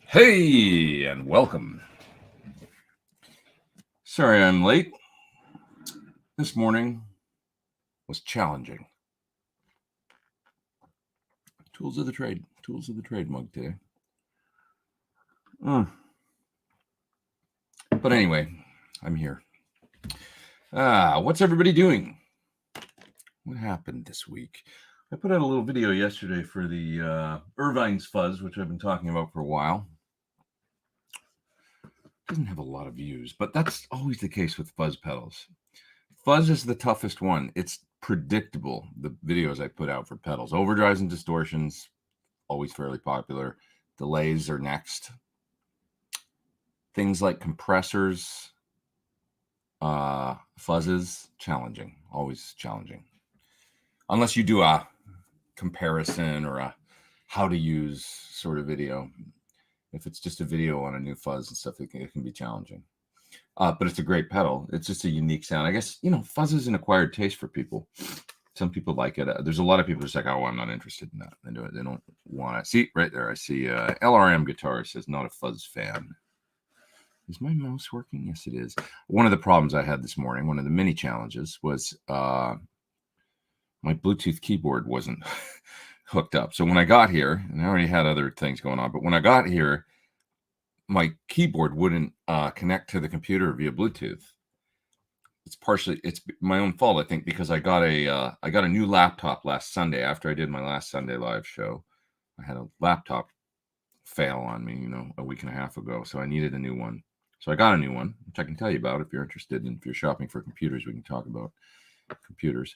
Hey, and welcome. Sorry I'm late. This morning was challenging. Tools of the trade mug today. But anyway, I'm here. What's everybody doing? What happened this week? I put out a little video yesterday for the Irvine's Fuzz, which I've been talking about for a while. Doesn't have a lot of views, but that's always the case with fuzz pedals. Fuzz is the toughest one. It's predictable, the videos I put out for pedals. Overdrives and distortions, always fairly popular. Delays are next. Things like compressors, fuzzes, challenging, always challenging. Unless you do a comparison or a how to use sort of video. If it's just a video on a new fuzz and stuff, it can be challenging. But it's a great pedal. It's just a unique sound. I guess, fuzz is an acquired taste for people. Some people like it. There's a lot of people just like, oh, I'm not interested in that. They don't want to. See, right there, I see LRM guitar says not a fuzz fan. Is my mouse working? Yes, it is. One of the problems I had this morning, one of the mini challenges, was my Bluetooth keyboard wasn't hooked up. So when I got here, and I already had other things going on, but when I got here, my keyboard wouldn't connect to the computer via Bluetooth. It's my own fault, I think, because I got a new laptop last Sunday after I did my last Sunday live show. I had a laptop fail on me, a week and a half ago, so I needed a new one. So I got a new one, which I can tell you about if you're interested, and if you're shopping for computers, we can talk about computers.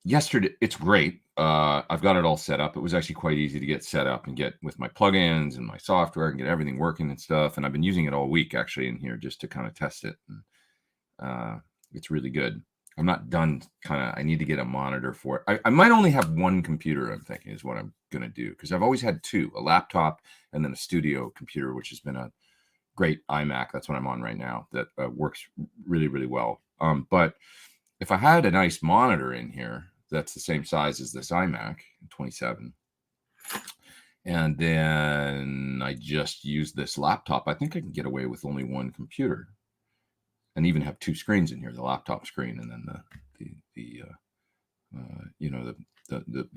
Yesterday, it's great. I've got it all set up. It was actually quite easy to get set up and get with my plugins and my software and get everything working and stuff. And I've been using it all week actually in here just to kind of test it. And, it's really good. I'm not done. I need to get a monitor for it. I might only have one computer, I'm thinking, is what I'm going to do, because I've always had two, a laptop and then a studio computer, which has been a great iMac. That's what I'm on right now. That works really, really well. But if I had a nice monitor in here that's the same size as this iMac, 27, and then I just use this laptop, I think I can get away with only one computer and even have two screens in here, the laptop screen and then the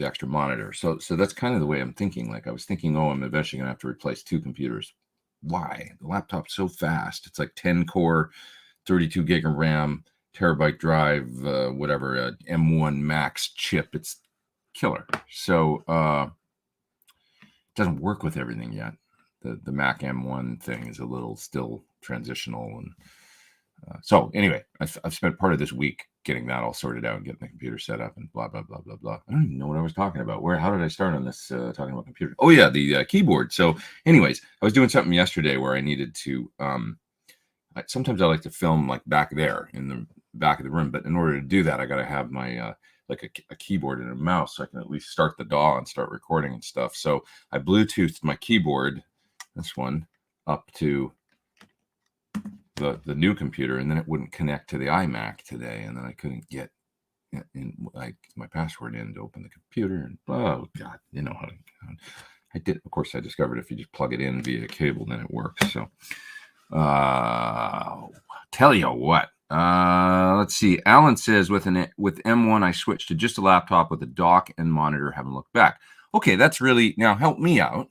extra monitor. So that's kind of the way I'm thinking. Like I was thinking, I'm eventually going to have to replace two computers. Why? The laptop's so fast. It's like 10 core, 32 gig of RAM, terabyte drive, whatever, M1 Max chip. It's killer. So it doesn't work with everything yet. The Mac M1 thing is a little still transitional. And so anyway, I've spent part of this week getting that all sorted out and getting the computer set up and blah, blah, blah, blah, blah. I don't even know what I was talking about. How did I start on this talking about computers? Oh, yeah, the keyboard. So anyways, I was doing something yesterday where I needed to, sometimes I like to film like back there in the back of the room. But in order to do that, I got to have my like a keyboard and a mouse so I can at least start the DAW and start recording and stuff. So I Bluetoothed my keyboard, this one, up to the new computer, and then it wouldn't connect to the iMac today, and then I couldn't get in like my password in to open the computer, and oh god, you know how I did. Of course, I discovered if you just plug it in via cable, then it works. So tell you what, let's see. Alan says with M1 I switched to just a laptop with a dock and monitor, haven't looked back. Okay, that's really, now help me out.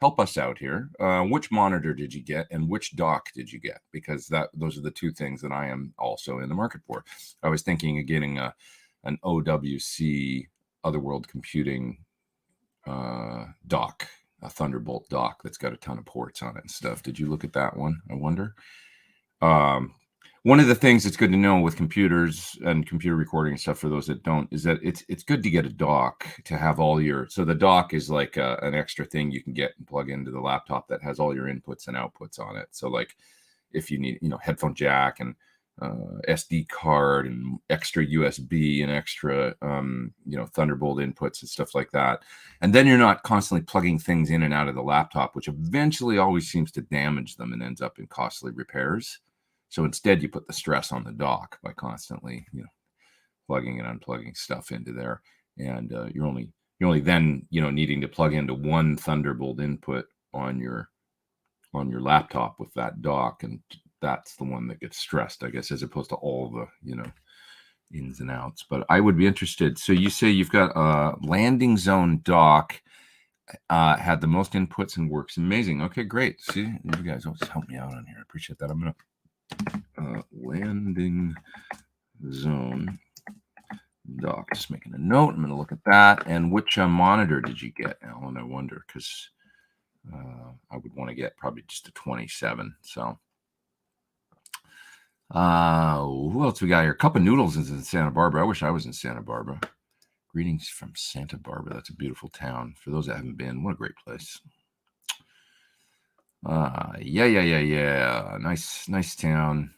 Help us out here. Which monitor did you get and which dock did you get? Because those are the two things that I am also in the market for. I was thinking of getting an OWC Otherworld Computing dock, a Thunderbolt dock that's got a ton of ports on it and stuff. Did you look at that one? I wonder. One of the things that's good to know with computers and computer recording and stuff, for those that don't, is that it's good to get a dock to have all your, so the dock is like an extra thing you can get and plug into the laptop that has all your inputs and outputs on it. So like if you need, headphone jack and SD card and extra USB and extra, Thunderbolt inputs and stuff like that. And then you're not constantly plugging things in and out of the laptop, which eventually always seems to damage them and ends up in costly repairs. So instead, you put the stress on the dock by constantly, plugging and unplugging stuff into there, and you're only You're only then, needing to plug into one Thunderbolt input on your laptop with that dock, and that's the one that gets stressed, I guess, as opposed to all the, ins and outs. But I would be interested. So you say you've got a landing zone dock, had the most inputs and works amazing. Okay, great. See, you guys always help me out on here. I appreciate that. I'm gonna landing zone dock. Just making a note. I'm gonna look at that. And which monitor did you get, Alan? I wonder, because I would want to get probably just a 27. So who else we got here? Cup of Noodles is in Santa Barbara. I wish I was in Santa Barbara. Greetings from Santa Barbara. That's a beautiful town. For those that haven't been, what a great place. Yeah. Nice town.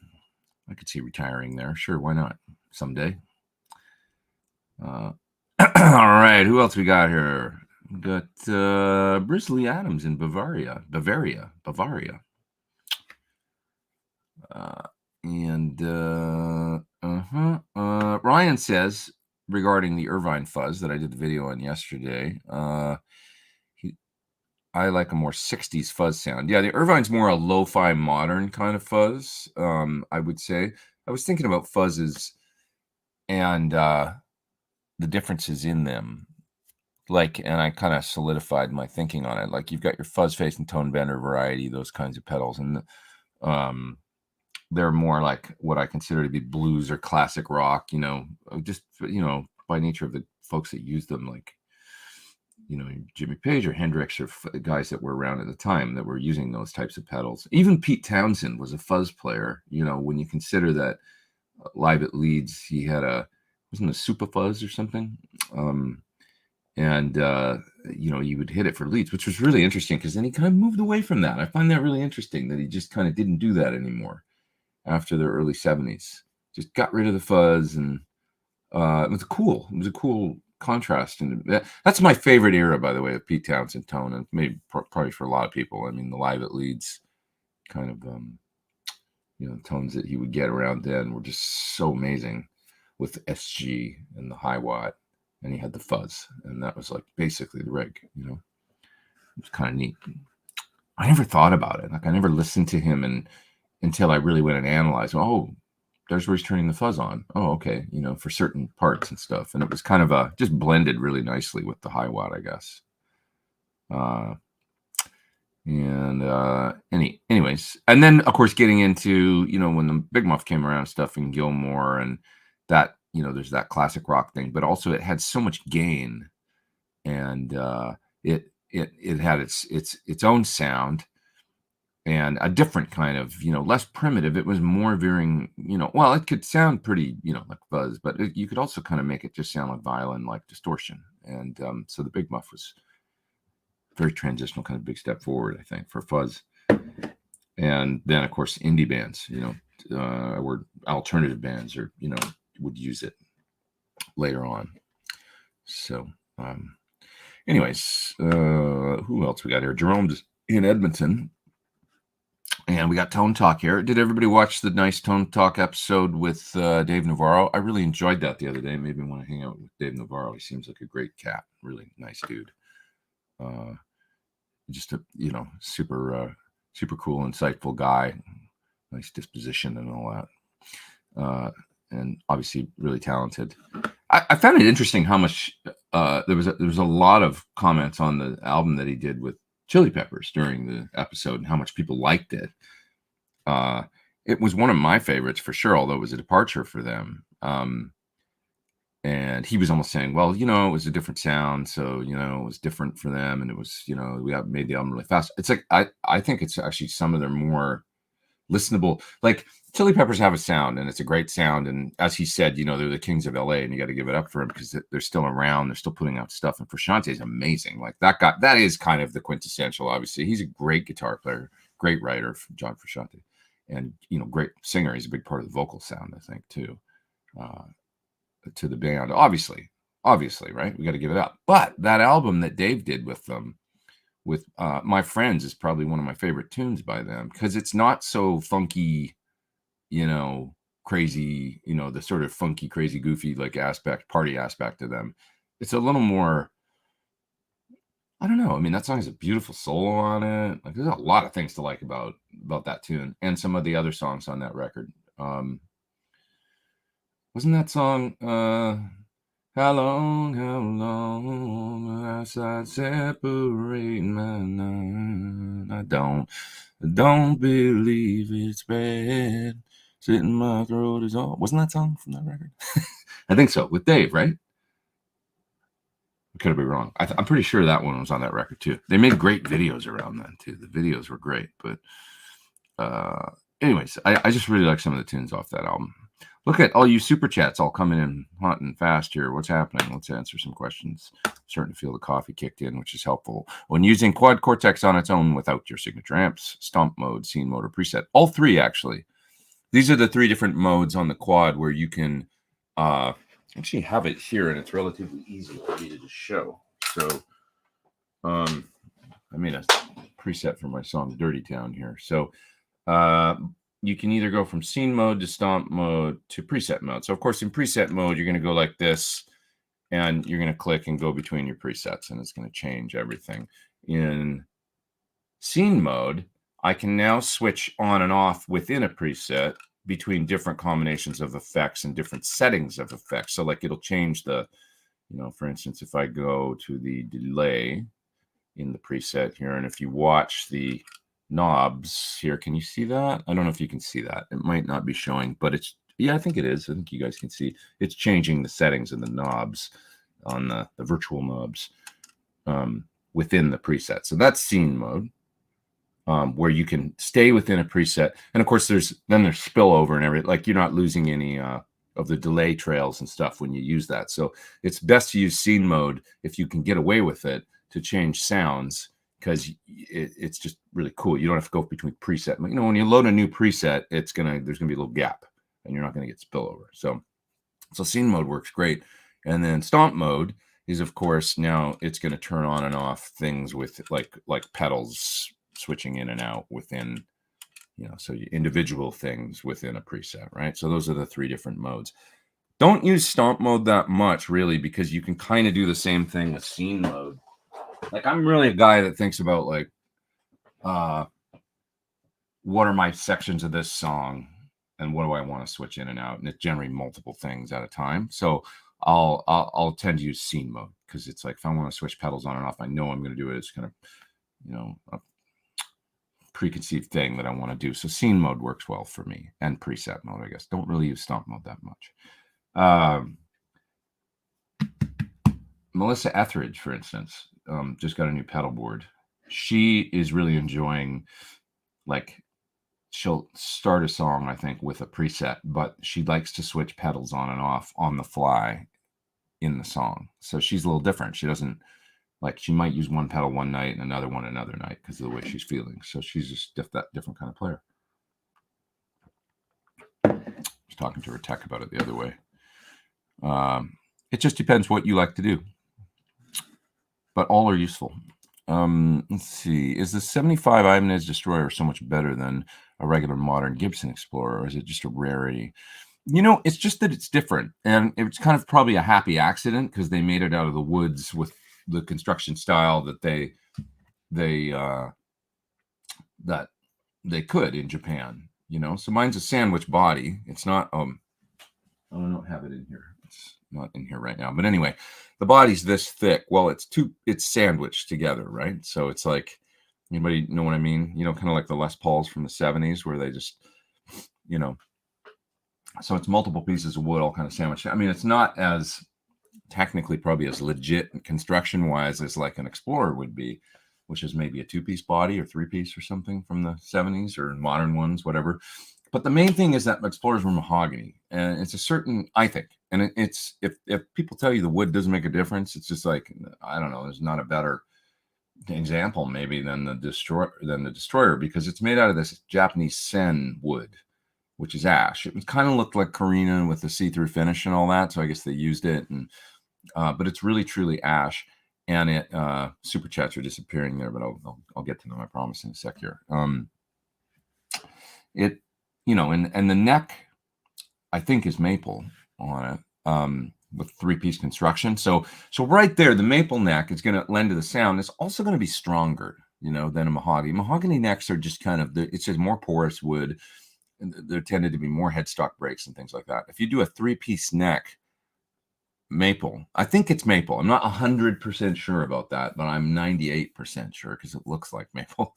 I could see retiring there. Sure, why not? Someday. All right, who else we got here? We got Brisley Adams in Bavaria. Ryan says, regarding the Irvine Fuzz that I did the video on yesterday, I like a more 60s fuzz sound. Yeah, the Irvine's more a lo-fi modern kind of fuzz, I would say. I was thinking about fuzzes and the differences in them. And I kind of solidified my thinking on it. Like, you've got your fuzz face and tone bender variety, those kinds of pedals. And they're more like what I consider to be blues or classic rock, just, by nature of the folks that use them, like, Jimmy Page or Hendrix or guys that were around at the time that were using those types of pedals. Even Pete Townsend was a fuzz player, when you consider that live at Leeds, he had wasn't a Super Fuzz or something. You would hit it for Leeds, which was really interesting because then he kind of moved away from that. I find that really interesting that he just kind of didn't do that anymore after the early 70s. Just got rid of the fuzz, and it was cool. It was a cool contrast, and that's my favorite era, by the way, of Pete Townsend tone, and maybe probably for a lot of people. I mean, the live at Leeds kind of tones that he would get around then were just so amazing, with SG and the high watt, and he had the fuzz, and that was like basically the rig. It was kind of neat. I never thought about it. Like, I never listened to him until I really went and analyzed. Oh, there's where he's turning the fuzz on. Oh, okay. For certain parts and stuff. And it was kind of just blended really nicely with the high watt, I guess. Anyways. And then, of course, getting into, when the Big Muff came around, stuff in Gilmore, and that, there's that classic rock thing, but also it had so much gain, and it had its own sound. And a different kind of, less primitive. It was more veering, well, it could sound pretty, like fuzz, but you could also kind of make it just sound like violin, like distortion. And so the Big Muff was very transitional, kind of big step forward, I think, for fuzz. And then, of course, indie bands, or alternative bands, or, would use it later on. So, anyways, who else we got here? Jerome's in Edmonton. And we got Tone Talk here. Did everybody watch the nice Tone Talk episode with Dave Navarro? I really enjoyed that the other day. Made me want to hang out with Dave Navarro. He seems like a great cat. Really nice dude. Just a, super cool, insightful guy. Nice disposition and all that. And obviously really talented. I found it interesting how much there was a lot of comments on the album that he did with Chili Peppers during the episode, and how much people liked it. It was one of my favorites for sure, although it was a departure for them. And he was almost saying, well, it was a different sound, so it was different for them, and it was, we made the album really fast. It's like I think it's actually some of their more listenable. Like, Chili Peppers have a sound, and it's a great sound, and as he said, they're the kings of LA, and you got to give it up for them because they're still around, they're still putting out stuff. And Frusciante is amazing. Like, that is kind of the quintessential. Obviously, he's a great guitar player, great writer, John Frusciante, and great singer. He's a big part of the vocal sound, I think, too, to the band. Obviously, right? We got to give it up. But that album that Dave did with them, with My Friends, is probably one of my favorite tunes by them, because it's not so funky, crazy, the sort of funky, crazy, goofy, like party aspect to them. It's a little more I don't know. I mean, that song has a beautiful solo on it. Like, there's a lot of things to like about that tune and some of the other songs on that record. Wasn't that song how long must I separate my night? I don't believe it's bad. Sitting my throat is all. Wasn't that song from that record? I think so, with Dave, right? I could be wrong. I'm pretty sure that one was on that record too. They made great videos around then too. The videos were great, but anyways, I just really like some of the tunes off that album. Look at all you super chats all coming in hot and fast here. What's happening? Let's answer some questions. Starting to feel the coffee kicked in, which is helpful. When using Quad Cortex on its own without your signature amps, Stomp Mode, Scene Mode, or Preset. All three, actually. These are the three different modes on the Quad where you can actually have it here, and it's relatively easy for me to just show. So I made a preset for my song Dirty Town here. So you can either go from scene mode to stomp mode to preset mode. So of course in preset mode, you're going to go like this and you're going to click and go between your presets and it's going to change everything. In scene mode, I can now switch on and off within a preset between different combinations of effects and different settings of effects. So like it'll change the, for instance, if I go to the delay in the preset here, and if you watch the knobs here, can you see that? I don't know if you can see that. It might not be showing, but it's, yeah, I think it is. I think you guys can see it's changing the settings and the knobs on the virtual knobs within the preset. So that's scene mode, where you can stay within a preset. And of course, there's spillover and everything. Like you're not losing any of the delay trails and stuff when you use that. So it's best to use scene mode if you can get away with it to change sounds, because it's just really cool. You don't have to go between preset. When you load a new preset, there's gonna be a little gap, and you're not gonna get spillover. So scene mode works great. And then stomp mode is, of course, now it's gonna turn on and off things with like pedals switching in and out within, so individual things within a preset, right? So those are the three different modes. Don't use stomp mode that much, really, because you can kind of do the same thing with scene mode. Like, I'm really a guy that thinks about like, what are my sections of this song and what do I want to switch in and out? And it's generally multiple things at a time. So I'll tend to use scene mode, because it's like, if I want to switch pedals on and off, I know I'm going to do it. It's kind of, a preconceived thing that I want to do. So scene mode works well for me, and preset mode, I guess. Don't really use stomp mode that much. Melissa Etheridge, for instance, just got a new pedal board. She is really enjoying, like, she'll start a song, I think, with a preset, but she likes to switch pedals on and off on the fly in the song. So she's a little different. She doesn't, like, she might use one pedal one night and another one another night because of the way she's feeling. So she's just that different kind of player. I was talking to her tech about it the other way. It just depends what you like to do, but all are useful. Let's see. Is the 75 Ibanez Destroyer so much better than a regular modern Gibson Explorer, or is it just a rarity? It's just that it's different, and it's kind of probably a happy accident because they made it out of the woods with the construction style that they could in Japan. So mine's a sandwich body. It's not. I don't have it in here. It's not in here right now. But anyway, the body's this thick. Well, it's sandwiched together, right? So it's like, anybody know what I mean? Kind of like the Les Pauls from the 70s, where they just, so it's multiple pieces of wood all kind of sandwiched. I mean, it's not as technically probably as legit construction wise as like an Explorer would be, which is maybe a 2-piece body or 3-piece or something from the 70s, or modern ones, whatever. But the main thing is that Explorers were mahogany, and it's a certain, I think, and it's, if people tell you the wood doesn't make a difference, it's just like, I don't know, there's not a better example maybe than the Destroyer, because it's made out of this Japanese sen wood, which is ash. It kind of looked like Carina with the see-through finish and all that, so I guess they used it, and but it's really truly ash. And it super chats are disappearing there, but I'll get to them, I promise, in a sec here. And the neck, I think, is maple on it. with 3-piece construction. So right there, the maple neck is going to lend to the sound. It's also going to be stronger, than a mahogany. Mahogany necks are just kind of it's just more porous wood. There tended to be more headstock breaks and things like that. If you do a 3-piece neck maple, I think it's maple. I'm not 100% sure about that, but I'm 98% sure because it looks like maple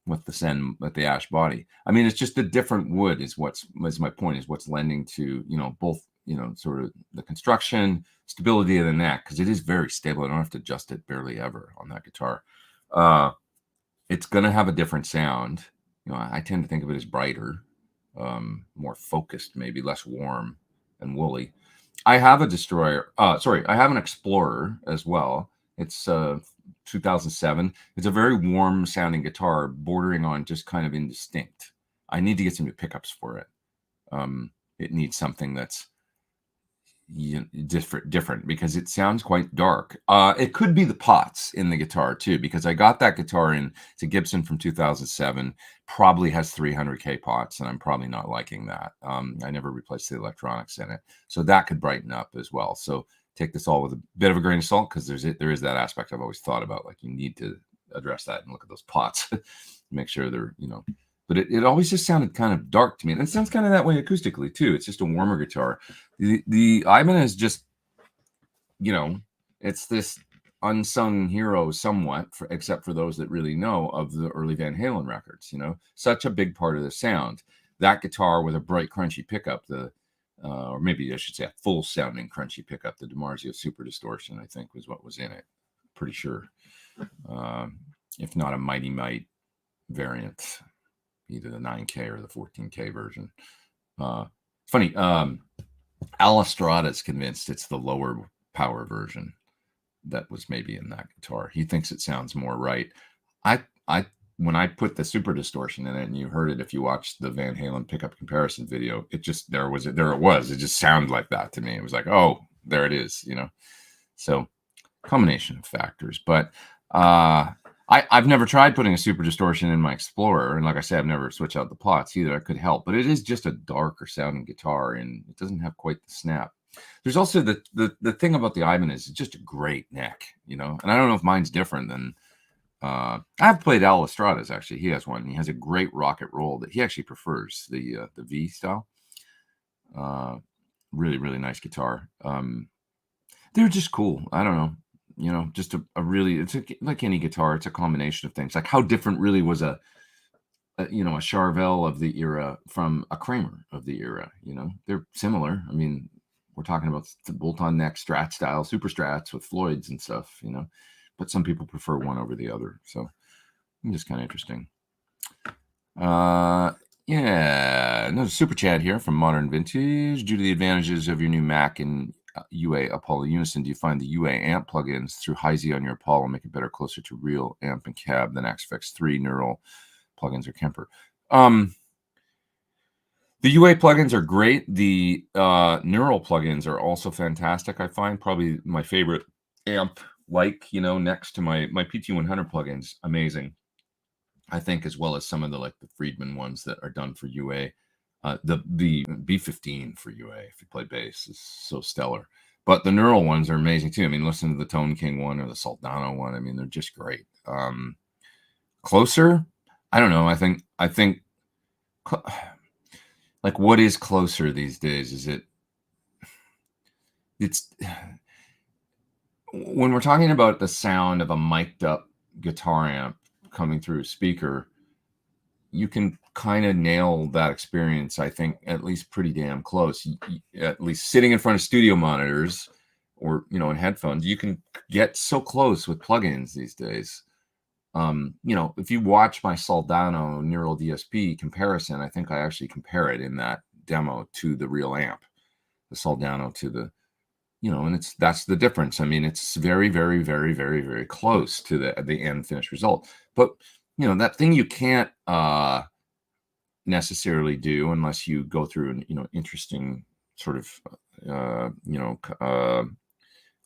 with the ash body. I mean, it's just a different wood is my point, is what's lending to, both, sort of the construction, stability of the neck, because it is very stable. I don't have to adjust it barely ever on that guitar. It's going to have a different sound. I tend to think of it as brighter, more focused, maybe less warm and woolly. I have a Destroyer. I have an Explorer as well. It's 2007. It's a very warm sounding guitar, bordering on just kind of indistinct. I need to get some new pickups for it. It needs something that's different because it sounds quite dark. It could be the pots in the guitar too, because I got that guitar it's a Gibson from 2007, probably has 300K pots, and I'm probably not liking that. I never replaced the electronics in it, so that could brighten up as well. So take this all with a bit of a grain of salt, because there is that aspect I've always thought about, like you need to address that and look at those pots, make sure they're, but it always just sounded kind of dark to me. And it sounds kind of that way acoustically too. It's just a warmer guitar. The Ibanez is just, it's this unsung hero somewhat, except for those that really know, of the early Van Halen records, such a big part of the sound. That guitar with a bright, crunchy pickup, or maybe I should say a full sounding crunchy pickup, the DiMarzio Super Distortion, I think was what was in it. Pretty sure. If not a Mighty Mite variant, either the 9K or the 14K version. Funny, Al Estrada's convinced it's the lower power version that was maybe in that guitar. He thinks it sounds more right. When I put the Super Distortion in it, and you heard it if you watched the Van Halen pickup comparison video, it just there it was. It just sounded like that to me. It was like, oh, there it is, So combination of factors, but I've never tried putting a Super Distortion in my Explorer, and like I said, I've never switched out the pots either. It could help, but it is just a darker sounding guitar, and it doesn't have quite the snap. There's also the thing about the Ibanez, it's just a great neck, and I don't know if mine's different than. I've played Al Estrada's, actually. He has one. He has a great rocket roll that he actually prefers, the V style. Really, really nice guitar. They're just cool. I don't know. Just a really, like any guitar, it's a combination of things. Like how different really was a Charvel of the era from a Kramer of the era. They're similar. I mean, we're talking about the bolt-on neck Strat style super Strats with Floyds and stuff. But some people prefer one over the other. So it's just kind of interesting. Another super chat here from Modern Vintage. Due to the advantages of your new Mac and UA Apollo Unison, do you find the UA amp plugins through Heisey on your Apollo make it better, closer to real amp and cab than Axe-Fx 3 neural plugins or Kemper? The UA plugins are great. The neural plugins are also fantastic. I find probably my favorite amp, next to my PT100 plugins, amazing. I think, as well as some of the Friedman ones that are done for UA. The B15 for UA, if you play bass, is so stellar. But the neural ones are amazing too. I mean, listen to the Tone King one or the Soldano one. I mean, they're just great. Closer, I don't know. I think what is closer these days? It's when we're talking about the sound of a mic'd up guitar amp coming through a speaker, you can kind of nail that experience, I think, at least pretty damn close. At least sitting in front of studio monitors or, in headphones, you can get so close with plugins these days. If you watch my Soldano Neural DSP comparison, I think I actually compare it in that demo to the real amp, the Soldano to the, and that's the difference. I mean, it's very, very, very, very, very close to the end finished result. But that thing you can't necessarily do unless you go through an interesting sort of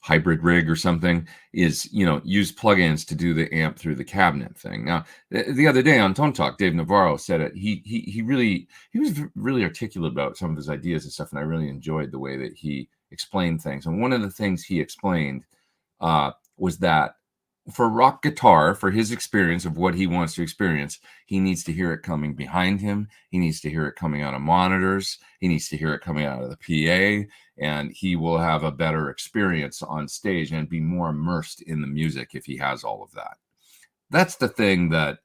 hybrid rig or something, is use plugins to do the amp through the cabinet thing. Now, the other day on Tone Talk, Dave Navarro said it. He was really articulate about some of his ideas and stuff, and I really enjoyed the way that he explain things. And one of the things he explained was that for rock guitar, for his experience of what he wants to experience, he needs to hear it coming behind him. He needs to hear it coming out of monitors. He needs to hear it coming out of the PA, and he will have a better experience on stage and be more immersed in the music if he has all of that. That's the thing that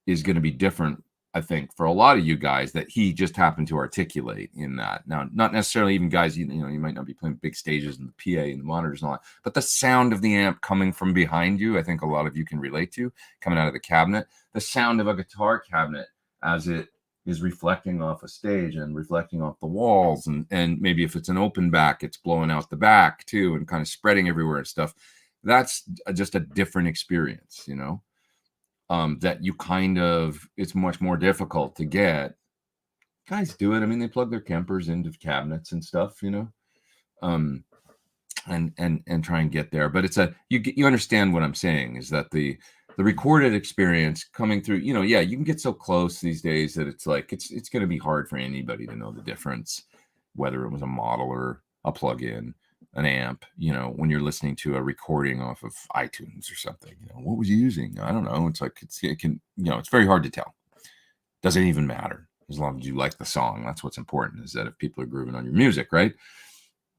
is going to be different, I think, for a lot of you guys, that he just happened to articulate in that. Now, not necessarily even guys, you might not be playing big stages and the PA and the monitors and all that, but the sound of the amp coming from behind you, I think a lot of you can relate to, coming out of the cabinet. The sound of a guitar cabinet as it is reflecting off a stage and reflecting off the walls, and maybe if it's an open back, it's blowing out the back too and kind of spreading everywhere and stuff. That's just a different experience, that you it's much more difficult to get. Guys do it. I mean, they plug their Kempers into cabinets and stuff, and try and get there. But it's you understand what I'm saying, is that the recorded experience coming through, you can get so close these days that it's like, it's going to be hard for anybody to know the difference, whether it was a model or a plug-in, an amp, when you're listening to a recording off of iTunes or something, what was you using? I don't know. It's like, it's very hard to tell. Doesn't even matter as long as you like the song. That's what's important, is that if people are grooving on your music, right?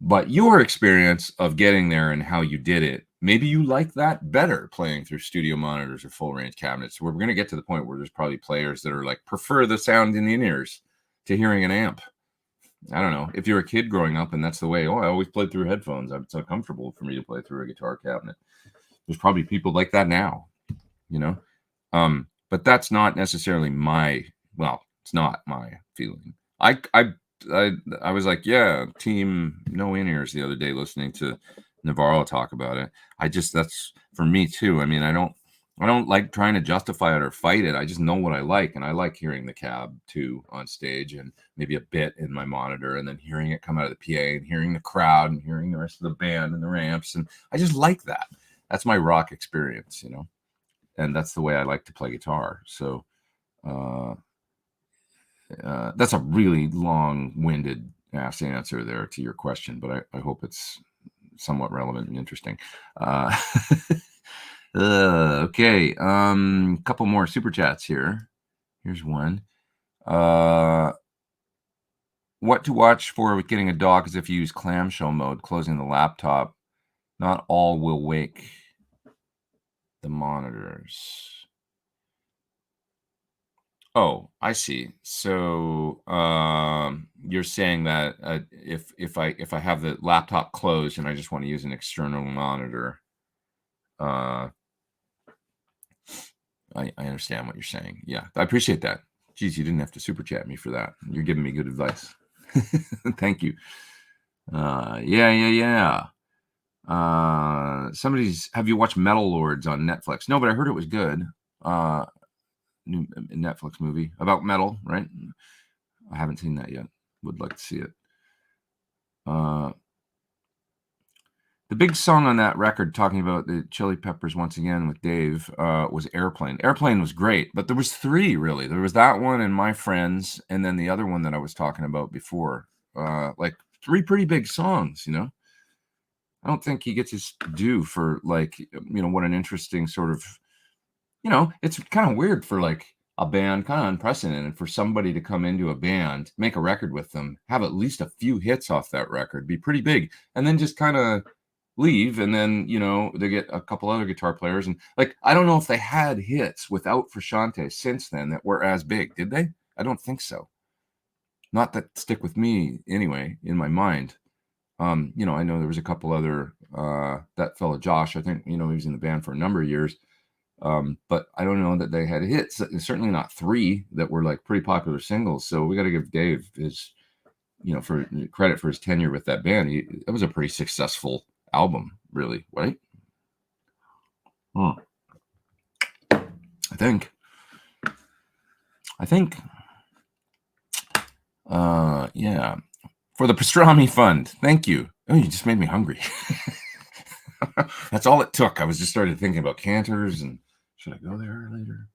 But your experience of getting there and how you did it, maybe you like that better playing through studio monitors or full range cabinets. We're going to get to the point where there's probably players that are like, prefer the sound in the in-ears to hearing an amp. I don't know. If you're a kid growing up and that's the way, I always played through headphones. It's so comfortable for me to play through a guitar cabinet. There's probably people like that now, but that's not necessarily it's not my feeling. I was like, yeah, team no in-ears the other day listening to Navarro talk about it. That's for me too. I mean, I don't like trying to justify it or fight it. I just know what I like, and I like hearing the cab too on stage, and maybe a bit in my monitor, and then hearing it come out of the PA and hearing the crowd and hearing the rest of the band and the ramps. And I just like that. That's my rock experience, and that's the way I like to play guitar. So that's a really long-winded ass answer there to your question, but I hope it's somewhat relevant and interesting. Okay. Couple more super chats here. Here's one. What to watch for with getting a dock is if you use clamshell mode, closing the laptop. Not all will wake the monitors. Oh, I see. So you're saying that if I have the laptop closed and I just want to use an external monitor, I understand what you're saying. Yeah, I appreciate that. Geez, you didn't have to super chat me for that. You're giving me good advice. Thank you. Yeah. Have you watched Metal Lords on Netflix? No, but I heard it was good. New Netflix movie about metal, right? I haven't seen that yet. Would like to see it. The big song on that record, talking about the Chili Peppers once again with Dave, was Airplane. Airplane was great, but there was three, really. There was that one and My Friends, and then the other one that I was talking about before. Like three pretty big songs, I don't think he gets his due for, like, what an interesting sort of, it's kind of weird for like a band, kind of unprecedented for somebody to come into a band, make a record with them, have at least a few hits off that record, be pretty big, and then just kind of leave. And then, they get a couple other guitar players. And like, I don't know if they had hits without Frusciante since then that were as big. Did they? I don't think so. Not that stick with me anyway, in my mind. I know there was a couple other, that fella Josh, I think, he was in the band for a number of years. But I don't know that they had hits, certainly not three that were like pretty popular singles. So we got to give Dave his, for credit for his tenure with that band. It was a pretty successful album, really, right? I think. Yeah. For the Pastrami Fund. Thank you. Oh, you just made me hungry. That's all it took. I was just started thinking about Cantors and should I go there later?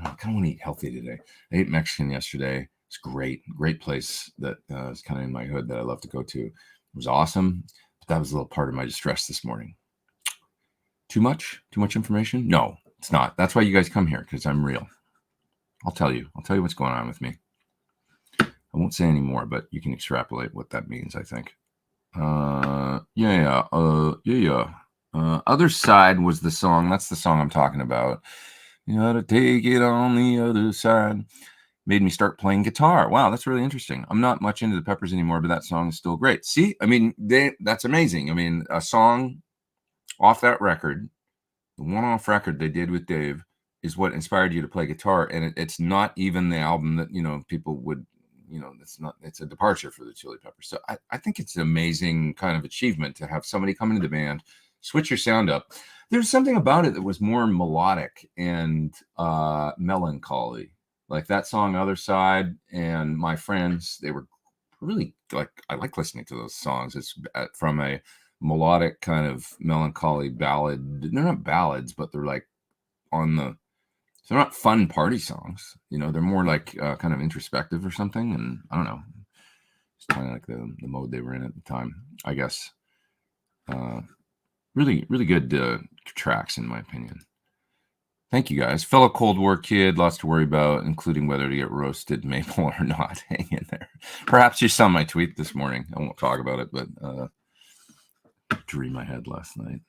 I kind of want to eat healthy today. I ate Mexican yesterday. It's great place that is kind of in my hood that I love to go to. was awesome. But that was a little part of my distress this morning. Too much information? No, it's not. That's why you guys come here, because I'm real. I'll tell you what's going on with me. I won't say any more, but you can extrapolate what that means, I think. Other Side was the song. That's the song I'm talking about. You gotta take it on the other side. Made me start playing guitar. Wow, that's really interesting. I'm not much into the Peppers anymore, but that song is still great. See, I mean, that's amazing. I mean, a song off that record, the one-off record they did with Dave, is what inspired you to play guitar. And it's not even the album that, people would, it's a departure for the Chili Peppers. So I think it's an amazing kind of achievement to have somebody come into the band, switch your sound up. There's something about it that was more melodic and melancholy. Like that song, Other Side, and My Friends, they were really I like listening to those songs. It's from a melodic kind of melancholy ballad. They're not ballads, but they're like they're not fun party songs. They're more like kind of introspective or something. And I don't know. It's kind of like the mode they were in at the time, I guess. Really, really good tracks, in my opinion. Thank you, guys. Fellow Cold War kid, lots to worry about, including whether to get roasted maple or not. Hang in there. Perhaps you saw my tweet this morning. I won't talk about it, but dream my head last night.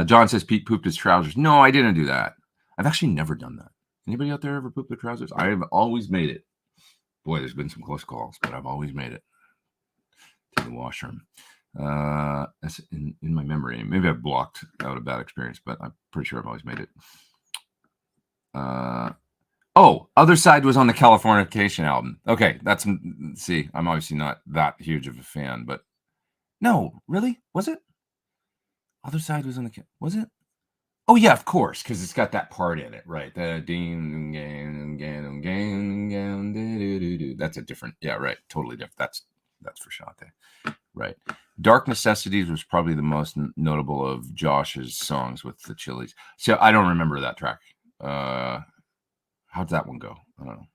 John says Pete pooped his trousers. No, I didn't do that. I've actually never done that. Anybody out there ever pooped their trousers? I have always made it. Boy, there's been some close calls, but I've always made it to the washroom. That's in my memory. Maybe I've blocked out a bad experience, but I'm pretty sure I've always made it. Other Side was on the Californication album. Okay, see, I'm obviously not that huge of a fan, but no, really? Was it? Other Side was on was it? Oh yeah, of course, because it's got that part in it, right? That's a different, yeah, right, totally different. That's for Shante. Right. Dark Necessities was probably the most notable of Josh's songs with the Chili's. So I don't remember that track. How'd that one go? I don't know.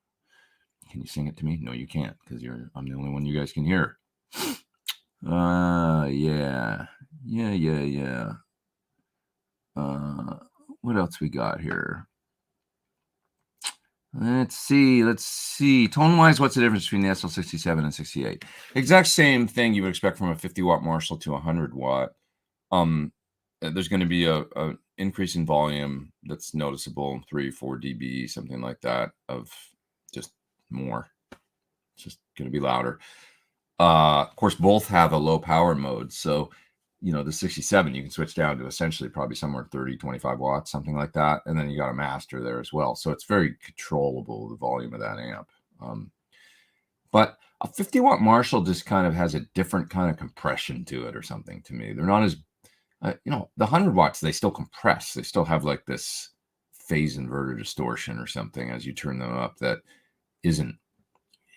Can you sing it to me? No, you can't, because I'm the only one you guys can hear. Yeah. What else we got here? Let's see. Tone-wise, what's the difference between the SL67 and 68? Exact same thing you would expect from a 50-watt Marshall to a 100-watt. There's going to be a increase in volume that's noticeable, 3-4 dB, something like that, of just more. It's just going to be louder. Of course, both have a low power mode, so the 67 you can switch down to essentially probably somewhere 30-25 watts, something like that, and then you got a master there as well, so it's very controllable, the volume of that amp. But a 50-watt Marshall just kind of has a different kind of compression to it or something to me. They're not as the 100 watts, they still compress. They still have like this phase inverter distortion or something as you turn them up that isn't.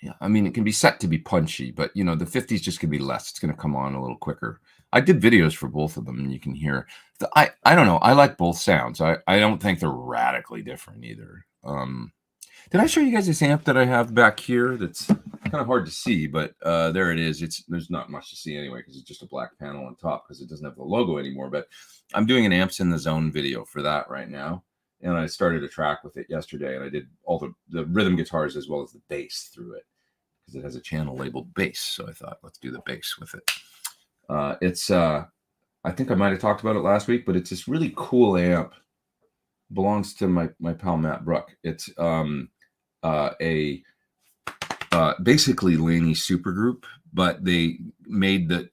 Yeah, I mean, it can be set to be punchy, but the 50s just can be less. It's going to come on a little quicker. I did videos for both of them, and you can hear. I don't know. I like both sounds. I don't think they're radically different either. Did I show you guys this amp that I have back here? That's kind of hard to see, but there it is. There's not much to see anyway because it's just a black panel on top because it doesn't have the logo anymore. But I'm doing an Amps in the Zone video for that right now. And I started a track with it yesterday, and I did all the rhythm guitars as well as the bass through it because it has a channel labeled bass. So I thought, let's do the bass with it. I think I might have talked about it last week, but it's this really cool amp. Belongs to my pal Matt Bruck. It's basically Laney supergroup, but they made they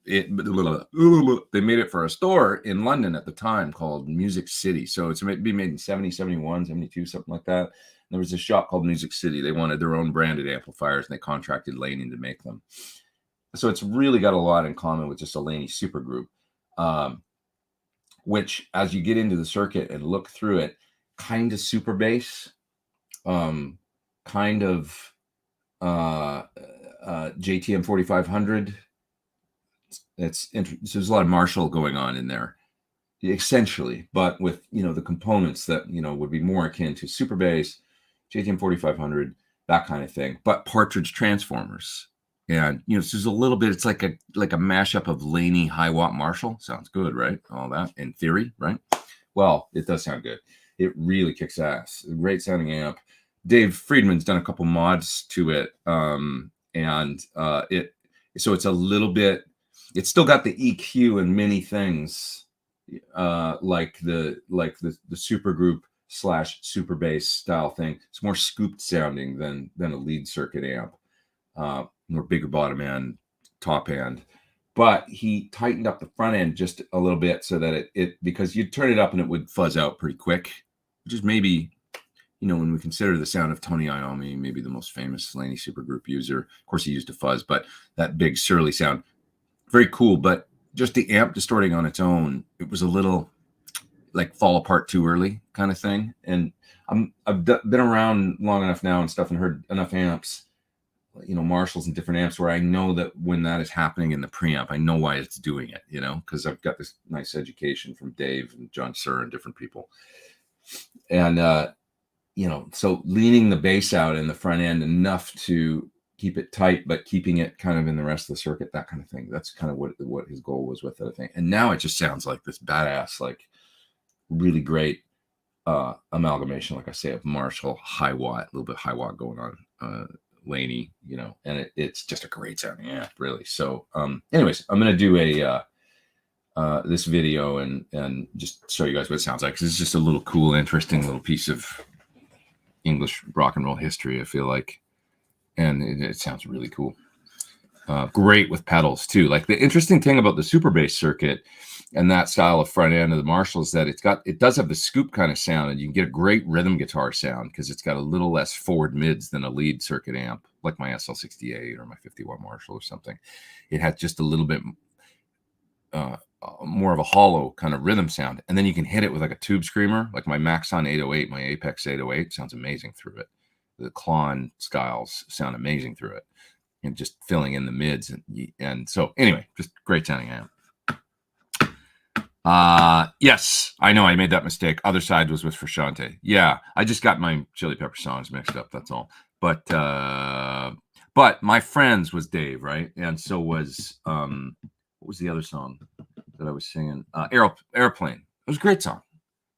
made it for a store in London at the time called Music City. So it's be made in 70, 71, 72, something like that. And there was a shop called Music City. They wanted their own branded amplifiers, and they contracted Laney to make them. So it's really got a lot in common with just a Laney supergroup, which as you get into the circuit and look through it, kind of super bass, kind of JTM 4500. So there's a lot of Marshall going on in there, essentially, but with the components that would be more akin to super bass, JTM 4500, that kind of thing, but Partridge transformers. And so there's a little bit. It's like a mashup of Laney high watt Marshall. Sounds good, right? All that in theory, right? Well, it does sound good. It really kicks ass. Great sounding amp. Dave Friedman's done a couple mods to it, and so it's a little bit. It's still got the EQ and many things, like the super group / super bass style thing. It's more scooped sounding than a lead circuit amp. More bigger bottom end, top end, but he tightened up the front end just a little bit so that it because you'd turn it up and it would fuzz out pretty quick, which is maybe, when we consider the sound of Tony Iommi, maybe the most famous Laney supergroup user. Of course, he used a fuzz, but that big surly sound, very cool. But just the amp distorting on its own, it was a little like fall apart too early kind of thing. And I've been around long enough now and stuff and heard enough amps, Marshalls and different amps, where I know that when that is happening in the preamp, I know why it's doing it, because I've got this nice education from Dave and John Suhr and different people. And, so leaning the bass out in the front end enough to keep it tight, but keeping it kind of in the rest of the circuit, that kind of thing. That's kind of what his goal was with it, I think. And now it just sounds like this badass, like really great amalgamation, like I say, of Marshall, high watt, a little bit high watt going on, Laney, and it's just a great sounding amp, really. So anyways, I'm gonna do this video and just show you guys what it sounds like, because it's just a little cool, interesting little piece of English rock and roll history, I feel like, and it sounds really cool. Great with pedals too. Like, the interesting thing about the super bass circuit and that style of front end of the Marshall is that it does have the scoop kind of sound, and you can get a great rhythm guitar sound because it's got a little less forward mids than a lead circuit amp, like my SL68 or my 51 Marshall or something. It has just a little bit more of a hollow kind of rhythm sound, and then you can hit it with like a tube screamer, like my Maxon 808, my Apex 808 sounds amazing through it. The Klon styles sound amazing through it, and just filling in the mids, and so anyway, just great sounding amp. Yes, I know I made that mistake. Other Side was with Frusciante. Yeah, I just got my Chili Pepper songs mixed up, that's all. But My Friends was Dave, right? And so was what was the other song that I was singing? Airplane. It was a great song.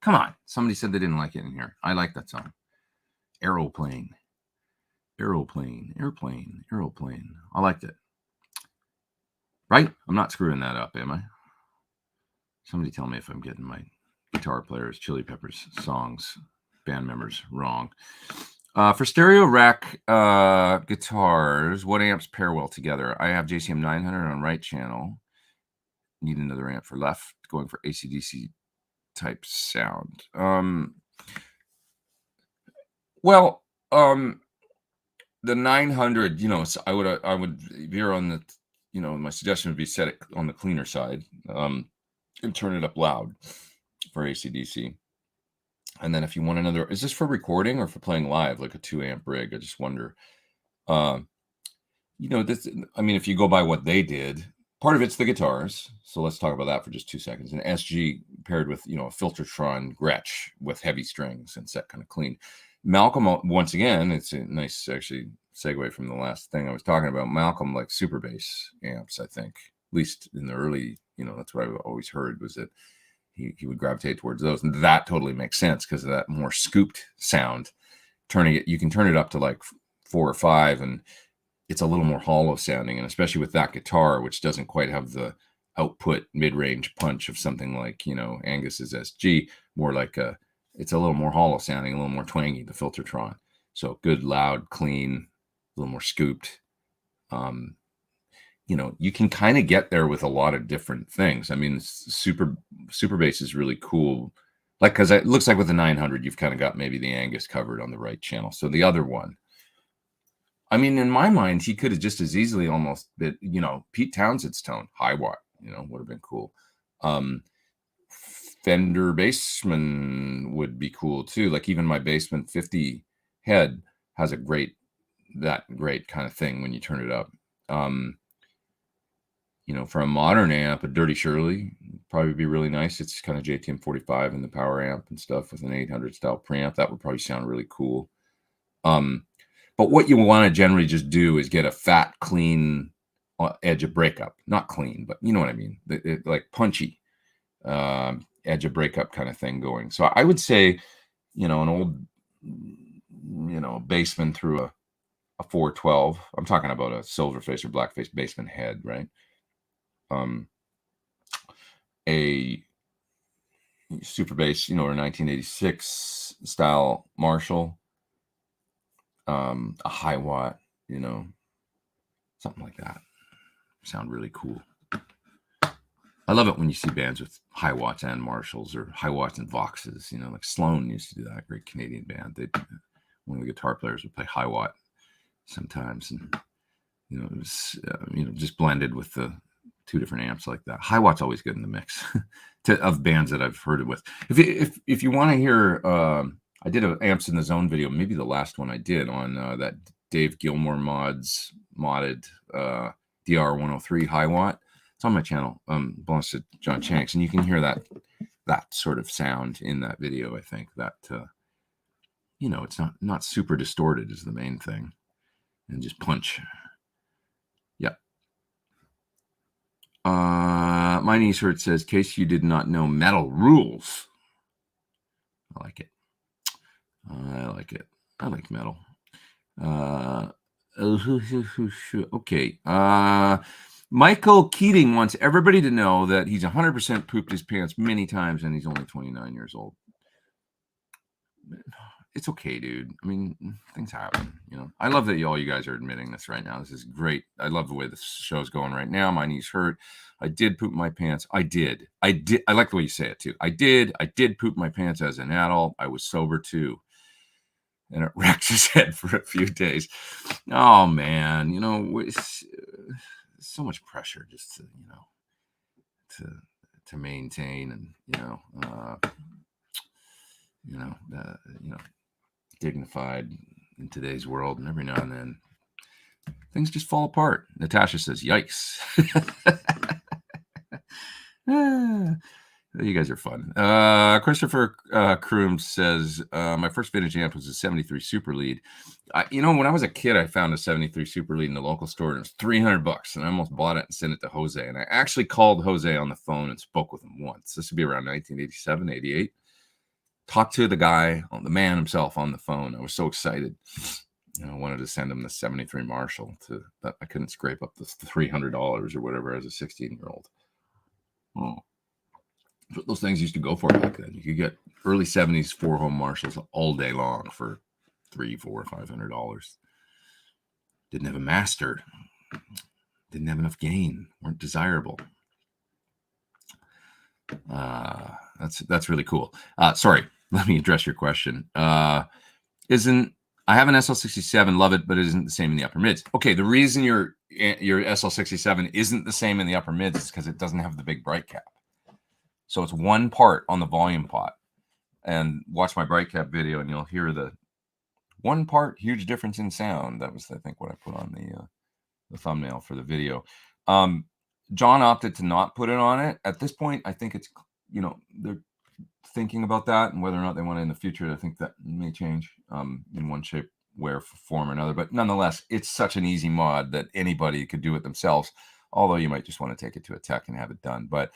Come on. Somebody said they didn't like it in here. I like that song. Aeroplane. Aeroplane. Airplane. Aeroplane. I liked it. Right? I'm not screwing that up, am I? Somebody tell me if I'm getting my guitar players, Chili Peppers songs, band members wrong. For stereo rack guitars, what amps pair well together? I have JCM 900 on right channel. Need another amp for left, going for AC/DC type sound. The 900, I would veer on the, my suggestion would be set it on the cleaner side, and turn it up loud for AC/DC. And then if you want another, is this for recording or for playing live, like a 2-amp rig? I just wonder. This, if you go by what they did, part of it's the guitars. So let's talk about that for just 2 seconds. An SG paired with, a Filtertron Gretsch with heavy strings and set kind of clean. Malcolm, once again, it's a nice, actually, segue from the last thing I was talking about. Malcolm like super bass amps, I think, at least in the early, that's what I always heard, was that he would gravitate towards those. And that totally makes sense because of that more scooped sound. You can turn it up to like 4 or 5 and it's a little more hollow sounding. And especially with that guitar, which doesn't quite have the output mid-range punch of something like, Angus's SG, more like it's a little more hollow sounding, a little more twangy, the Filtertron. So good, loud, clean, a little more scooped. You can kind of get there with a lot of different things. Super bass is really cool. Like, because it looks like with the 900, you've kind of got maybe the Angus covered on the right channel. So the other one, in my mind, he could have just as easily almost been, Pete Townshend's tone, high watt, would have been cool. Fender Bassman would be cool too. Like even my Bassman 50 head has that great kind of thing when you turn it up. For a modern amp, a Dirty Shirley would probably be really nice. It's kind of JTM 45 in the power amp and stuff with an 800 style preamp. That would probably sound really cool. But what you want to generally just do is get a fat, clean edge of breakup. Not clean, but you know what I mean. Like punchy edge of breakup kind of thing going. So I would say, an old, bassman through a 412. I'm talking about a silver face or black face bassman head, right? A super bass, or 1986 style Marshall, a high watt, something like that. Sound really cool. I love it when you see bands with high watts and Marshalls or high watts and Voxes. Like Sloan used to do that. Great Canadian band. One of the guitar players would play high watt sometimes, and it was just blended with the two different amps like that. High watt's always good in the mix of bands that I've heard it with. If you want to hear, I did an Amps in the Zone video, maybe the last one I did on that Dave Gilmore modded DR103 high watt. It's on my channel, belongs to John Shanks, and you can hear that sort of sound in that video. I think that it's not super distorted is the main thing, and just punch. Yeah. My Knees Hurt says, "Case you did not know, metal rules." I like it. I like metal. Okay. Michael Keating wants everybody to know that he's 100% pooped his pants many times and he's only 29 years old. It's okay, dude. I mean, things happen, I love that you guys are admitting this right now. This is great. I love the way the show's going right now. My knees hurt. I did poop my pants. I did. I like the way you say it too. I did poop my pants as an adult. I was sober too. And it wrecked his head for a few days. Oh man, so much pressure just to maintain and dignified in today's world, and every now and then things just fall apart. Natasha says, "Yikes." You guys are fun. Christopher Kroom says, "My first vintage amp was a 73 Super Lead. When I was a kid, I found a 73 Super Lead in the local store, and it was $300, and I almost bought it and sent it to Jose. And I actually called Jose on the phone and spoke with him once. This would be around 1987, 88. Talked to the guy, the man himself, on the phone. I was so excited. I wanted to send him the 73 Marshall, but I couldn't scrape up the $300 or whatever as a 16-year-old. Oh. What those things used to go for back then. You could get early 70s 4-home Marshalls all day long for $300, $400, $500. Didn't have a master. Didn't have enough gain. Weren't desirable. That's really cool. Sorry, let me address your question. I have an SL67, love it, but it isn't the same in the upper mids. Okay, the reason your SL67 isn't the same in the upper mids is because it doesn't have the big bright cap. So it's one part on the volume pot. And watch my bright cap video and you'll hear the one part huge difference in sound. That was, I think, what I put on the thumbnail for the video. John opted to not put it on it. At this point, I think it's, they're thinking about that and whether or not they want it in the future. I think that may change in one shape, form or another. But nonetheless, it's such an easy mod that anybody could do it themselves, although you might just want to take it to a tech and have it done. But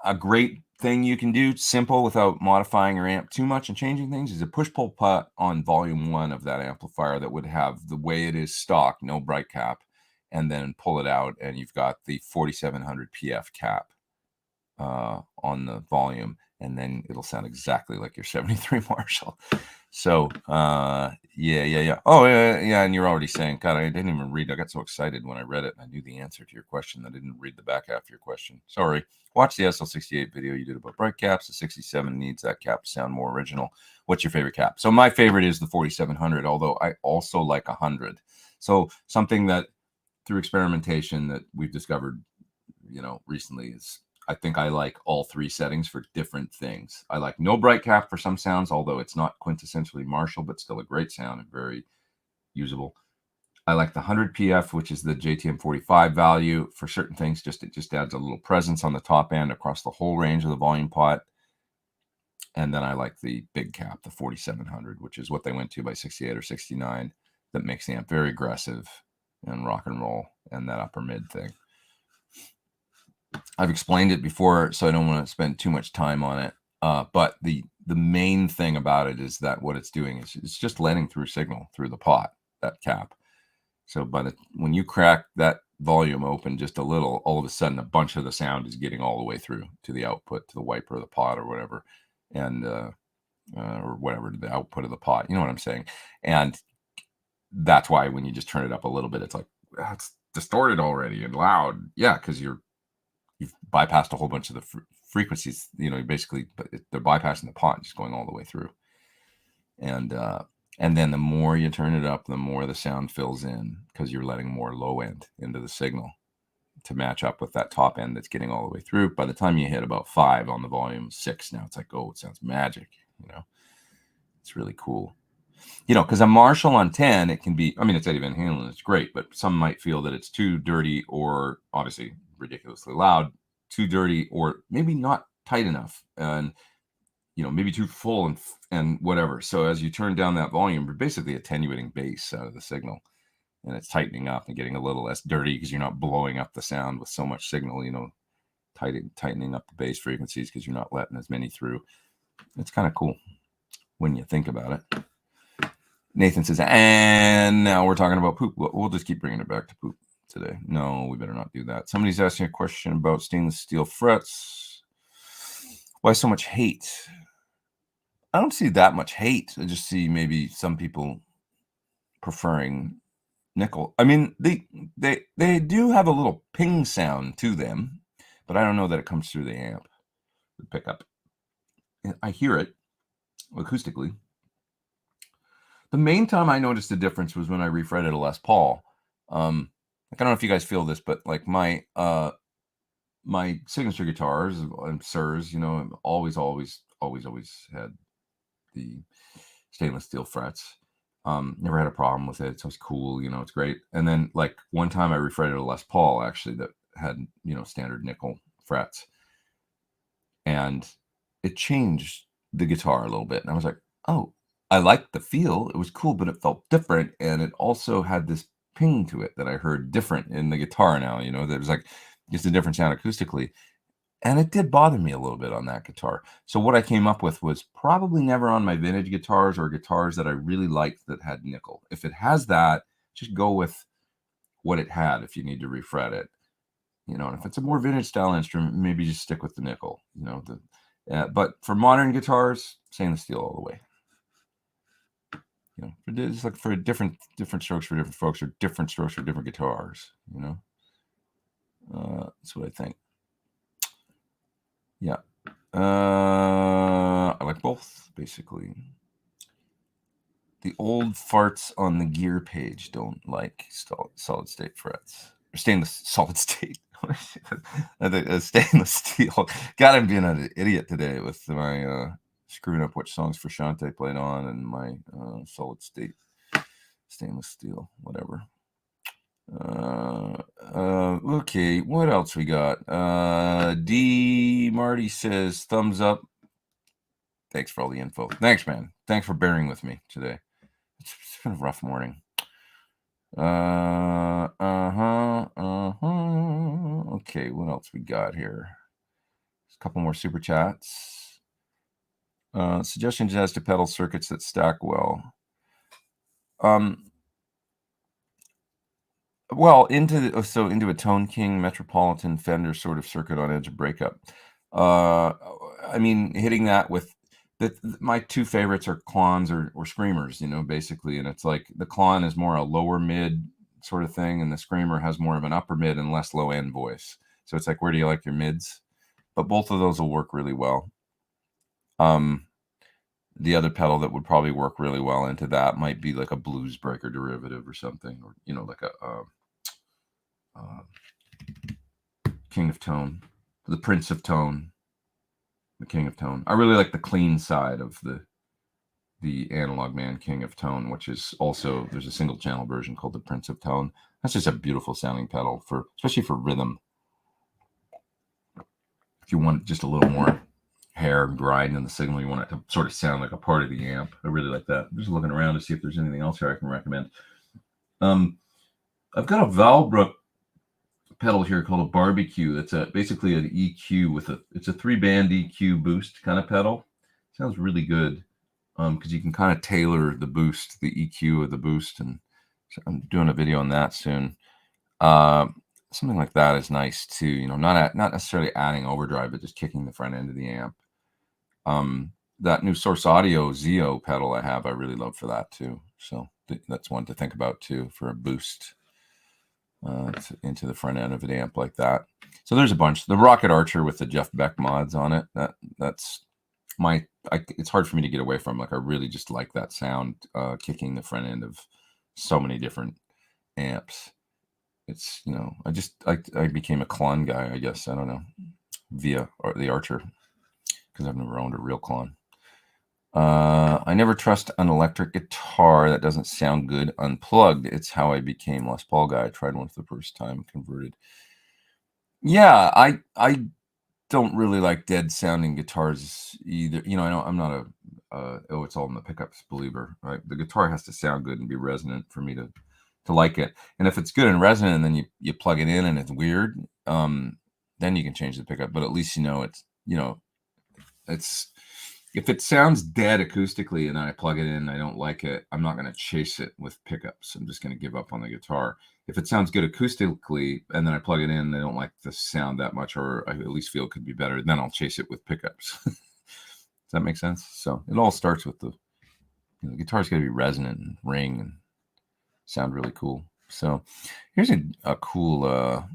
a great thing you can do, simple, without modifying your amp too much and changing things, is a push-pull putt on volume 1 of that amplifier that would have the way it is stock, no bright cap, and then pull it out, and you've got the 4700 PF cap on the volume, and then it'll sound exactly like your 73 Marshall. So, yeah. Oh, yeah, and you're already saying, God, I didn't even read. I got so excited when I read it, and I knew the answer to your question. I didn't read the back half of your question. Sorry. Watch the SL68 video you did about bright caps. The 67 needs that cap to sound more original. What's your favorite cap? So my favorite is the 4700, although I also like 100. So something that through experimentation that we've discovered, recently is I think I like all three settings for different things. I like no bright cap for some sounds, although it's not quintessentially Marshall, but still a great sound and very usable. I like the 100 PF, which is the JTM 45 value for certain things. It just adds a little presence on the top end across the whole range of the volume pot. And then I like the big cap, the 4700, which is what they went to by 68 or 69, that makes the amp very aggressive and rock and roll and that upper mid thing. I've explained it before, so I don't want to spend too much time on it. But the main thing about it is that what it's doing is it's just letting through signal through the pot, that cap. So when you crack that volume open just a little, all of a sudden a bunch of the sound is getting all the way through to the output, to the wiper of the pot or whatever, and or whatever, to the output of the pot. You know what I'm saying? And that's why when you just turn it up a little bit, it's like, it's distorted already and loud. Yeah, because you've bypassed a whole bunch of the frequencies. You know, basically, they're bypassing the pot, just going all the way through. And then the more you turn it up, the more the sound fills in, because you're letting more low end into the signal to match up with that top end that's getting all the way through. By the time you hit about 5 on the volume, 6 now, it's like, oh, it sounds magic. You know, it's really cool. You know, because a Marshall on 10, it can be, I mean, it's Eddie Van Halen, it's great, but some might feel that it's too dirty, or obviously ridiculously loud, too dirty, or maybe not tight enough, and, you know, maybe too full and whatever. So as you turn down that volume, you're basically attenuating bass out of the signal, and it's tightening up and getting a little less dirty because you're not blowing up the sound with so much signal, you know, tightening up the bass frequencies because you're not letting as many through. It's kind of cool when you think about it. Nathan says, and now we're talking about poop. We'll just keep bringing it back to poop today. No, we better not do that. Somebody's asking a question about stainless steel frets. Why so much hate? I don't see that much hate. I just see maybe some people preferring nickel. I mean, they do have a little ping sound to them, but I don't know that it comes through the amp, the pickup. I hear it acoustically. The main time I noticed the difference was when I refretted a Les Paul. Like, I don't know if you guys feel this, but like my signature guitars and Sirs, you know, I've always had the stainless steel frets. Never had a problem with it. So it's cool, you know, it's great. And then like one time I refretted a Les Paul actually that had, you know, standard nickel frets, and it changed the guitar a little bit. And I was like, oh, I liked the feel. It was cool, but it felt different. And it also had this ping to it that I heard different in the guitar now, you know, that was like just a different sound acoustically. And it did bother me a little bit on that guitar. So what I came up with was probably never on my vintage guitars or guitars that I really liked that had nickel. If it has that, just go with what it had if you need to refret it. You know, and if it's a more vintage style instrument, maybe just stick with the nickel, you know. But for modern guitars, stainless steel all the way. You know, it's like for different strokes for different folks, or different strokes for different guitars, you know. That's what I think. Yeah. I like both, basically. The old farts on the gear page don't like solid state frets. Or stainless solid state. Stainless steel. God, I'm being an idiot today with my screwing up which songs Frusciante played on, and my solid state stainless steel, whatever. Okay, what else we got? D Marty says thumbs up. Thanks for all the info. Thanks, man. Thanks for bearing with me today. It's been a rough morning. Okay, what else we got here? There's a couple more super chats. Suggestions as to pedal circuits that stack well. Well, into a Tone King Metropolitan Fender sort of circuit on edge of breakup. I mean, hitting that with my two favorites are Klons or Screamers, you know, basically. And it's like the Klon is more a lower mid sort of thing, and the Screamer has more of an upper mid and less low end voice. So it's like, where do you like your mids? But both of those will work really well. The other pedal that would probably work really well into that might be like a Blues Breaker derivative or something, or, you know, like a King of Tone, the Prince of Tone, the King of Tone. I really like the clean side of the Analog Man King of Tone, which is also, there's a single channel version called the Prince of Tone. That's just a beautiful sounding pedal, especially for rhythm. If you want just a little more hair and grind in the signal. You want it to sort of sound like a part of the amp. I really like that. I'm just looking around to see if there's anything else here I can recommend. I've got a Valbrook pedal here called a barbecue. It's basically an EQ with it's a 3-band EQ boost kind of pedal. Sounds really good because you can kind of tailor the boost, the EQ of the boost, and so I'm doing a video on that soon. Something like that is nice too. You know, not necessarily adding overdrive, but just kicking the front end of the amp. That new Source Audio Zeo pedal I have, I really love for that too. So that's one to think about too for a boost into the front end of an amp like that. So there's a bunch. The Rocket Archer with the Jeff Beck mods on it. That's my. It's hard for me to get away from. Like I really just like that sound, kicking the front end of so many different amps. It's, you know, I became a Klon guy, I guess. I don't know, via the Archer, because I've never owned a real Klon. I never trust an electric guitar that doesn't sound good unplugged. It's how I became Les Paul guy. I tried one for the first time, converted. Yeah, I don't really like dead sounding guitars either. You know, I'm not a oh, it's all in the pickups believer. Right? The guitar has to sound good and be resonant for me to like it. And if it's good and resonant, and then you plug it in and it's weird, then you can change the pickup. But at least it's if it sounds dead acoustically and I plug it in and I don't like it, I'm not going to chase it with pickups. I'm just going to give up on the guitar. If it sounds good acoustically and then I plug it in and I don't like the sound that much, or I at least feel it could be better, then I'll chase it with pickups. Does that make sense? So it all starts with the guitar's got to be resonant and ring and sound really cool. So here's a cool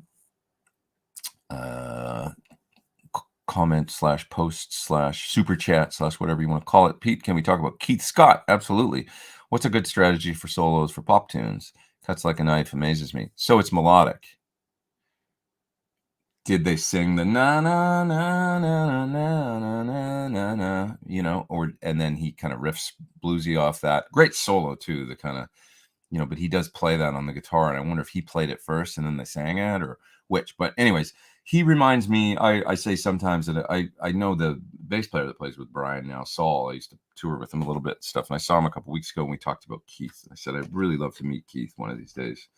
comment / post / super chat / whatever you want to call it. Pete, can we talk about Keith Scott? Absolutely. What's a good strategy for solos for pop tunes? Cuts like a knife amazes me. So it's melodic. Did they sing the na na na na na na na na na, you know, and then he kind of riffs bluesy off that. Great solo too, the kind of, you know, but he does play that on the guitar, and I wonder if he played it first and then they sang it, or which. But anyways, he reminds me, I say sometimes that I know the bass player that plays with Brian now, Saul. I used to tour with him a little bit and stuff, and I saw him a couple weeks ago and we talked about Keith. I said I'd really love to meet Keith one of these days,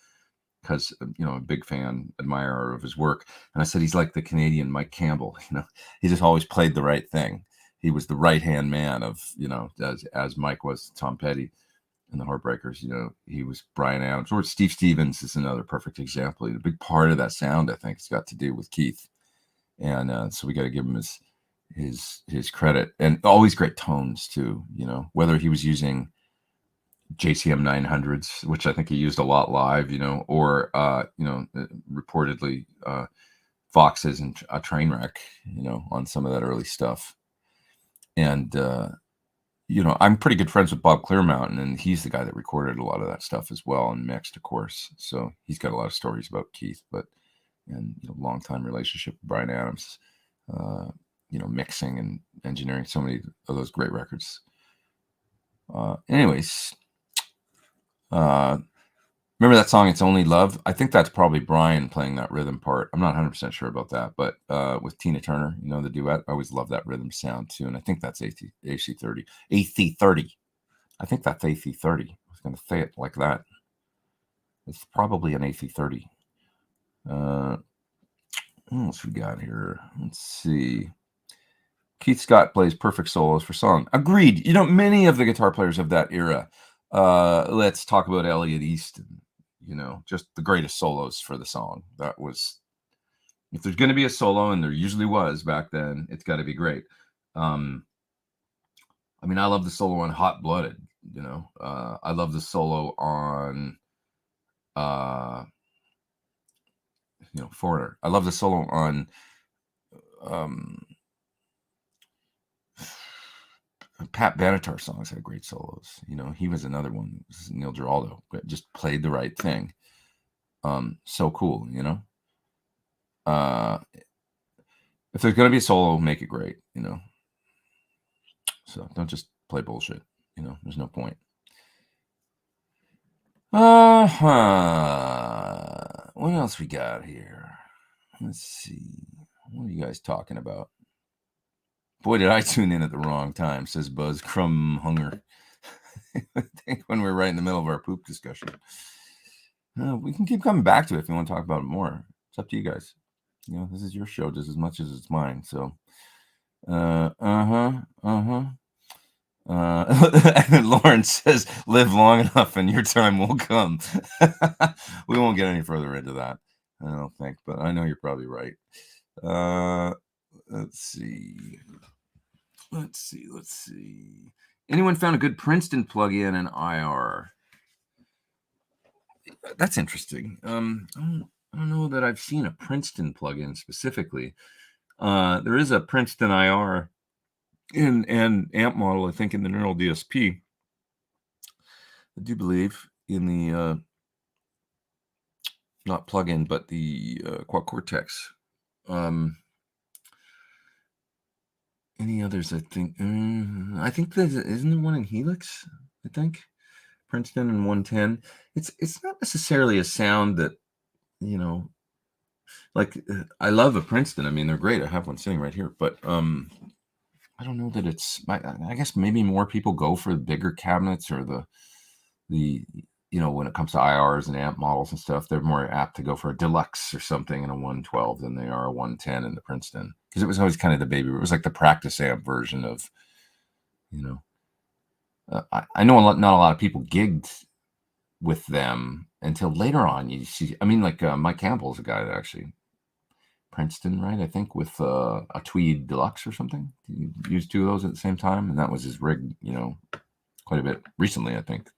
because, you know, I'm a big fan, admirer of his work. And I said he's like the Canadian Mike Campbell. You know, he just always played the right thing. He was the right-hand man of, you know, as Mike was Tom Petty and the Heartbreakers. You know, he was Bryan Adams, or Steve Stevens is another perfect example. A big part of that sound, I think, has got to do with Keith, and so we got to give him his credit. And always great tones too. You know, whether he was using JCM 900s, which I think he used a lot live, you know, or you know, reportedly Foxes and a Trainwreck, you know, on some of that early stuff. And you know, I'm pretty good friends with Bob Clearmountain, and he's the guy that recorded a lot of that stuff as well and mixed, of course. So he's got a lot of stories about Keith, and you know, long time relationship with Bryan Adams, you know, mixing and engineering so many of those great records. Anyways, remember that song "It's Only Love"? I think that's probably Brian playing that rhythm part. I'm not 100% sure about that, but with Tina Turner, you know, the duet, I always love that rhythm sound too. And I think that's AC30. AC30. I think that's AC30. I was going to say it like that. It's probably an AC30. What else we got here? Let's see. Keith Scott plays perfect solos for song. Agreed. You know, many of the guitar players of that era. Let's talk about Elliot Easton. You know, just the greatest solos for the song. That was, if there's going to be a solo, and there usually was back then, it's got to be great. I mean, I love the solo on Hot Blooded. You know, I love the solo on, you know, Foreigner. I love the solo on, Pat Benatar songs had great solos. You know, he was another one. Neil Giraldo just played the right thing. So cool, you know. If there's gonna be a solo, make it great, you know. So don't just play bullshit. You know, there's no point. What else we got here? Let's see. What are you guys talking about? Boy, did I tune in at the wrong time, says Buzz Crumb Hunger. I think when we're right in the middle of our poop discussion. We can keep coming back to it if you want to talk about it more. It's up to you guys. You know, this is your show just as much as it's mine. So, Lauren says, live long enough and your time will come. We won't get any further into that, I don't think, but I know you're probably right. Let's see. Anyone found a good Princeton plugin in IR? That's interesting. I don't know that I've seen a Princeton plugin specifically. There is a Princeton IR and amp model, I think, in the Neural DSP. I do believe in the not plugin, but the Quad Cortex. Any others? I think there's isn't there one in Helix? I think Princeton and 110. It's not necessarily a sound that, you know, like I love a Princeton. I mean, they're great. I have one sitting right here, but I don't know that it's. I guess maybe more people go for the bigger cabinets or the you know, when it comes to IRs and amp models and stuff, they're more apt to go for a deluxe or something in a 112 than they are a 110 in the Princeton, because it was always kind of the baby. It was like the practice amp version of, you know. I know not a lot of people gigged with them until later on. You see, I mean, like Mike Campbell is a guy that actually Princeton, right? I think with a Tweed Deluxe or something. He used two of those at the same time, and that was his rig, you know, quite a bit recently, I think.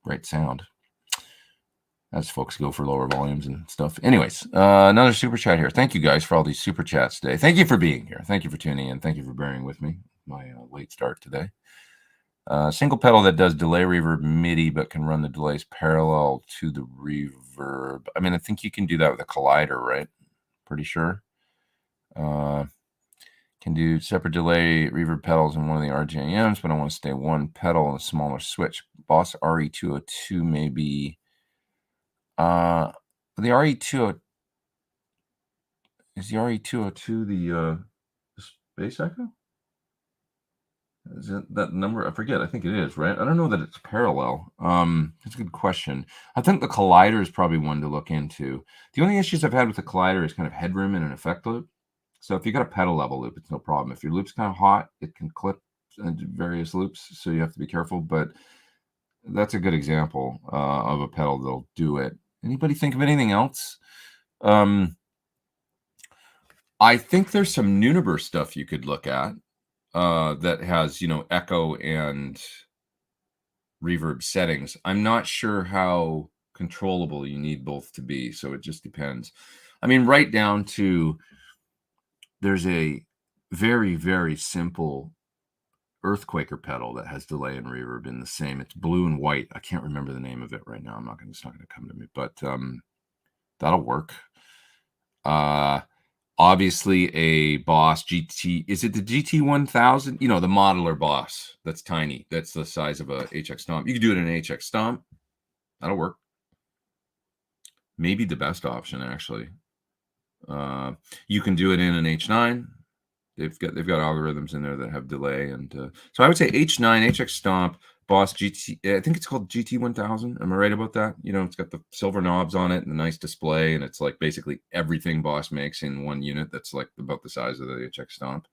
Great sound as folks go for lower volumes and stuff. Anyways, another super chat here. Thank you guys for all these super chats today. Thank you for being here. Thank you for tuning in. Thank you for bearing with me. My late start today. Single pedal that does delay reverb MIDI, but can run the delays parallel to the reverb. I mean, I think you can do that with a collider, right? Pretty sure. Can do separate delay reverb pedals in one of the RGAMs, but I want to stay one pedal and a smaller switch. Boss RE202 maybe. The RE202 is the RE202 the Space Echo? Is it that number? I forget. I think it is, right? I don't know that it's parallel. That's a good question. I think the collider is probably one to look into. The only issues I've had with the collider is kind of headroom and an effect loop. So if you got a pedal level loop, it's no problem. If your loop's kind of hot, it can clip into various loops, so you have to be careful. But that's a good example of a pedal that'll do it. Anybody think of anything else? I think there's some Nuniber stuff you could look at that has, you know, echo and reverb settings. I'm not sure how controllable you need both to be, so it just depends. I mean, right down to there's a very, very simple Earthquaker pedal that has delay and reverb in the same. It's blue and white. I can't remember the name of it right now. It's not going to come to me, but that'll work. Obviously a Boss GT. Is it the GT 1000? You know, the modeler Boss. That's tiny. That's the size of a HX Stomp. You can do it in an HX Stomp. That'll work. Maybe the best option, actually. You can do it in an H9. They've got algorithms in there that have delay, and so I would say H9, HX Stomp, Boss GT. I think it's called GT 1000. Am I right about that? You know, it's got the silver knobs on it and the nice display, and it's like basically everything Boss makes in one unit. That's like about the size of the HX Stomp.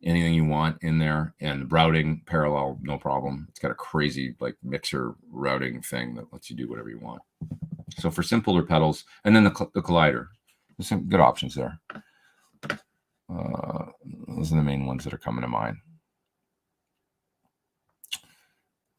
Anything you want in there, and routing parallel, no problem. It's got a crazy like mixer routing thing that lets you do whatever you want. So for simpler pedals, and then the collider, there's some good options there. Those are the main ones that are coming to mind.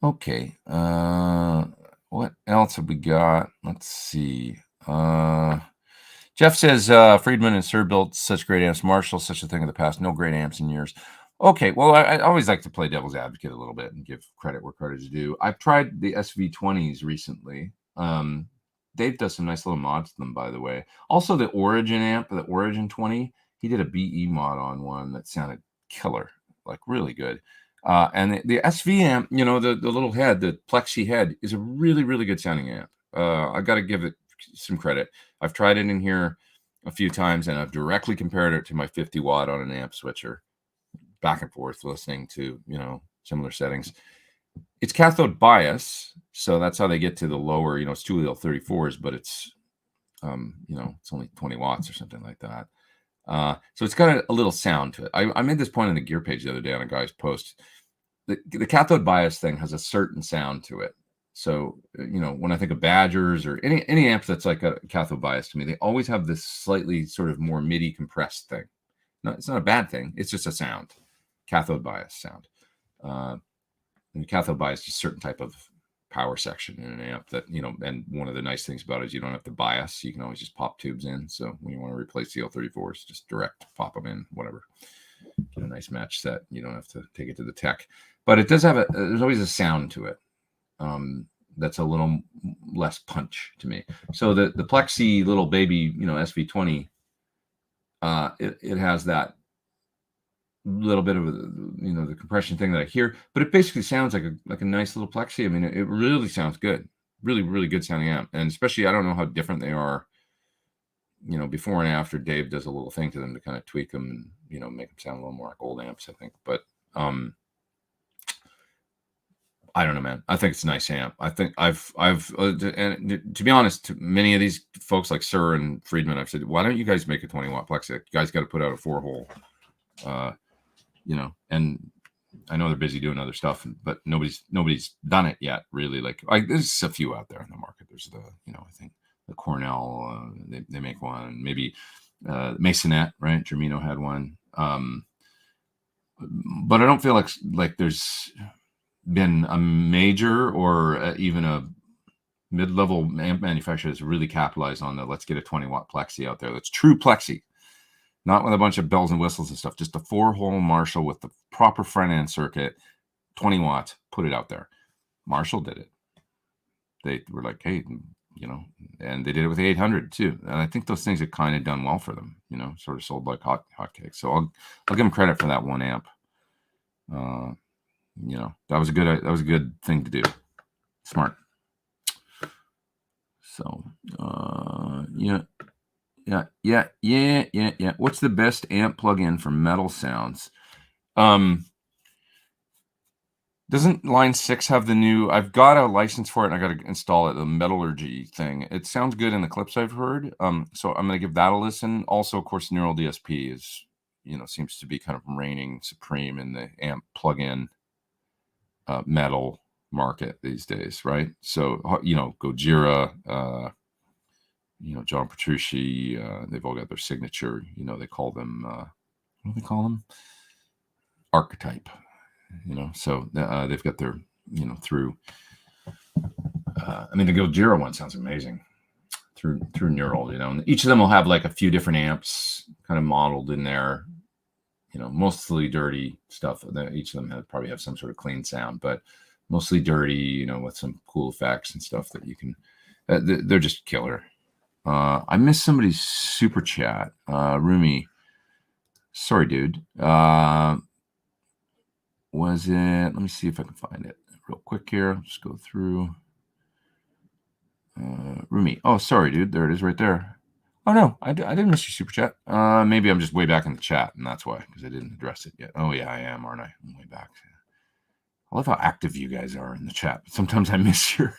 Okay. What else have we got? Let's see. Jeff says Friedman and Sir built such great amps. Marshall, such a thing of the past. No great amps in years. Okay. Well, I always like to play devil's advocate a little bit and give credit where credit is due. I've tried the SV20s recently. Dave does some nice little mods to them, by the way. Also, the Origin amp, the Origin 20, he did a BE mod on one that sounded killer, like really good. And the SV amp, you know, the little head, the plexi head, is a really, really good sounding amp. I got to give it some credit. I've tried it in here. a few times, and I've directly compared it to my 50 watt on an amp switcher, back and forth, listening to, similar settings. It's cathode bias, so that's how they get to the lower, it's 2L34s, but it's, it's only 20 watts or something like that. So it's got a little sound to it. I made this point on the gear page the other day on a guy's post. The cathode bias thing has a certain sound to it. So, when I think of Badgers or any amp that's like a cathode bias to me, they always have this slightly sort of more MIDI compressed thing. No, it's not a bad thing. It's just a sound, cathode bias sound. And cathode bias is a certain type of power section in an amp that, and one of the nice things about it is you don't have to bias. You can always just pop tubes in. So when you want to replace the L34s, just direct pop them in, whatever. Get a nice match set. You don't have to take it to the tech. But it does have there's always a sound to it. That's a little less punch to me. So the Plexi little baby, SV20, it has that little bit of the compression thing that I hear, but it basically sounds like a nice little Plexi. I mean, it really sounds good, really, really good sounding amp. And especially, I don't know how different they are, before and after. Dave does a little thing to them to kind of tweak them and, make them sound a little more like old amps, I think. But, I don't know, man. I think it's a nice amp. I think and to be honest, to many of these folks like Sir and Friedman, I've said, why don't you guys make a 20 watt Plexi? You guys got to put out a 4-hole, and I know they're busy doing other stuff, but nobody's done it yet, really. Like, there's a few out there in the market. There's I think the Cornell, they make one, maybe Masonette, right? Germino had one. But I don't feel like there's been a major or even a mid-level amp manufacturer that's really capitalized on the let's get a 20 watt Plexi out there. That's true Plexi, not with a bunch of bells and whistles and stuff. Just a 4-hole Marshall with the proper front end circuit, 20 watts. Put it out there. Marshall did it. They were like, hey, and they did it with the 800 too. And I think those things have kind of done well for them. Sort of sold like hotcakes. So I'll give them credit for that one amp. That was a good thing to do. Smart. So, yeah. What's the best amp plug-in for metal sounds? Doesn't Line 6 have the new? I've got a license for it, and I got to install it. The Metallurgy thing. It sounds good in the clips I've heard. So I'm going to give that a listen. Also, of course, Neural DSP is, seems to be kind of reigning supreme in the amp plug-in metal market these days, right? So Gojira, John Petrucci, they've all got their signature. They call them what do they call them? Archetype. So they've got their through. The Gojira one sounds amazing through Neural. And each of them will have like a few different amps kind of modeled in there. Mostly dirty stuff. Each of them probably have some sort of clean sound, but mostly dirty, with some cool effects and stuff that you can, they're just killer. I missed somebody's super chat. Rumi, sorry, dude. Was it, let me see if I can find it real quick here. Just go through. Rumi, oh, sorry, dude. There it is right there. Oh, no, I didn't miss your super chat. Maybe I'm just way back in the chat, and that's why, because I didn't address it yet. Oh, yeah, I am, aren't I? I'm way back. I love how active you guys are in the chat, but sometimes I miss your...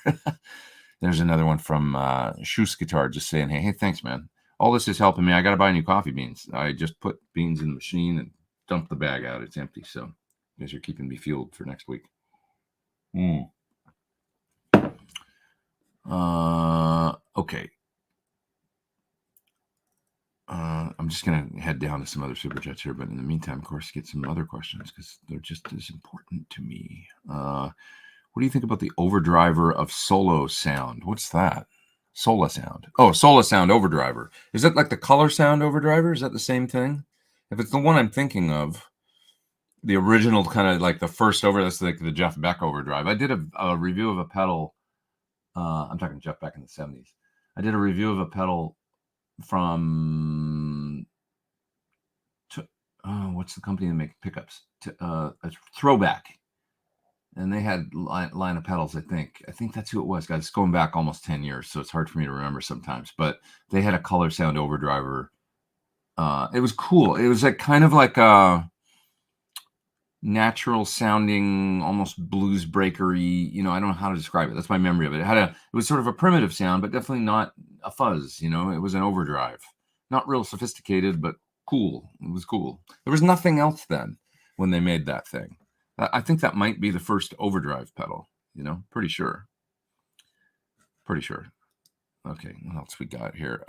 There's another one from Shoes Guitar just saying, hey, thanks, man. All this is helping me. I got to buy new coffee beans. I just put beans in the machine and dumped the bag out. It's empty, so you guys are keeping me fueled for next week. Okay. I'm just going to head down to some other super chats here, but in the meantime, of course, get some other questions because they're just as important to me. What do you think about the overdriver of Solo Sound? What's that? Sola Sound. Oh, Sola Sound overdriver. Is that like the Color Sound overdriver? Is that the same thing? If it's the one I'm thinking of, the original kind of like the first that's like the Jeff Beck overdrive. I did a review of a pedal. I'm talking Jeff Beck in the 70s. I did a review of a pedal from what's the company that make pickups? A Throwback, and they had line of pedals. I think that's who it was, guys. It's going back almost 10 years, so it's hard for me to remember sometimes. But they had a Color Sound overdriver It was cool. It was like kind of like a natural sounding, almost blues breakery. I don't know how to describe it. That's my memory of it. It was sort of a primitive sound, but definitely not a fuzz. It was an overdrive, not real sophisticated, but cool. It was cool. There was nothing else then when they made that thing. I think that might be the first overdrive pedal. Pretty sure. Okay, what else we got here?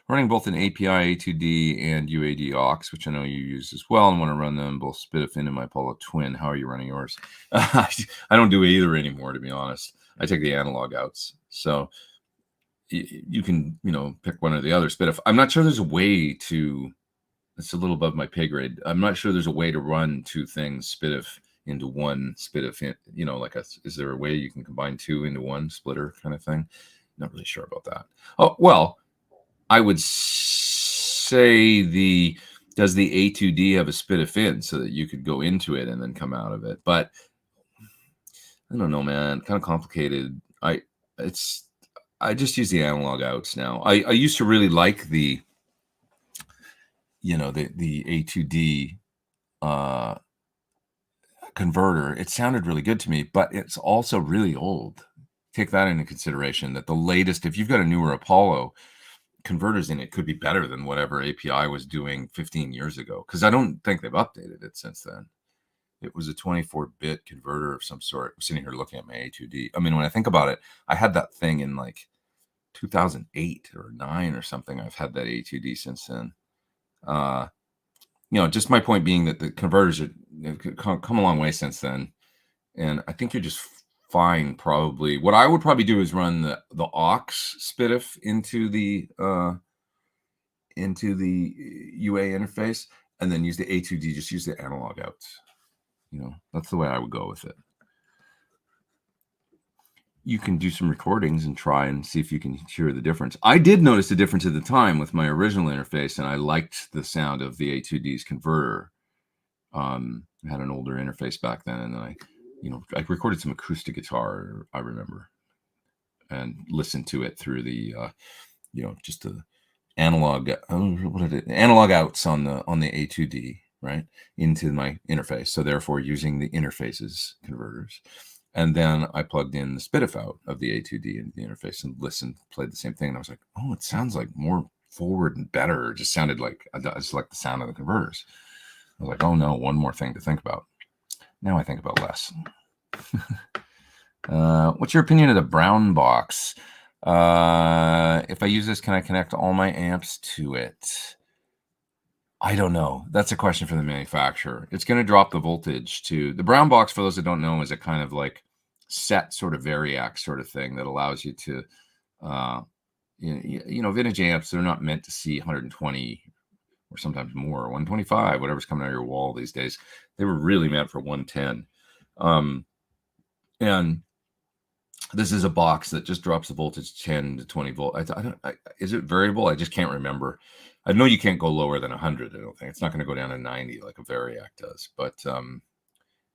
Running both an API A2D and UAD aux, which I know you use as well, and want to run them both SPDIF into my Apollo Twin. How are you running yours? I don't do either anymore, to be honest. I take the analog outs, so you can pick one or the other. SPDIF. I'm not sure there's a way to. It's a little above my pay grade. I'm not sure there's a way to run two things SPDIF into one SPDIF. Is there a way you can combine two into one splitter kind of thing? Not really sure about that. Oh, well, I would say does the A2D have a SPDIF in so that you could go into it and then come out of it? But I don't know, man. Kind of complicated. I just use the analog outs now. I used to really like the A2D converter. It sounded really good to me, but it's also really old. Take that into consideration, that the latest, if you've got a newer Apollo, converters in it could be better than whatever API was doing 15 years ago, because I don't think they've updated it since then. It was a 24-bit converter of some sort. I'm sitting here looking at my A2D. I mean, when I think about it, I had that thing in like 2008 or 9 or something. I've had that A2D since then. Just my point being that the converters have come a long way since then. And I think you're just fine, probably. What I would probably do is run the aux SPDIF into the UA interface, and then use the A2D. Just use the analog outs. That's the way I would go with it. You can do some recordings and try and see if you can hear the difference. I did notice the difference at the time with my original interface, and I liked the sound of the A2D's converter. I had an older interface back then, and then I recorded some acoustic guitar, I remember, and listened to it through the, just the analog, analog outs on the A2D, right, into my interface. So therefore, using the interfaces converters, and then I plugged in the SPDIF out of the A2D into the interface and played the same thing. And I was like, oh, it sounds like more forward and better. It just sounded like I just like the sound of the converters. I was like, oh no, one more thing to think about. Now I think about less. What's your opinion of the brown box? If I use this, can I connect all my amps to it? I don't know. That's a question for the manufacturer. It's going to drop the voltage to the brown box. For those that don't know, is a kind of like set sort of variac sort of thing that allows you to, vintage amps. They're not meant to see 120 or sometimes more, 125, whatever's coming out of your wall these days. They were really meant for 110. And this is a box that just drops the voltage 10 to 20 volt. Is it variable? I just can't remember. I know you can't go lower than 100. I don't think it's not going to go down to 90 like a variac does, but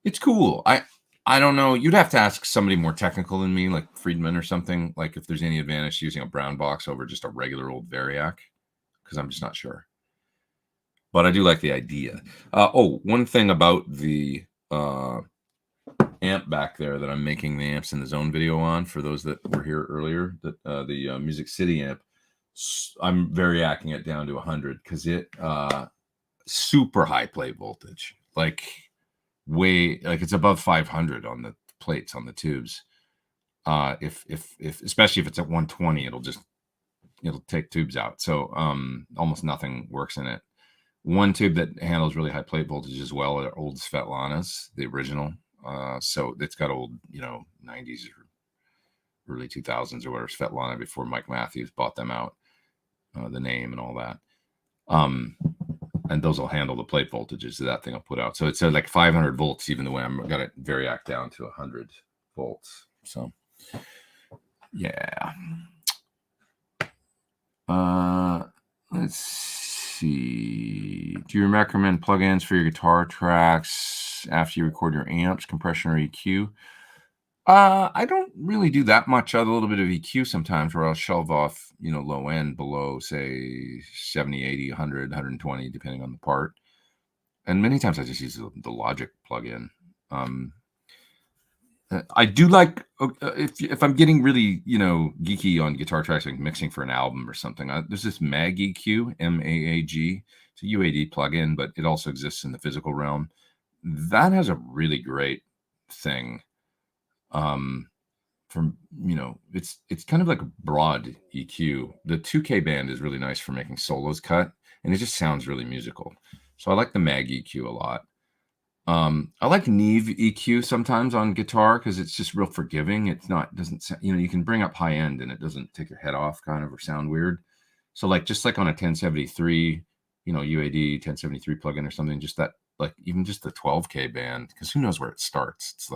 it's cool. I don't know. You'd have to ask somebody more technical than me, like Friedman or something, like if there's any advantage to using a brown box over just a regular old variac, because I'm just not sure. But I do like the idea. One thing about the amp back there that I'm making the amps in the zone video on, for those that were here earlier, that the Music City amp, I'm variacing it down to 100 because it super high plate voltage, like it's above 500 on the plates on the tubes. If especially if it's at 120, it'll take tubes out. So almost nothing works in it. One tube that handles really high plate voltage as well are old Svetlanas, the original. So it's got old, 90s or early 2000s or whatever Svetlana before Mike Matthews bought them out, the name and all that. And those will handle the plate voltages that that thing will put out. So it's like 500 volts, even the way I'm got it variac down to 100 volts. So yeah. Let's see. Do you recommend plugins for your guitar tracks after you record your amps, compression or EQ? I don't really do that much. A little bit of EQ sometimes where I'll shelve off, low end below, say 70, 80, 100, 120, depending on the part. And many times I just use the Logic plugin. I do like if I'm getting really geeky on guitar tracks, like mixing for an album or something. There's this Mag EQ, MAAG. It's a UAD plugin, but it also exists in the physical realm. That has a really great thing. From it's kind of like a broad EQ. The 2K band is really nice for making solos cut, and it just sounds really musical. So I like the Mag EQ a lot. I like Neve EQ sometimes on guitar because it's just real forgiving. Doesn't sound, you can bring up high end and it doesn't take your head off kind of or sound weird. So just like on a 1073, UAD 1073 plugin or something, just that, like even just the 12K band, because who knows where it starts.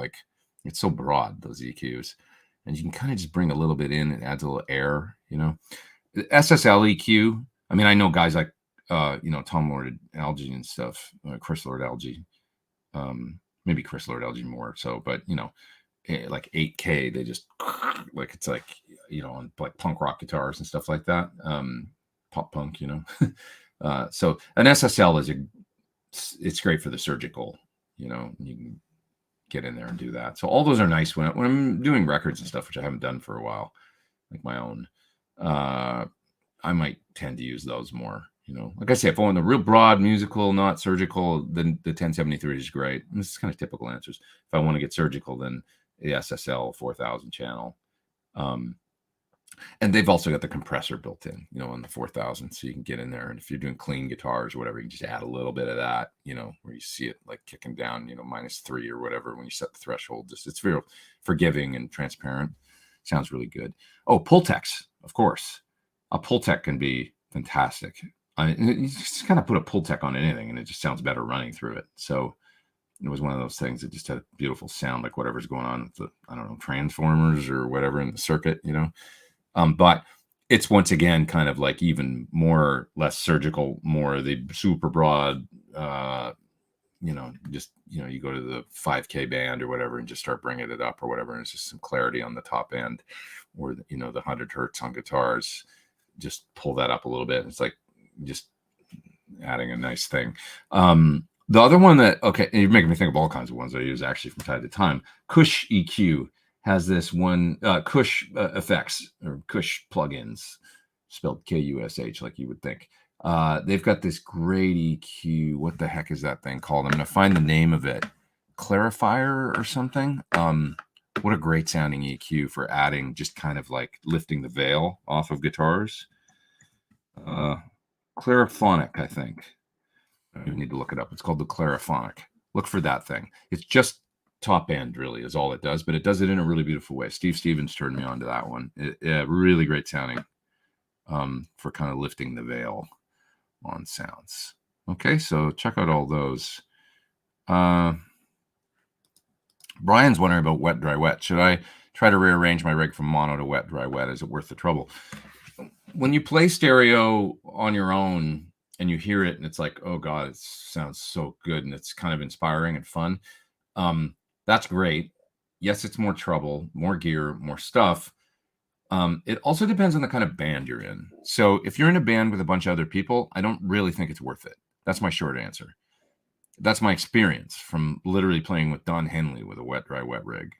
It's so broad, those EQs, and you can kind of just bring a little bit in. It adds a little air, The SSL EQ. I mean, I know guys like Tom Lord Alge and stuff, Chris Lord Alge. Maybe Chris Lord Alge more so, but like 8K, they just like it's like on like punk rock guitars and stuff like that, pop punk, so an SSL it's great for the surgical, you can get in there and do that. So all those are nice when I'm doing records and stuff, which I haven't done for a while, like my own. I might tend to use those more. Like I say, if I want the real broad musical, not surgical, then the 1073 is great. And this is kind of typical answers. If I want to get surgical, then the SSL 4000 channel. And they've also got the compressor built in, on the 4000, so you can get in there. And if you're doing clean guitars or whatever, you can just add a little bit of that, where you see it like kicking down, -3 or whatever when you set the threshold. It's very forgiving and transparent. Sounds really good. Oh, Pultecs, of course. A Pultec can be fantastic. You just kind of put a Pultec on anything and it just sounds better running through it. So it was one of those things that just had a beautiful sound, like whatever's going on with the, I don't know, transformers or whatever in the circuit, but it's once again kind of like even more, less surgical, more the super broad, just, you go to the 5K band or whatever and just start bringing it up or whatever. And it's just some clarity on the top end, or, the 100 hertz on guitars, just pull that up a little bit. It's like just adding a nice thing. The other one that, okay, you're making me think of all kinds of ones I use actually from time to time. Kush EQ has this one, Kush effects or Kush plugins, spelled Kush, like you would think. They've got this great EQ. What the heck is that thing called? I'm going to find the name of it. Clarifier or something. What a great sounding EQ for adding, just kind of like lifting the veil off of guitars. Clariphonic, I think. You need to look it up. It's called the Clariphonic. Look for that thing. It's just top end, really, is all it does, but it does it in a really beautiful way. Steve Stevens turned me on to that one. Really great sounding, for kind of lifting the veil on sounds. Okay, so check out all those. Brian's wondering about wet, dry, wet. Should I try to rearrange my rig from mono to wet, dry, wet? Is it worth the trouble? When you play stereo on your own and you hear it and it's like, oh God, it sounds so good and it's kind of inspiring and fun, that's great. Yes, it's more trouble, more gear, more stuff. It also depends on the kind of band you're in. So if you're in a band with a bunch of other people, I don't really think it's worth it. That's my short answer. That's my experience from literally playing with Don Henley with a wet, dry, wet rig.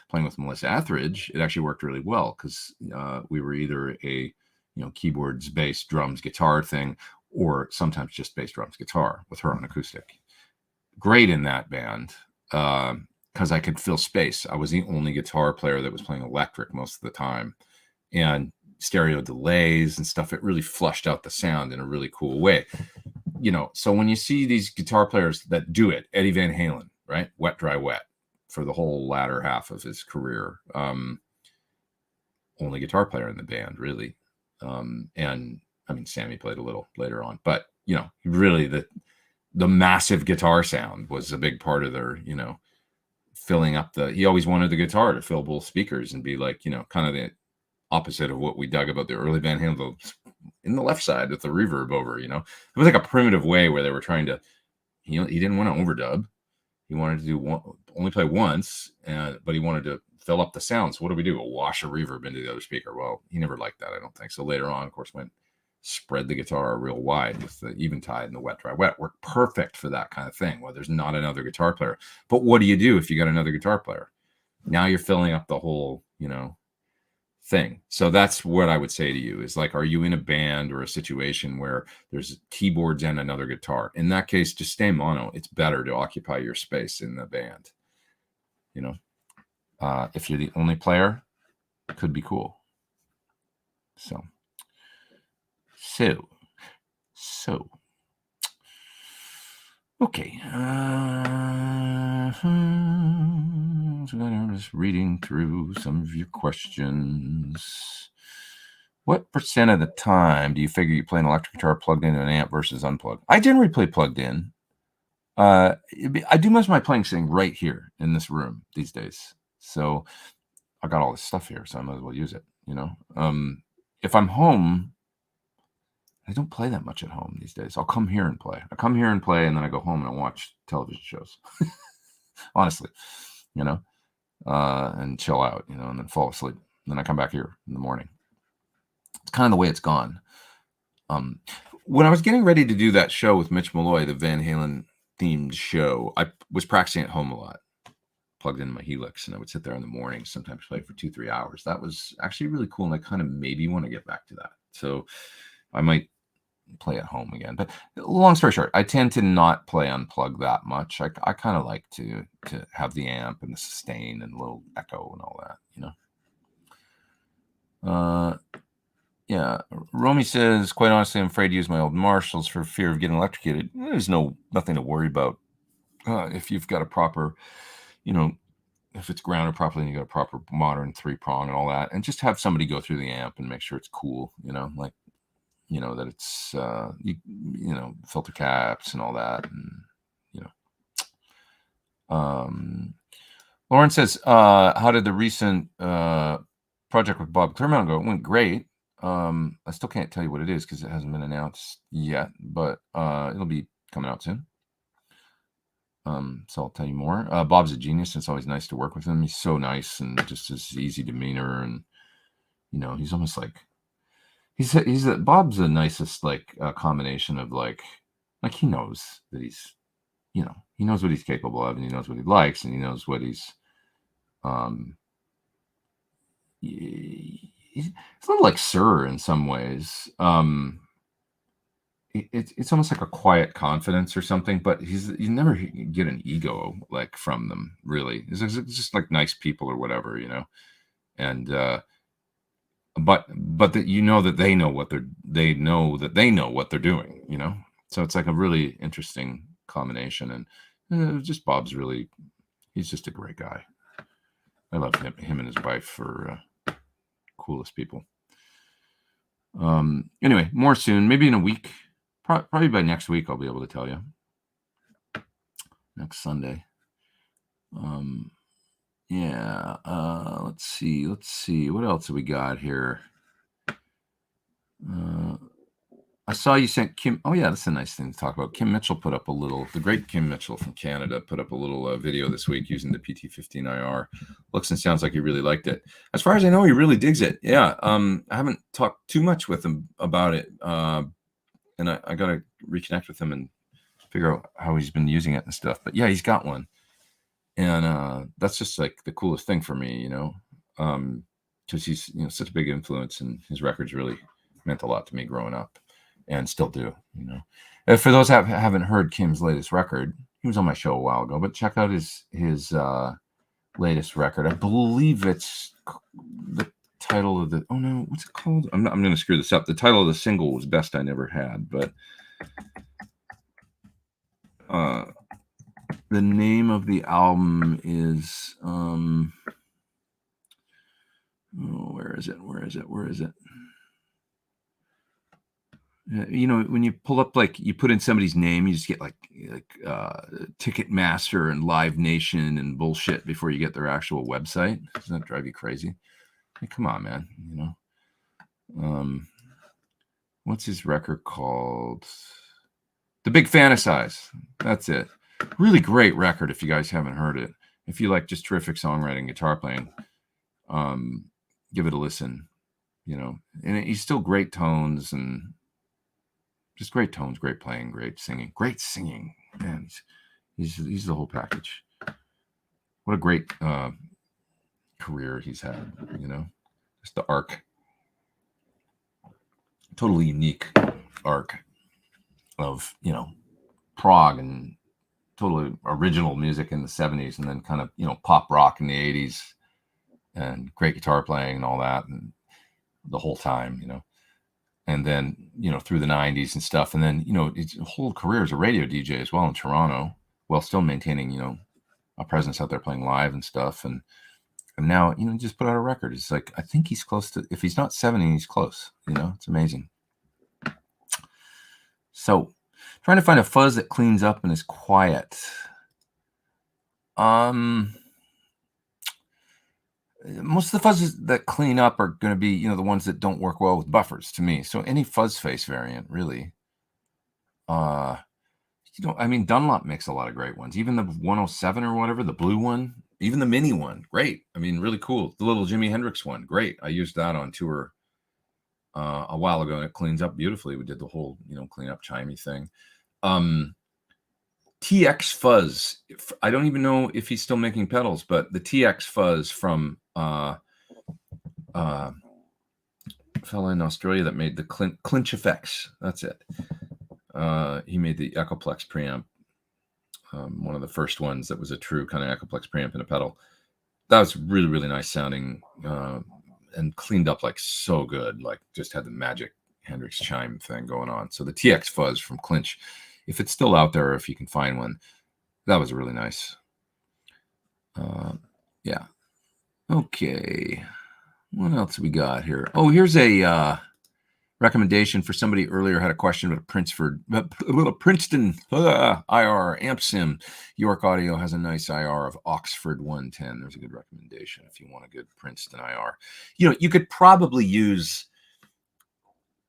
Playing with Melissa Etheridge, it actually worked really well because we were either a keyboards, bass, drums, guitar thing, or sometimes just bass, drums, guitar with her on acoustic. Great in that band because I could fill space. I was the only guitar player that was playing electric most of the time, and stereo delays and stuff. It really flushed out the sound in a really cool way. So when you see these guitar players that do it, Eddie Van Halen, right? Wet, dry, wet. For the whole latter half of his career, only guitar player in the band, really. And I mean, Sammy played a little later on, but really the massive guitar sound was a big part of their, filling up he always wanted the guitar to fill both speakers and be like, kind of the opposite of what we dug about the early Van Halen in the left side with the reverb over, it was like a primitive way where they were trying to, he didn't want to overdub. He wanted to do only play once, but he wanted to fill up the sound. So what do we do? We'll wash a reverb into the other speaker. Well, he never liked that, I don't think. So later on, of course, went spread the guitar real wide with the Eventide and the wet, dry, wet. Worked perfect for that kind of thing where there's not another guitar player. But what do you do if you got another guitar player? Now you're filling up the whole, thing. So that's what I would say to you is like, are you in a band or a situation where there's keyboards and another guitar? In that case, just stay mono. It's better to occupy your space in the band. If you're the only player, it could be cool. So okay. So I'm just reading through some of your questions. What % of the time do you figure you play an electric guitar plugged into an amp versus unplugged? I generally play plugged in. I do most of my playing sitting right here in this room these days. So I got all this stuff here, so I might as well use it. If I'm home, I don't play that much at home these days. I'll come here and play. I come here and play, and then I go home and I watch television shows. Honestly, and chill out, and then fall asleep. And then I come back here in the morning. It's kind of the way it's gone. When I was getting ready to do that show with Mitch Malloy, the Van Halen themed show, I was practicing at home a lot, plugged into my Helix, and I would sit there in the morning, sometimes play for 2-3 hours. That was actually really cool, and I kind of maybe want to get back to that. So I might play at home again. But long story short, I tend to not play unplugged that much. I kind of like to have the amp and the sustain and a little echo and all that, Yeah, Romy says, quite honestly, I'm afraid to use my old Marshalls for fear of getting electrocuted. There's nothing to worry about. If you've got a proper, if it's grounded properly and you got a proper modern 3-prong and all that, and just have somebody go through the amp and make sure it's cool, that it's, filter caps and all that. And, Lauren says, how did the recent project with Bob Clearmountain go? It went great. I still can't tell you what it is because it hasn't been announced yet, but it'll be coming out soon. So I'll tell you more. Bob's a genius. It's always nice to work with him. He's so nice and just his easy demeanor, and he's almost like Bob's the nicest combination of like he knows that he's he knows what he's capable of, and he knows what he likes, and he knows what he's a little like Sir in some ways. It's almost like a quiet confidence or something, but you never get an ego from them really. It's just like nice people or whatever, and but that that they know what they're doing, so it's like a really interesting combination. And just Bob's he's just a great guy. I love him and his wife are coolest people. Anyway, more soon, maybe in a week. Probably by next week I'll be able to tell you. Next Sunday. Yeah. Let's see. What else have we got here? I saw you sent Kim. Oh yeah, that's a nice thing to talk about. Kim Mitchell put up the great Kim Mitchell from Canada put up a little video this week using the PT15 IR. Looks and sounds like he really liked it. As far as I know, he really digs it. Yeah. I haven't talked too much with him about it. And I got to reconnect with him and figure out how he's been using it and stuff. But yeah, he's got one. And that's just like the coolest thing for me, because he's, such a big influence, and his records really meant a lot to me growing up and still do, And for those that haven't heard Kim's latest record, he was on my show a while ago, but check out his latest record. I believe it's the title of the, oh no, what's it called? I'm going to screw this up. The title of the single was Best I Never Had, but the name of the album is where is it? When you pull up, you put in somebody's name, you just get Ticketmaster and Live Nation and bullshit before you get their actual website. Doesn't that drive you crazy? Hey, come on, man. What's his record called? The Big Fantasize. That's it. Really great record if you guys haven't heard it. If you like just terrific songwriting, guitar playing, give it a listen. You know, and he's still great tones and just great tones, great playing, great singing. Man, he's the whole package. What a great career he's had, you know, just the arc, totally unique arc of, you know, prog and totally original music in the 70s, and then kind of, you know, pop rock in the 80s, and great guitar playing and all that, and the whole time, you know, and then, you know, through the 90s and stuff, and then, you know, his whole career as a radio DJ as well in Toronto, while still maintaining, you know, a presence out there playing live and stuff, and now, you know, just put out a record. It's like, I think he's close to, if he's not 70, he's close, you know, it's amazing. So trying to find a fuzz that cleans up and is quiet. Most of the fuzzes that clean up are going to be, you know, the ones that don't work well with buffers to me. So any fuzz face variant, really. You know, I mean, Dunlop makes a lot of great ones. Even the 107 or whatever, the blue one, even the mini one, great. I mean, really cool. The little Jimi Hendrix one, great. I used that on tour a while ago, and it cleans up beautifully. We did the whole, you know, clean up chimey thing. TX Fuzz. I don't even know if he's still making pedals, but the TX Fuzz from a fellow in Australia that made the Clinch Effects. That's it. He made the Echoplex preamp, one of the first ones that was a true kind of Echoplex preamp in a pedal. That was really, really nice sounding, and cleaned up like so good, like just had the magic Hendrix chime thing going on. So the TX Fuzz from Clinch, if it's still out there, if you can find one, that was really nice. Yeah. Okay. What else we got here? Oh, here's a recommendation for somebody earlier had a question about a Princeton IR amp sim. York Audio has a nice IR of Oxford 110. There's a good recommendation if you want a good Princeton IR. You know, you could probably use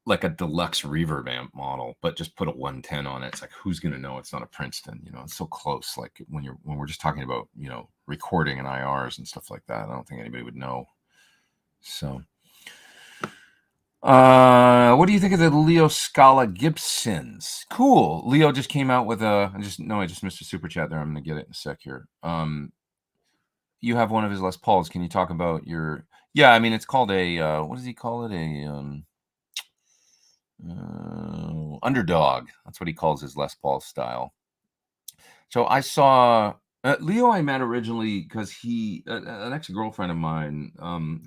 like a deluxe reverb amp model, but just put a 110 on it. It's like, who's going to know it's not a Princeton? You know, it's so close. Like when we're just talking about, you know, recording and IRs and stuff like that, I don't think anybody would know. So, what do you think of the Leo Scala Gibsons? Cool. Leo just came out with I just missed a super chat there. I'm going to get it in a sec here. You have one of his Les Pauls. Can you talk about your, yeah, I mean, it's called a, what does he call it? Underdog. That's what he calls his Les Paul style. So I saw Leo. I met originally because an ex-girlfriend of mine,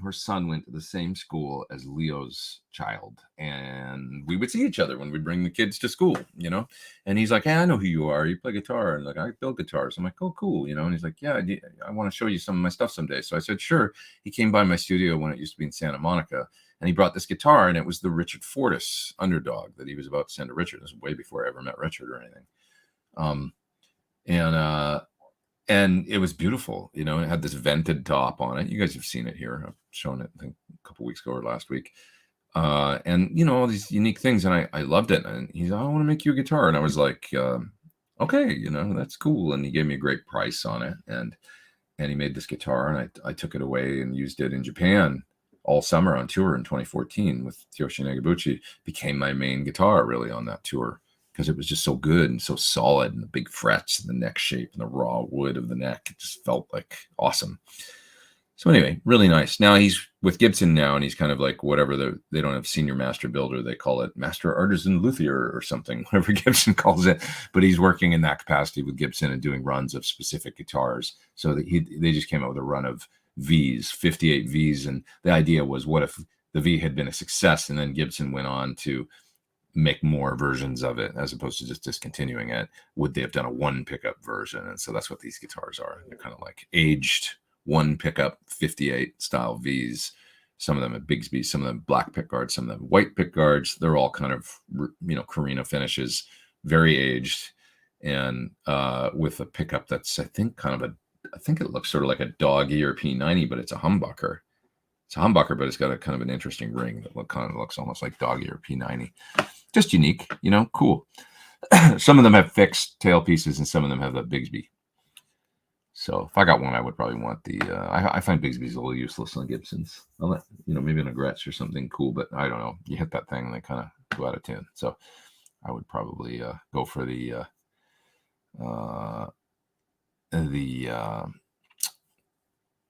her son went to the same school as Leo's child, and we would see each other when we'd bring the kids to school, you know. And he's like, "Hey, I know who you are. You play guitar." And like, I build guitars. I'm like, "Oh, cool," you know. And he's like, "Yeah, I want to show you some of my stuff someday." So I said, "Sure." He came by my studio when it used to be in Santa Monica. And he brought this guitar, and it was the Richard Fortus Underdog that he was about to send to Richard. This was way before I ever met Richard or anything. And it was beautiful, you know. It had this vented top on it. You guys have seen it here. I've shown it, I think, a couple weeks ago or last week. And you know, all these unique things, and I loved it. And he's like, "I want to make you a guitar," and I was like, "Okay, you know, that's cool." And he gave me a great price on it, and he made this guitar, and I took it away and used it in Japan all summer on tour in 2014 with Tyoshi Negabuchi. Became my main guitar really on that tour because it was just so good and so solid, and the big frets and the neck shape and the raw wood of the neck. It just felt like awesome. So anyway, really nice. Now he's with Gibson now, and he's kind of like whatever they don't have senior master builder. They call it master artisan luthier or something, whatever Gibson calls it. But he's working in that capacity with Gibson and doing runs of specific guitars. So that they just came out with a run of Vs, 58 Vs. And the idea was, what if the V had been a success and then Gibson went on to make more versions of it as opposed to just discontinuing it? Would they have done a one pickup version? And so that's what these guitars are. They're kind of like aged one pickup 58 style Vs. Some of them have Bigsby, some of them black pick guards, some of them white pick guards. They're all kind of, you know, Carino finishes, very aged, and with a pickup that's, I think, kind of I think it looks sort of like a doggy or P90, but it's a humbucker. It's a humbucker, but it's got a kind of an interesting ring that kind of looks almost like doggy or P90. Just unique, you know, cool. Some of them have fixed tail pieces, and some of them have the Bigsby. So if I got one, I would probably want the. I find Bigsby's a little useless on Gibsons. I'll let, maybe on a Gretsch or something cool, but I don't know. You hit that thing and they kind of go out of tune. So I would probably go for the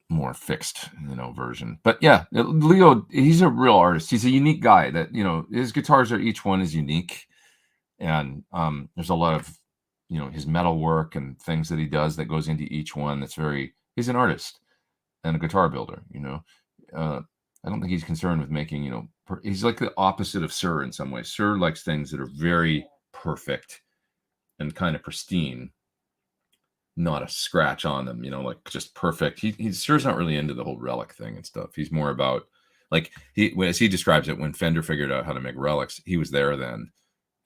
more fixed, version. But yeah, Leo, he's a real artist. He's a unique guy. That his guitars are, each one is unique, and there's a lot of his metal work and things that he does that goes into each one. He's an artist and a guitar builder. I don't think he's concerned with making, he's like the opposite of Sir in some ways. Sir likes things that are very perfect and kind of pristine, not a scratch on them, like just perfect. He's Sir's not really into the whole relic thing and stuff. He's more about, like, as he describes it, when Fender figured out how to make relics, he was there then.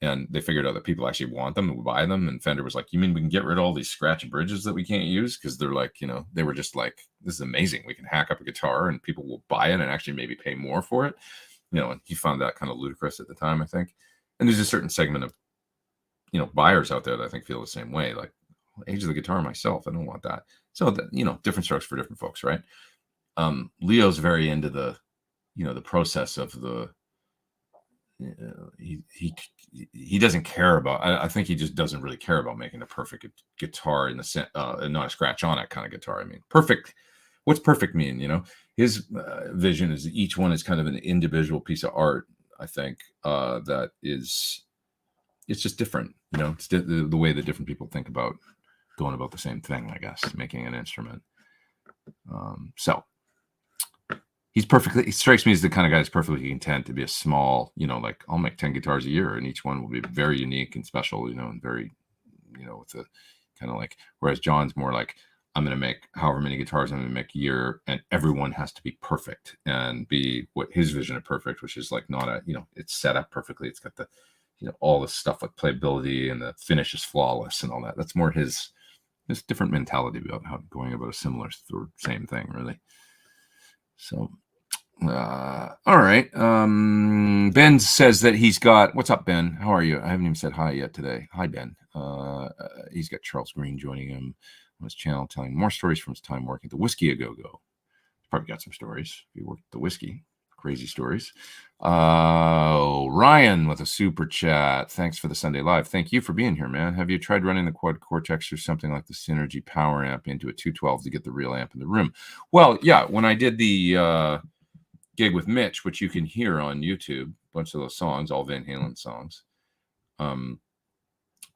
And they figured out that people actually want them and will buy them. And Fender was like, you mean we can get rid of all these scratch bridges that we can't use? Because they're like, they were just like, this is amazing. We can hack up a guitar and people will buy it and actually maybe pay more for it. And he found that kind of ludicrous at the time, I think. And there's a certain segment of, buyers out there that I think feel the same way. Like, age of the guitar myself, I don't want that. So, different strokes for different folks, right? Leo's very into the, the process of the, he doesn't care about. I think he just doesn't really care about making a perfect guitar in the and not a scratch on it kind of guitar. I mean, perfect. What's perfect mean? His vision is each one is kind of an individual piece of art. I think that is, it's just different. It's the way that different people think about going about the same thing. I guess making an instrument. So. He strikes me as the kind of guy that's perfectly content to be a small, like, I'll make 10 guitars a year and each one will be very unique and special, and very, with a kind of like, whereas John's more like, I'm going to make however many guitars I'm going to make a year and everyone has to be perfect and be what his vision of perfect, which is like not a, it's set up perfectly. It's got the, all the stuff like playability and the finish is flawless and all that. That's more his different mentality about how going about a similar or same thing, really. So, all right. Ben says that he's got, what's up, Ben? How are you? I haven't even said hi yet today. Hi, Ben. He's got Charles Green joining him on his channel, telling more stories from his time working at the Whiskey A Go-Go. He's probably got some stories. He worked at the Whiskey. Crazy stories. Ryan with a super chat. Thanks for the Sunday Live. Thank you for being here, man. Have you tried running the Quad Cortex or something like the Synergy Power Amp into a 212 to get the real amp in the room? Well, yeah, when I did the gig with Mitch, which you can hear on YouTube, a bunch of those songs, all Van Halen songs,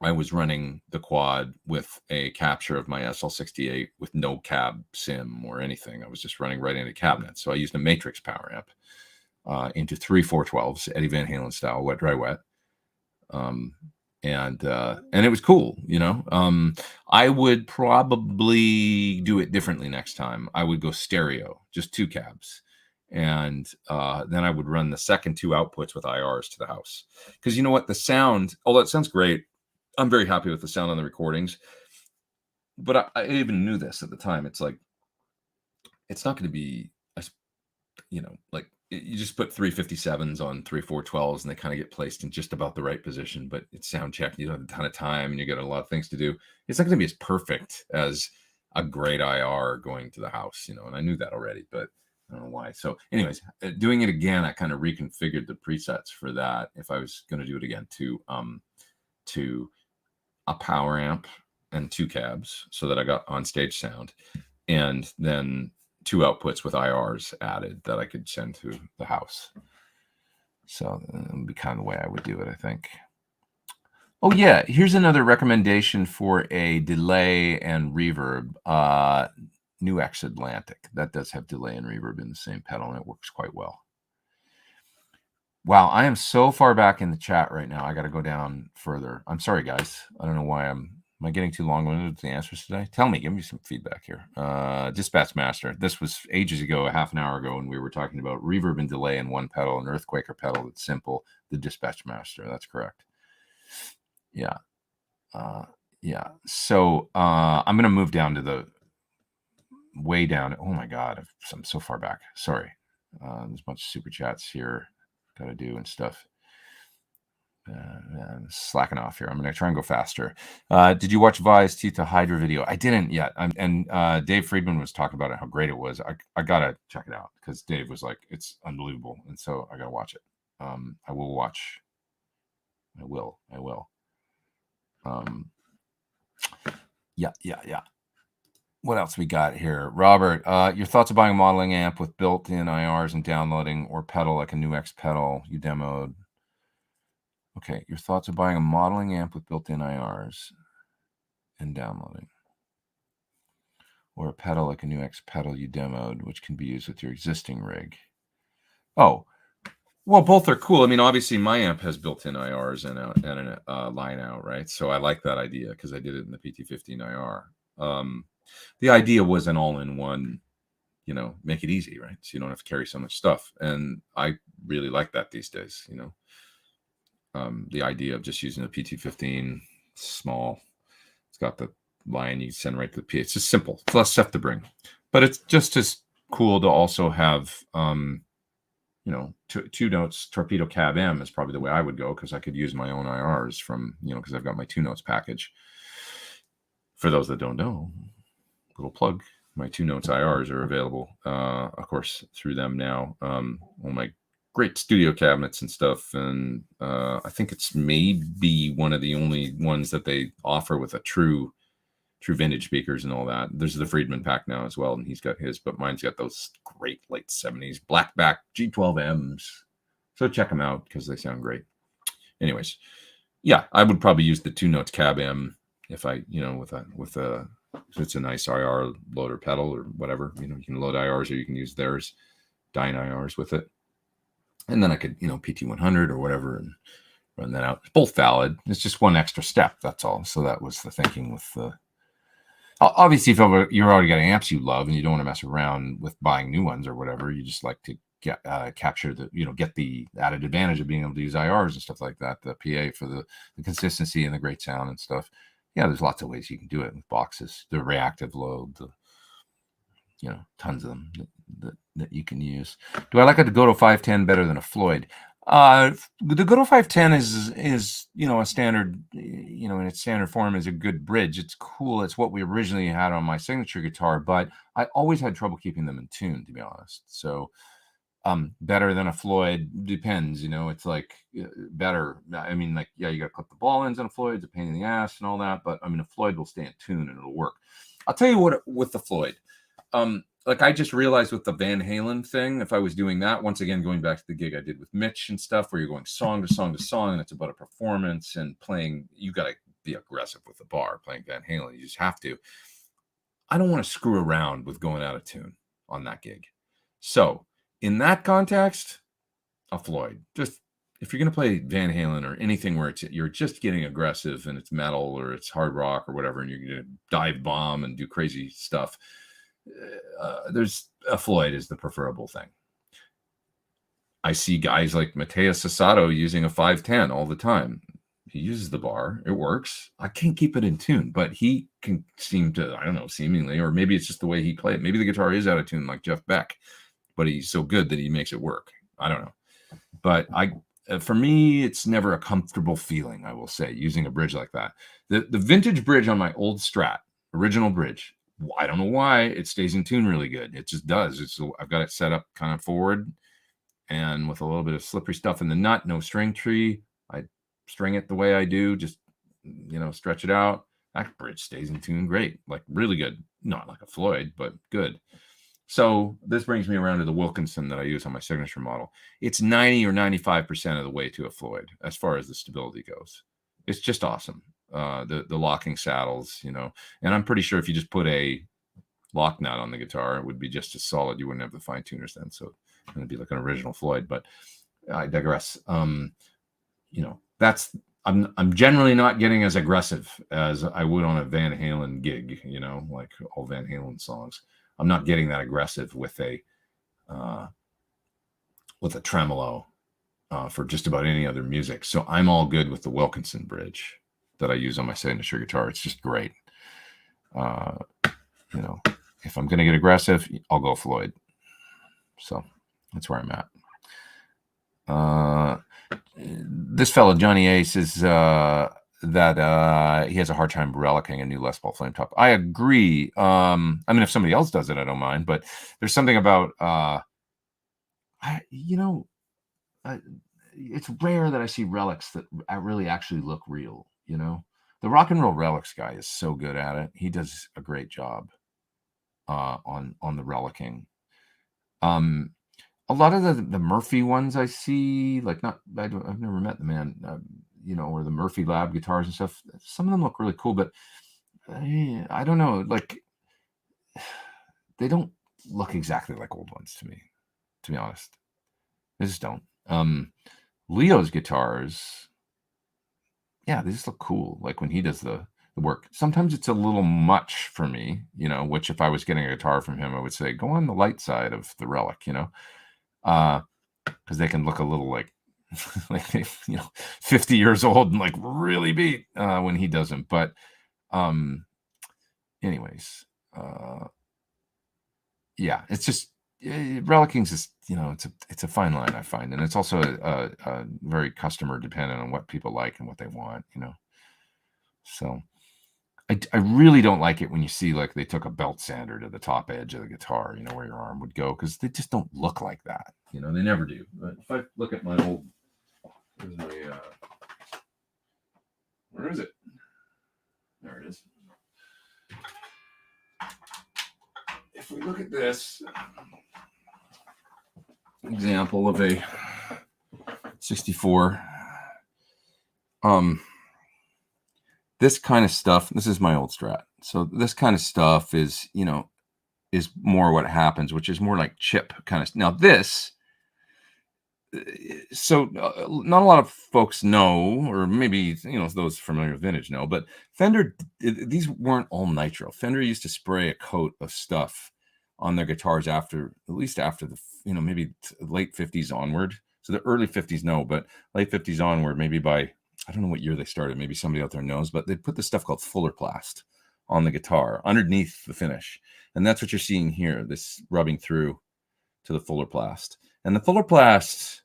I was running the quad with a capture of my SL68 with no cab sim or anything. I was just running right into cabinets. So I used a Matrix Power Amp into 3 412s, Eddie Van Halen style, wet, dry, wet. And it was cool, I would probably do it differently next time. I would go stereo, just 2 cabs. And then I would run the second 2 outputs with IRs to the house. Because you know what? The sound, although it sounds great, I'm very happy with the sound on the recordings. But I even knew this at the time. It's like, it's not going to be, like, you just put 357s on 3 412s and they kind of get placed in just about the right position, but it's sound check. You don't have a ton of time and you got a lot of things to do. It's not going to be as perfect as a great IR going to the house, and I knew that already, but I don't know why. So anyways, doing it again, I kind of reconfigured the presets for that. If I was going to do it again to a power amp and 2 cabs so that I got on stage sound, and then 2 outputs with IRs added that I could send to the house. So that would be kind of the way I would do it, I think. Oh yeah, here's another recommendation for a delay and reverb. New X Atlantic. That does have delay and reverb in the same pedal, and it works quite well. Wow, I am so far back in the chat right now. I got to go down further. I'm sorry, guys. I don't know why am I getting too long-winded with the answers today? Tell me, give me some feedback here. Dispatch Master. This was ages ago, a half an hour ago, when we were talking about reverb and delay in one pedal, an Earthquaker pedal that's simple. The Dispatch Master. That's correct. Yeah. Yeah. So I'm going to move down to the way down. Oh my God, I'm so far back. Sorry. There's a bunch of super chats here. Got to do and stuff. I'm slacking off here. I'm going to try and go faster. Did you watch Vi's Teeth to Hydra video? I didn't yet. Dave Friedman was talking about it, how great it was. I got to check it out because Dave was like, it's unbelievable. And so I got to watch it. I will watch. I will. Yeah. What else we got here? Robert, your thoughts of buying a modeling amp with built-in IRs and downloading, or pedal like a new X pedal you demoed? Okay, your thoughts of buying a modeling amp with built-in IRs and downloading, or a pedal like a new X pedal you demoed, which can be used with your existing rig. Oh, well, both are cool. I mean, obviously my amp has built-in IRs and a line out, right? So I like that idea because I did it in the PT15 IR. The idea was an all-in-one, make it easy, right? So you don't have to carry so much stuff. And I really like that these days, the idea of just using a PT15, small, it's got the line you send right to the PA. It's just simple. It's less stuff to bring. But it's just as cool to also have, two notes. Torpedo Cab M is probably the way I would go because I could use my own IRs from, because I've got my 2 notes package. For those that don't know, little plug, my 2 notes IRs are available, of course, through them now. All my great studio cabinets and stuff. And I think it's maybe one of the only ones that they offer with a true vintage speakers and all that. There's the Friedman pack now as well, and he's got his, but mine's got those great late 70s blackback G12Ms. So check them out because they sound great. Anyways, yeah, I would probably use the 2 notes Cab M if I, with a if it's a nice IR loader pedal or whatever. You can load IRs or you can use theirs, Dyne IRs with it. And then I could, PT100 or whatever and run that out. It's both valid. It's just one extra step. That's all. So that was the thinking with the. Obviously, if you're already got amps you love and you don't want to mess around with buying new ones or whatever, you just like to get capture the, get the added advantage of being able to use IRs and stuff like that. The PA for the consistency and the great sound and stuff. Yeah, there's lots of ways you can do it with boxes. The reactive load, tons of them that you can use. Do I like a Goto 510 better than a Floyd? The Goto 510 is a standard, in its standard form is a good bridge. It's cool. It's what we originally had on my signature guitar, but I always had trouble keeping them in tune, to be honest. So better than a Floyd depends, it's like better. I mean, like, yeah, you got to clip the ball ends on a Floyd, it's a pain in the ass and all that, but I mean, a Floyd will stay in tune and it'll work. I'll tell you what, with the Floyd, like I just realized with the Van Halen thing, if I was doing that, once again, going back to the gig I did with Mitch and stuff, where you're going song to song to song, and it's about a performance and playing, you got to be aggressive with the bar, playing Van Halen. You just have to. I don't want to screw around with going out of tune on that gig. So in that context, a Floyd. Just if you're going to play Van Halen or anything where you're just getting aggressive and it's metal or it's hard rock or whatever, and you're going to dive bomb and do crazy stuff, there's a Floyd is the preferable thing. I see guys like Mateus Sasato using a 510 all the time. He uses the bar. It works. I can't keep it in tune, but he can seem to, I don't know, seemingly, or maybe it's just the way he played. Maybe the guitar is out of tune like Jeff Beck, but he's so good that he makes it work. I don't know. But for me, it's never a comfortable feeling, I will say, using a bridge like that. The vintage bridge on my old Strat, original bridge, I don't know why it stays in tune really good. It just does. I've got it set up kind of forward and with a little bit of slippery stuff in the nut, no string tree. I string it the way I do, just, stretch it out. That bridge stays in tune great, like really good. Not like a Floyd, but good. So this brings me around to the Wilkinson that I use on my signature model. It's 90 or 95% of the way to a Floyd as far as the stability goes. It's just awesome. The locking saddles, and I'm pretty sure if you just put a lock nut on the guitar, it would be just as solid. You wouldn't have the fine tuners then, so it's going to be like an original Floyd. But I digress. That's I'm generally not getting as aggressive as I would on a Van Halen gig. Like all Van Halen songs. I'm not getting that aggressive with a tremolo for just about any other music. So I'm all good with the Wilkinson bridge that I use on my signature guitar. It's just great. If I'm going to get aggressive, I'll go Floyd. So that's where I'm at. this fellow Johnny A says that he has a hard time relicking a new Les Paul Flame Top. I agree. I mean, if somebody else does it, I don't mind. But there's something about it's rare that I see relics that really actually look real. The Rock and Roll Relics guy is so good at it. He does a great job on the relicking. A lot of the Murphy ones I see, like I've never met the man, or the Murphy Lab guitars and stuff. Some of them look really cool, but I don't know, like they don't look exactly like old ones to me, to be honest. They just don't. Leo's guitars, yeah, they just look cool. Like when he does the work. Sometimes it's a little much for me, which if I was getting a guitar from him, I would say, go on the light side of the Relic, because they can look a little like 50 years old and like really beat when he doesn't. But anyways, yeah, it's just relicing's just it's a fine line, I find, and it's also a very customer dependent on what people like and what they want. So I really don't like it when you see like they took a belt sander to the top edge of the guitar, where your arm would go, because they just don't look like that. They never do. But if I look at my old, where is it? There it is. If we look at this example of a 64, this kind of stuff, this is my old Strat. So this kind of stuff is, is more what happens, which is more like chip kind of. Now this, so not a lot of folks know, or maybe, those familiar with vintage know, but Fender, these weren't all nitro. Fender used to spray a coat of stuff on their guitars at least after the, maybe late 50s onward. So the early 50s, no, but late 50s onward, maybe by, I don't know what year they started. Maybe somebody out there knows, but they put this stuff called Fuller Plast on the guitar underneath the finish. And that's what you're seeing here, this rubbing through to the Fuller Plast. And the Fuller Plast,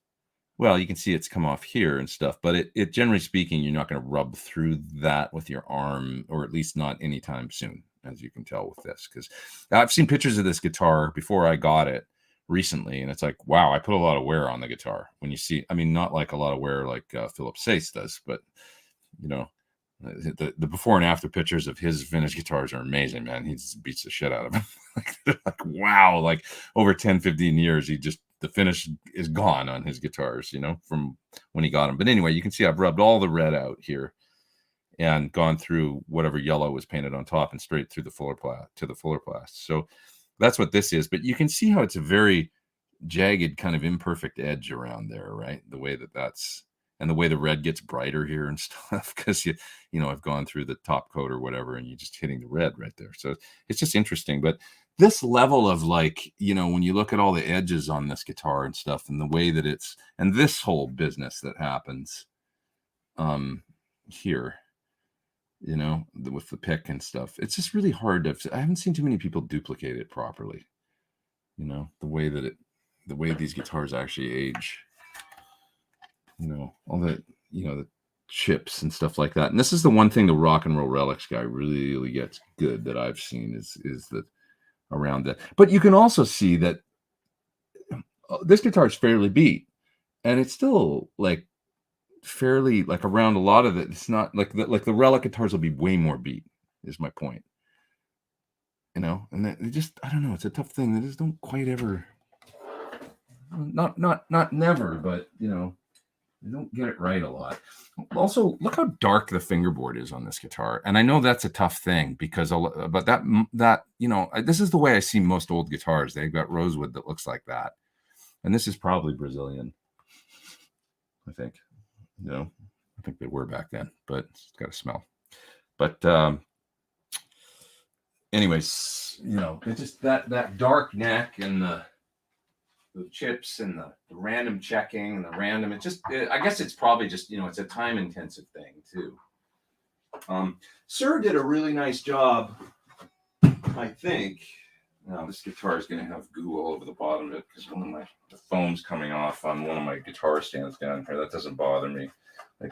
well, you can see it's come off here and stuff, but it generally speaking, you're not going to rub through that with your arm, or at least not anytime soon, as you can tell with this. Because I've seen pictures of this guitar before I got it recently, and it's like, wow, I put a lot of wear on the guitar. When you see, I mean, not like a lot of wear like Philip Sace does, but the before and after pictures of his vintage guitars are amazing, man. He just beats the shit out of them. like wow, like over 10-15 years, the finish is gone on his guitars, from when he got them. But anyway, you can see I've rubbed all the red out here and gone through whatever yellow was painted on top and straight through the Fuller Plast. So that's what this is. But you can see how it's a very jagged kind of imperfect edge around there, right? The way that's, and the way the red gets brighter here and stuff, because I've gone through the top coat or whatever, and you're just hitting the red right there. So it's just interesting. But this level of like, when you look at all the edges on this guitar and stuff, and the way that it's, and this whole business that happens here, with the pick and stuff, it's just really hard I haven't seen too many people duplicate it properly. The way these guitars actually age, all the, the chips and stuff like that. And this is the one thing the Rock and Roll Relics guy really gets good that I've seen is that around that. But you can also see that this guitar is fairly beat, and it's still like fairly like around a lot of it. It's not like the Relic guitars will be way more beat, is my point. And they just, I don't know, it's a tough thing. They just don't quite ever, not never, but they don't get it right a lot. Also, look how dark the fingerboard is on this guitar. And I know that's a tough thing because, but that this is the way I see most old guitars. They've got rosewood that looks like that. And this is probably Brazilian, I think. I think they were back then, but it's got a smell. But anyways, it's just that dark neck and the chips and the random checking and the random, I guess it's probably just, it's a time intensive thing too. Sir did a really nice job, I think, Now this guitar is going to have goo all over the bottom of it because the foam's coming off on one of my guitar stands down here. That doesn't bother me. Like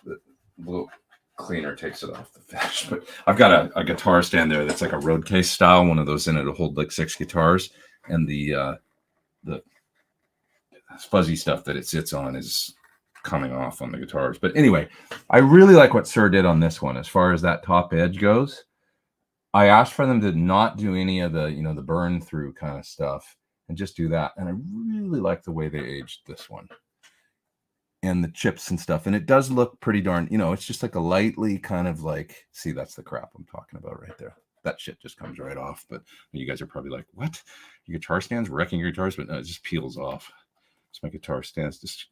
the little cleaner takes it off the finish. But I've got a guitar stand there that's like a road case style, one of those in it to hold like 6 guitars, and the fuzzy stuff that it sits on is coming off on the guitars. But anyway, I really like what Sir did on this one as far as that top edge goes. I asked for them to not do any of the, the burn through kind of stuff and just do that. And I really like the way they aged this one and the chips and stuff. And it does look pretty darn, it's just like a lightly kind of like, see, that's the crap I'm talking about right there. That shit just comes right off. But you guys are probably like, what? Your guitar stand's wrecking your guitars? But no, it just peels off. So my guitar stand's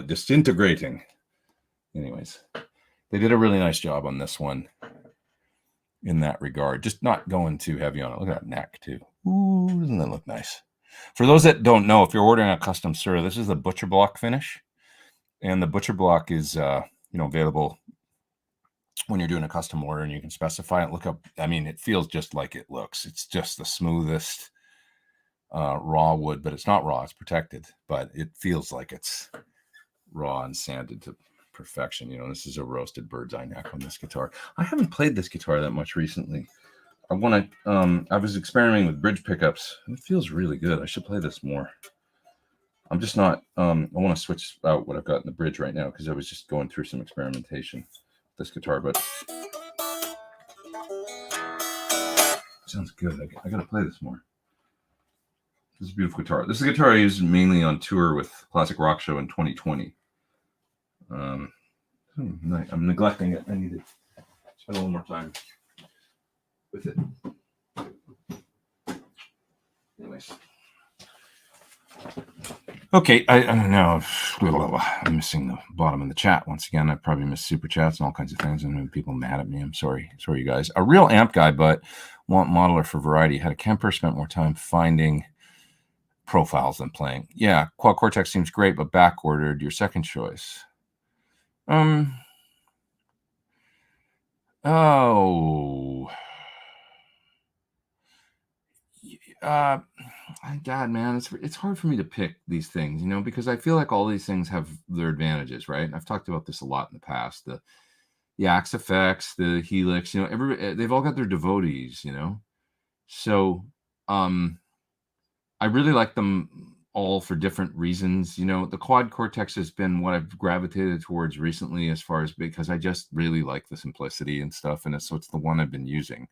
disintegrating. Anyways, they did a really nice job on this one in that regard. Just not going too heavy on it. Look at that neck too. Ooh, doesn't that look nice? For those that don't know, if you're ordering a custom Sir, this is the butcher block finish. And the butcher block is, available when you're doing a custom order and you can specify it. Look up, it feels just like it looks. It's just the smoothest raw wood, but it's not raw, it's protected, but it feels like it's raw and sanded to perfection. This is a roasted bird's eye neck on this guitar. I haven't played this guitar that much recently. I was experimenting with bridge pickups and it feels really good. I should play this more. I'm just not, I want to switch out what I've got in the bridge right now because I was just going through some experimentation with this guitar, but it sounds good. I got to play this more. This is a beautiful guitar. This is a guitar I used mainly on tour with Classic Rock Show in 2020. I'm neglecting it. I need to spend a little more time with it. Anyways. Okay, I don't know. I'm missing the bottom of the chat once again. I probably missed super chats and all kinds of things, and people mad at me. I'm sorry, you guys. A real amp guy, but want modeler for variety. Had a Kemper, spent more time finding profiles than playing. Yeah, Quad Cortex seems great, but back ordered. Your second choice. God, man, it's hard for me to pick these things, because I feel like all these things have their advantages, right? I've talked about this a lot in the past. The Axe effects, the Helix, they've all got their devotees, So, I really like them all for different reasons. The Quad Cortex has been what I've gravitated towards recently as far as because I just really like the simplicity and stuff. And it's the one I've been using.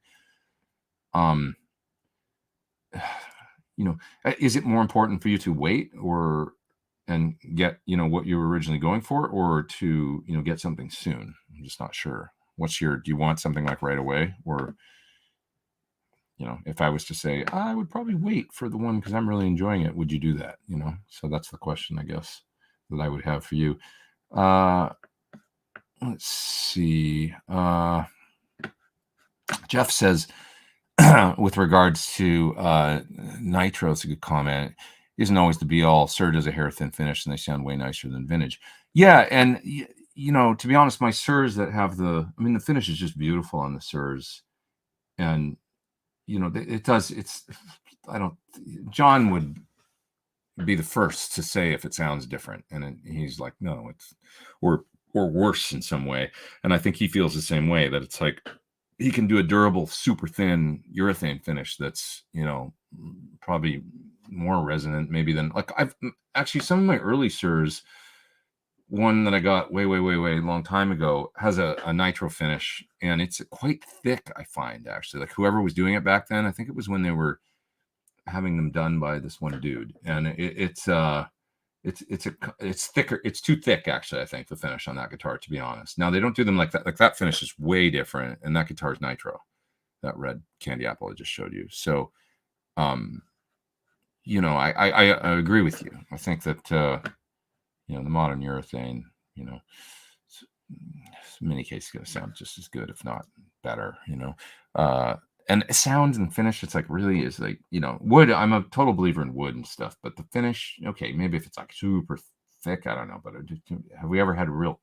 Is it more important for you to wait and get, what you were originally going for, or to, get something soon? I'm just not sure. Do you want something like right away, or, if I was to say, I would probably wait for the one because I'm really enjoying it, would you do that? So that's the question, I guess, that I would have for you. Let's see. Jeff says, with regards to nitro, it's a good comment. It isn't always the be all. Sir does a hair thin finish and they sound way nicer than vintage. Yeah, and to be honest, my Sirs that have the finish is just beautiful on the Sirs, and it does. John would be the first to say if it sounds different, and he's like, no, it's or worse in some way, and I think he feels the same way, that it's like he can do a durable, super thin urethane finish that's, probably more resonant maybe than, like, I've actually, some of my early Sirs, one that I got way long time ago, has a nitro finish, and it's quite thick, I find, actually. Like, whoever was doing it back then, I think it was when they were having them done by this one dude, and it's thicker. It's too thick, actually, I think, the finish on that guitar, to be honest. Now, they don't do them like that. Like, that finish is way different, and that guitar is nitro, that red candy apple I just showed you. So, I agree with you. I think that, the modern urethane, in many cases, going to sound just as good, if not better, and sounds and finish, it's like really is like, wood. I'm a total believer in wood and stuff, but the finish, okay, maybe if it's like super thick, I don't know. But have we ever had a real,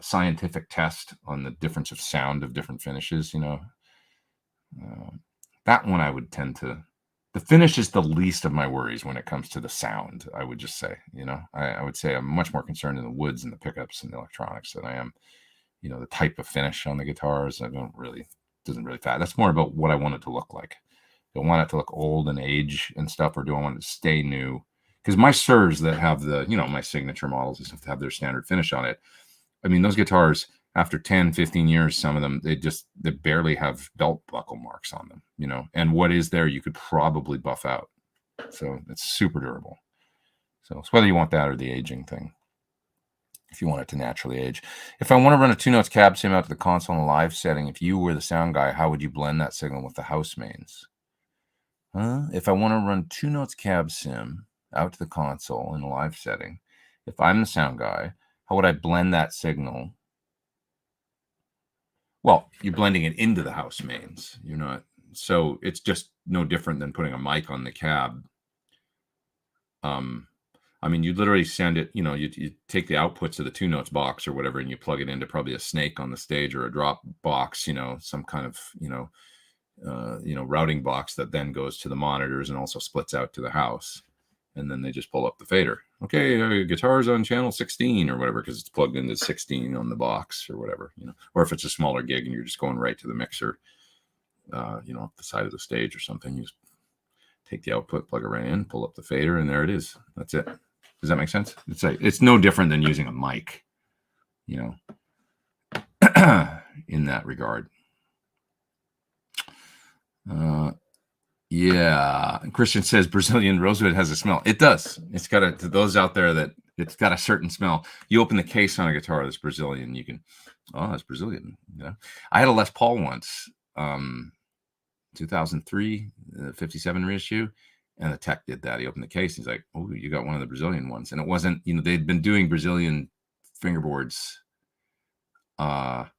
scientific test on the difference of sound of different finishes? that one I would tend to. The finish is the least of my worries when it comes to the sound. I would just say, I would say I'm much more concerned in the woods and the pickups and the electronics than I am, the type of finish on the guitars. Doesn't really matter. That's more about what I want it to look like. Do I want it to look old and age and stuff, or do I want it to stay new? Because my Sirs that have the, my signature models and stuff have their standard finish on it. I mean, those guitars, after 10, 15 years, some of them, they barely have belt buckle marks on them, and what is there, you could probably buff out. So it's super durable. So it's whether you want that or the aging thing. If you want it to naturally age. If I want to run a 2-notes cab sim out to the console in a live setting, if you were the sound guy, how would you blend that signal with the house mains? If I want to run 2-notes cab sim out to the console in a live setting, if I'm the sound guy, how would I blend that signal? Well, you're blending it into the house mains. You're not. So it's just no different than putting a mic on the cab. I mean, you literally send it, you take the outputs of the 2-notes box or whatever, and you plug it into probably a snake on the stage or a drop box, some kind of, routing box that then goes to the monitors and also splits out to the house. And then they just pull up the fader. Okay, guitar's on channel 16 or whatever, because it's plugged into 16 on the box or whatever, or if it's a smaller gig and you're just going right to the mixer, off the side of the stage or something, you just take the output, plug it right in, pull up the fader, and there it is. That's it. Does that make sense? It's no different than using a mic, in that regard. Yeah. Christian says Brazilian rosewood has a smell. It does. It's got to those out there that it's got a certain smell. You open the case on a guitar that's Brazilian, you can, it's Brazilian. I had a Les Paul once, 2003, 57 reissue. And the tech did that. He opened the case. He's like, "Oh, you got one of the Brazilian ones." And it wasn't, they'd been doing Brazilian fingerboards on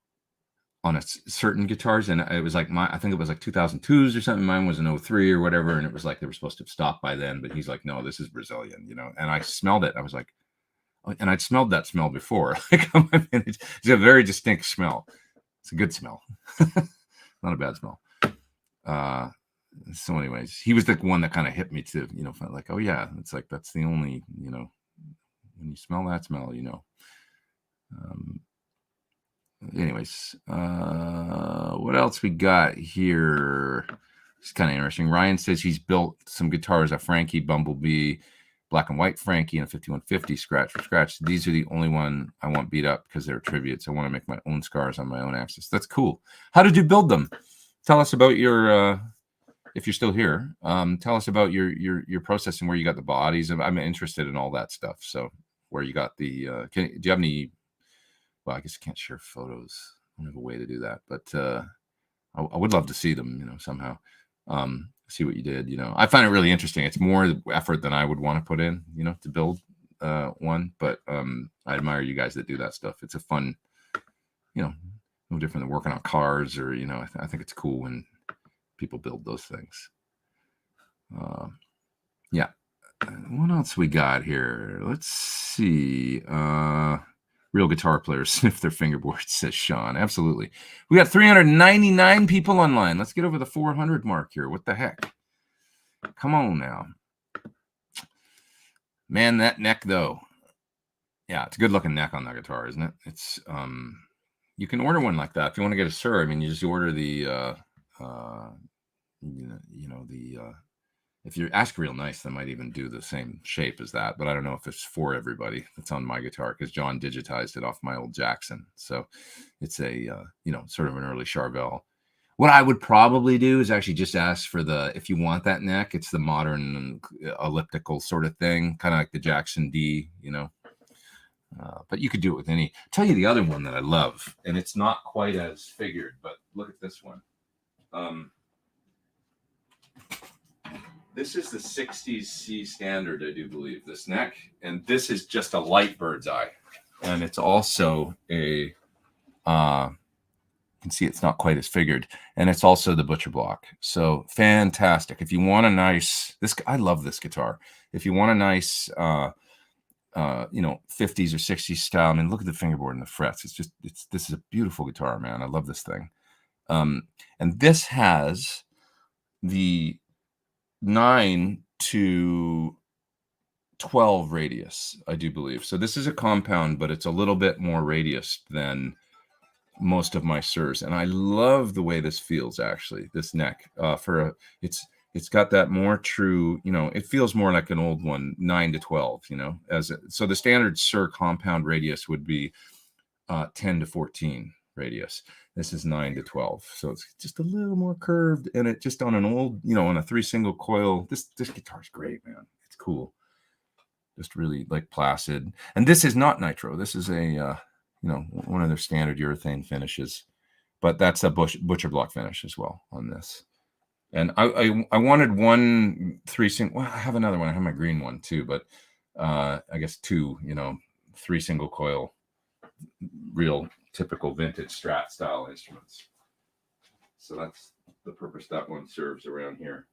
certain guitars. And it was like I think it was like 2002s or something. Mine was an 03 or whatever. And it was like they were supposed to have stopped by then. But he's like, "No, this is Brazilian," And I smelled it. I was like, and I'd smelled that smell before. It's a very distinct smell. It's a good smell. Not a bad smell. So anyways, he was the one that kind of hit me to, like, oh yeah, it's like, that's the only, when you smell that smell, anyways, what else we got here? It's kind of interesting. Ryan says he's built some guitars, a Frankie Bumblebee, black and white Frankie, and a 5150 scratch for scratch. These are the only one I want beat up because they're tributes. I want to make my own scars on my own axis. That's cool. How did you build them? Tell us about your, if you're still here, tell us about your process and where you got the bodies. I'm interested in all that stuff. So where you got the, do you have any, well, I guess I can't share photos. I don't have a way to do that, but I would love to see them, somehow, see what you did. I find it really interesting. It's more effort than I would want to put in, to build one, but I admire you guys that do that stuff. It's a fun, no different than working on cars or, I think it's cool when people build those things. Yeah. What else we got here? Let's see. Real guitar players sniff their fingerboards, says Sean. Absolutely. We got 399 people online. Let's get over the 400 mark here. What the heck? Come on now. Man, that neck though. Yeah, it's a good looking neck on that guitar, isn't it? It's you can order one like that. If you want to get a Sir, I mean, you just order the if you ask real nice, they might even do the same shape as that, but I don't know if it's for everybody. It's on my guitar because John digitized it off my old Jackson, so it's a sort of an early Charvel. What I would probably do is actually just ask for if you want that neck, it's the modern elliptical sort of thing, kind of like the Jackson D, but you could do it with any. I'll tell you the other one that I love, and it's not quite as figured, but look at this one. This is the 60s C standard, I do believe, this neck. And this is just a light bird's eye. And it's also a, you can see it's not quite as figured. And it's also the butcher block. So fantastic. If you want a nice, I love this guitar. If you want a nice, 50s or 60s style, I mean, look at the fingerboard and the frets. This is a beautiful guitar, man. I love this thing. And this has the 9 to 12 radius, I do believe. So this is a compound, but it's a little bit more radius than most of my Sirs, and I love the way this feels. Actually, this neck it's got that more true. It feels more like an old one, 9 to 12. So the standard Sir compound radius would be 10 to 14 radius. This is 9 to 12, so it's just a little more curved, and it just on an old, on a 3 single coil. This guitar's great, man. It's cool. Just really like placid. And this is not nitro. This is a one of their standard urethane finishes, but that's a butcher block finish as well on this. And I wanted one 3 single. Well, I have another one. I have my green one too, but I guess 2, 3 single coil, real typical vintage Strat style instruments. So that's the purpose that one serves around here.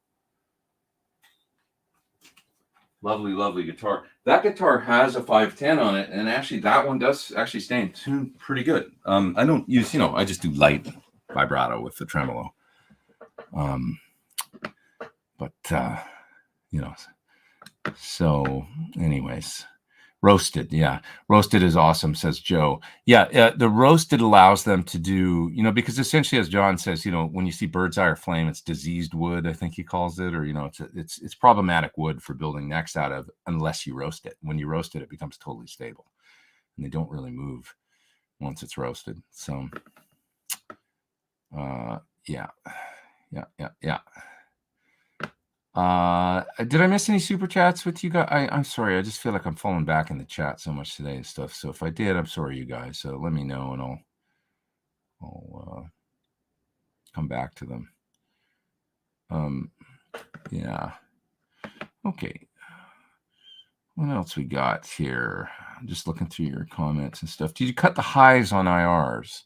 Lovely, lovely guitar. That guitar has a 510 on it, and actually that one does actually stay in tune pretty good. I don't use, I just do light vibrato with the tremolo. So anyways, roasted. Yeah. Roasted is awesome, says Joe. Yeah. The roasted allows them to do, because essentially, as John says, when you see bird's eye or flame, it's diseased wood, I think he calls it, or, it's problematic wood for building necks out of unless you roast it. When you roast it, it becomes totally stable and they don't really move once it's roasted. So, yeah. Did I miss any super chats with you guys? I'm sorry. I just feel like I'm falling back in the chat so much today and stuff. So if I did, I'm sorry, you guys. So let me know and I'll come back to them. Yeah. Okay. What else we got here? I'm just looking through your comments and stuff. Did you cut the highs on IRs?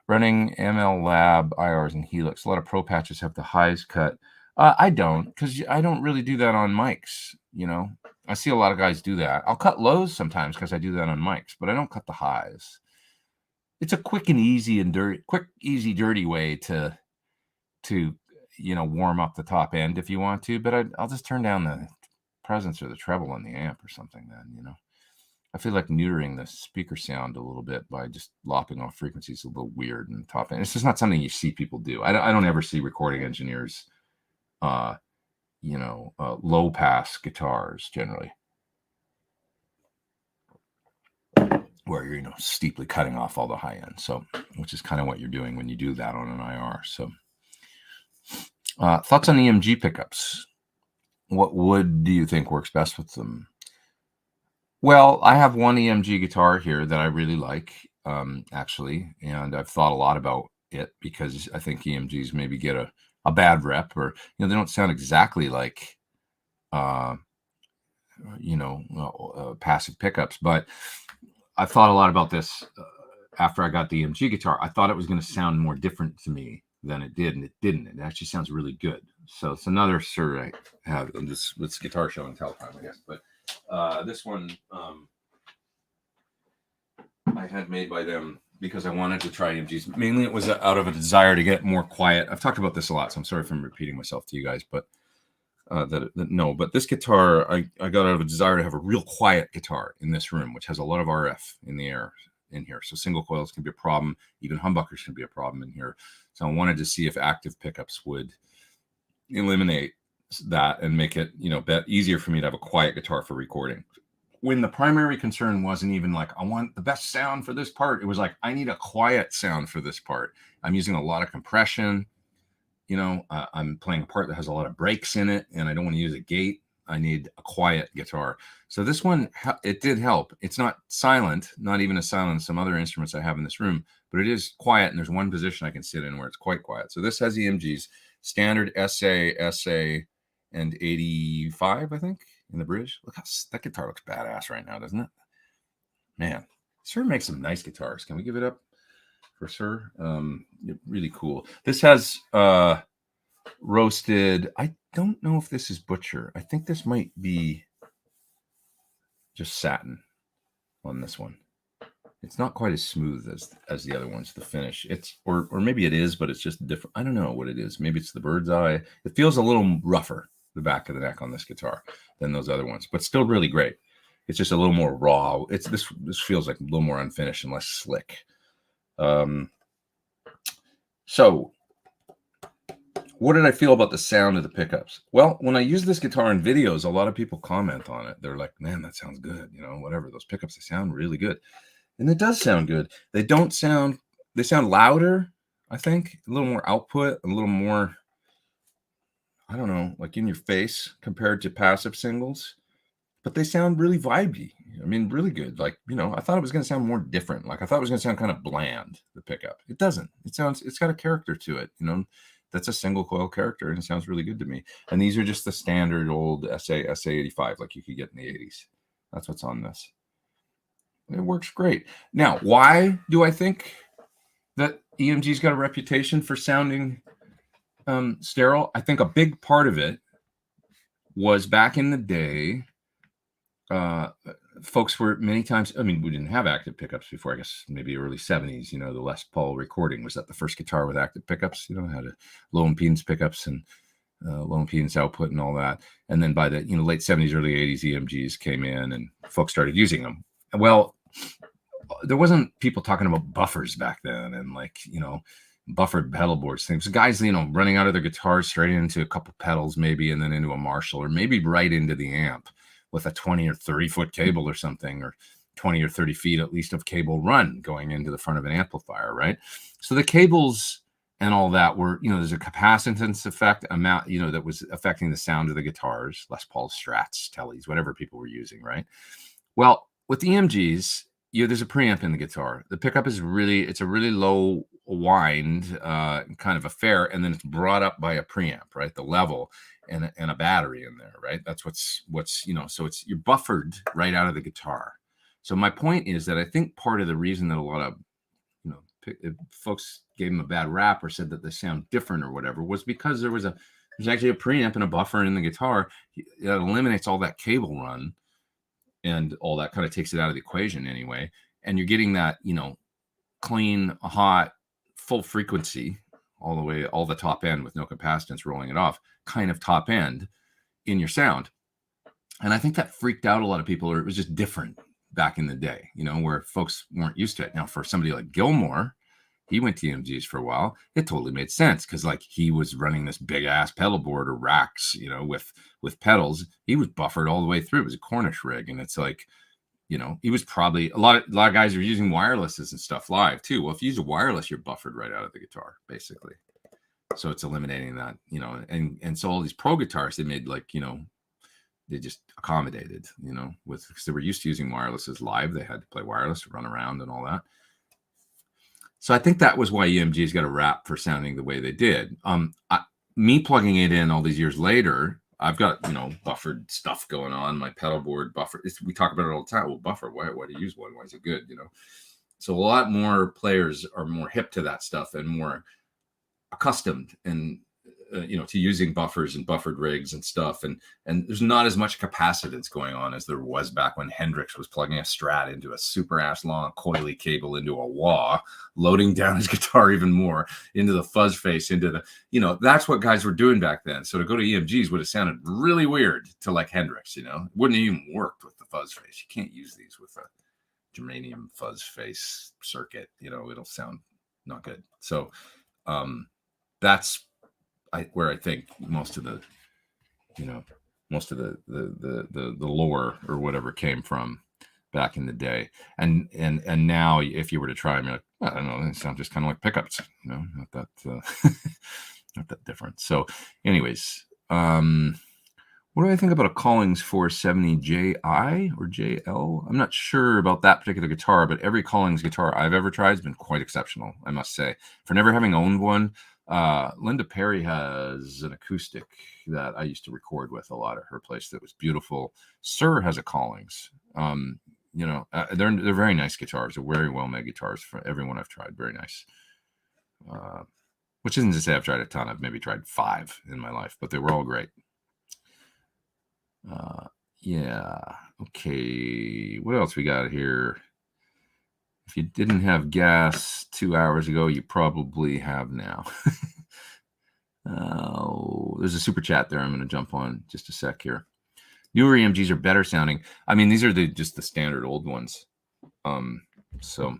Running ML Lab IRs and Helix. A lot of pro patches have the highs cut. I don't, because I don't really do that on mics. I see a lot of guys do that. I'll cut lows sometimes because I do that on mics, but I don't cut the highs. It's a quick, easy, dirty way to warm up the top end if you want to. But I'll just turn down the presence or the treble on the amp or something. Then I feel like neutering the speaker sound a little bit by just lopping off frequencies a little weird and top end. It's just not something you see people do. I don't ever see recording engineers low pass guitars generally where you're steeply cutting off all the high end, so which is kind of what you're doing when you do that on an IR. So thoughts on EMG pickups. What wood do you think works best with them? Well, I have one EMG guitar here that I really like, actually, and I've thought a lot about it because I think EMGs maybe get a bad rep, or they don't sound exactly like passive pickups. But I thought a lot about this after I got the EMG guitar. I thought it was going to sound more different to me than it did, and it didn't. It actually sounds really good. So it's another Sir I have on this guitar show and tell time, I guess. But this one I had made by them because I wanted to try EMGs. Mainly it was out of a desire to get more quiet. I've talked about this a lot, so I'm sorry if I'm repeating myself to you guys, but but this guitar, I got out of a desire to have a real quiet guitar in this room, which has a lot of RF in the air in here. So single coils can be a problem. Even humbuckers can be a problem in here. So I wanted to see if active pickups would eliminate that and make it, easier for me to have a quiet guitar for recording. When the primary concern wasn't even like, I want the best sound for this part. It was like, I need a quiet sound for this part. I'm using a lot of compression. I'm playing a part that has a lot of breaks in it, and I don't want to use a gate. I need a quiet guitar. So this one, it did help. It's not silent, not even as silent as some other instruments I have in this room, but it is quiet, and there's one position I can sit in where it's quite quiet. So this has EMGs, standard SA, and 85, I think, in the bridge. Look how that guitar looks badass right now, doesn't it? Man, Sir makes some nice guitars. Can we give it up for Sir? Really cool. This has roasted. I don't know if this is butcher. I think this might be just satin on this one. It's not quite as smooth as the other ones. The finish, it's or maybe it is, but it's just different. I don't know what it is. Maybe it's the bird's eye. It feels a little rougher, the back of the neck on this guitar, than those other ones, but still really great. It's just a little more raw. It's this feels like a little more unfinished and less slick. So what did I feel about the sound of the pickups? Well, when I use this guitar in videos, a lot of people comment on it. They're like, man, that sounds good. You know, whatever. Those pickups, they sound really good. And it does sound good. They sound louder, I think, a little more output, a little more, I don't know, like in your face compared to passive singles. But they sound really vibey. I mean, really good. Like, you know, I thought it was going to sound more different. Like, I thought it was going to sound kind of bland, the pickup. It doesn't. It's got a character to it, you know. That's a single coil character, and it sounds really good to me. And these are just the standard old SA85 like you could get in the 80s. That's what's on this. It works great. Now, why do I think that EMG's got a reputation for sounding sterile? I think a big part of it was back in the day, folks were many times, I mean, we didn't have active pickups before, I guess maybe early 70s, you know, the Les Paul recording was that the first guitar with active pickups, you know, had a low impedance pickups and low impedance output and all that. And then by the, you know, late 70s, early 80s, EMGs came in and folks started using them. Well, there wasn't people talking about buffers back then and like, you know, buffered pedal boards things. Guys, you know, running out of their guitars straight into a couple pedals maybe, and then into a Marshall, or maybe right into the amp with a 20 or 30 foot cable or something, or 20 or 30 feet at least of cable run going into the front of an amplifier, right? So the cables and all that were, you know, there's a capacitance effect amount, you know, that was affecting the sound of the guitars, Les Paul, Strats, Tellys, whatever people were using, right? Well, with the EMGs, you know, there's a preamp in the guitar. The pickup is it's a really low wind kind of affair, and then it's brought up by a preamp, right? The level and a battery in there, right? That's what's you know, so you're buffered right out of the guitar. So my point is that I think part of the reason that a lot of, you know, folks gave them a bad rap or said that they sound different or whatever was because there's actually a preamp and a buffer in the guitar that eliminates all that cable run and all that, kind of takes it out of the equation anyway. And you're getting that, you know, clean, hot, full frequency all the way, all the top end with no capacitance rolling it off, kind of top end in your sound. And I think that freaked out a lot of people, or it was just different back in the day, you know, where folks weren't used to it. Now, for somebody like Gilmore, he went to EMGs for a while. It totally made sense because, like, he was running this big ass pedal board or racks, you know, with pedals. He was buffered all the way through. It was a Cornish rig, and it's like, you know, he was probably a lot of guys are using wirelesses and stuff live too. Well, if you use a wireless, you're buffered right out of the guitar, basically. So it's eliminating that, you know, and so all these pro guitars they made, like, you know, they just accommodated, you know, because they were used to using wirelesses live. They had to play wireless to run around and all that. So I think that was why EMG's got a rap for sounding the way they did. Me plugging it in all these years later, I've got, you know, buffered stuff going on. My pedal board buffer. We talk about it all the time. Well, buffer. Why do you use one? Why is it good? You know. So a lot more players are more hip to that stuff and more accustomed and you know, to using buffers and buffered rigs and stuff, and there's not as much capacitance going on as there was back when Hendrix was plugging a Strat into a super ass long coily cable into a wah, loading down his guitar even more into the fuzz face, into the, you know, that's what guys were doing back then. So to go to EMGs would have sounded really weird to like Hendrix, you know, it wouldn't have even worked with the fuzz face. You can't use these with a germanium fuzz face circuit, you know, it'll sound not good. So that's where I think most of the, you know, most of the lore or whatever came from back in the day. And now if you were to try, I mean, like, I don't know, it sounds just kind of like pickups, you know, not that not that different. So anyways, what do I think about a Collings 470 JI or JL? I'm not sure about that particular guitar, but every Collings guitar I've ever tried has been quite exceptional, I must say. For never having owned one, Linda Perry has an acoustic that I used to record with a lot at her place that was beautiful. Sir has a Collings. You know, they're very nice guitars. They're very well made guitars for everyone I've tried. Very nice. Which isn't to say I've tried a ton. I've maybe tried 5 in my life, but they were all great. Yeah. Okay. What else we got here? If you didn't have gas 2 hours ago, you probably have now. There's a super chat there. I'm going to jump on just a sec here. Newer EMGs are better sounding. I mean, these are just the standard old ones. So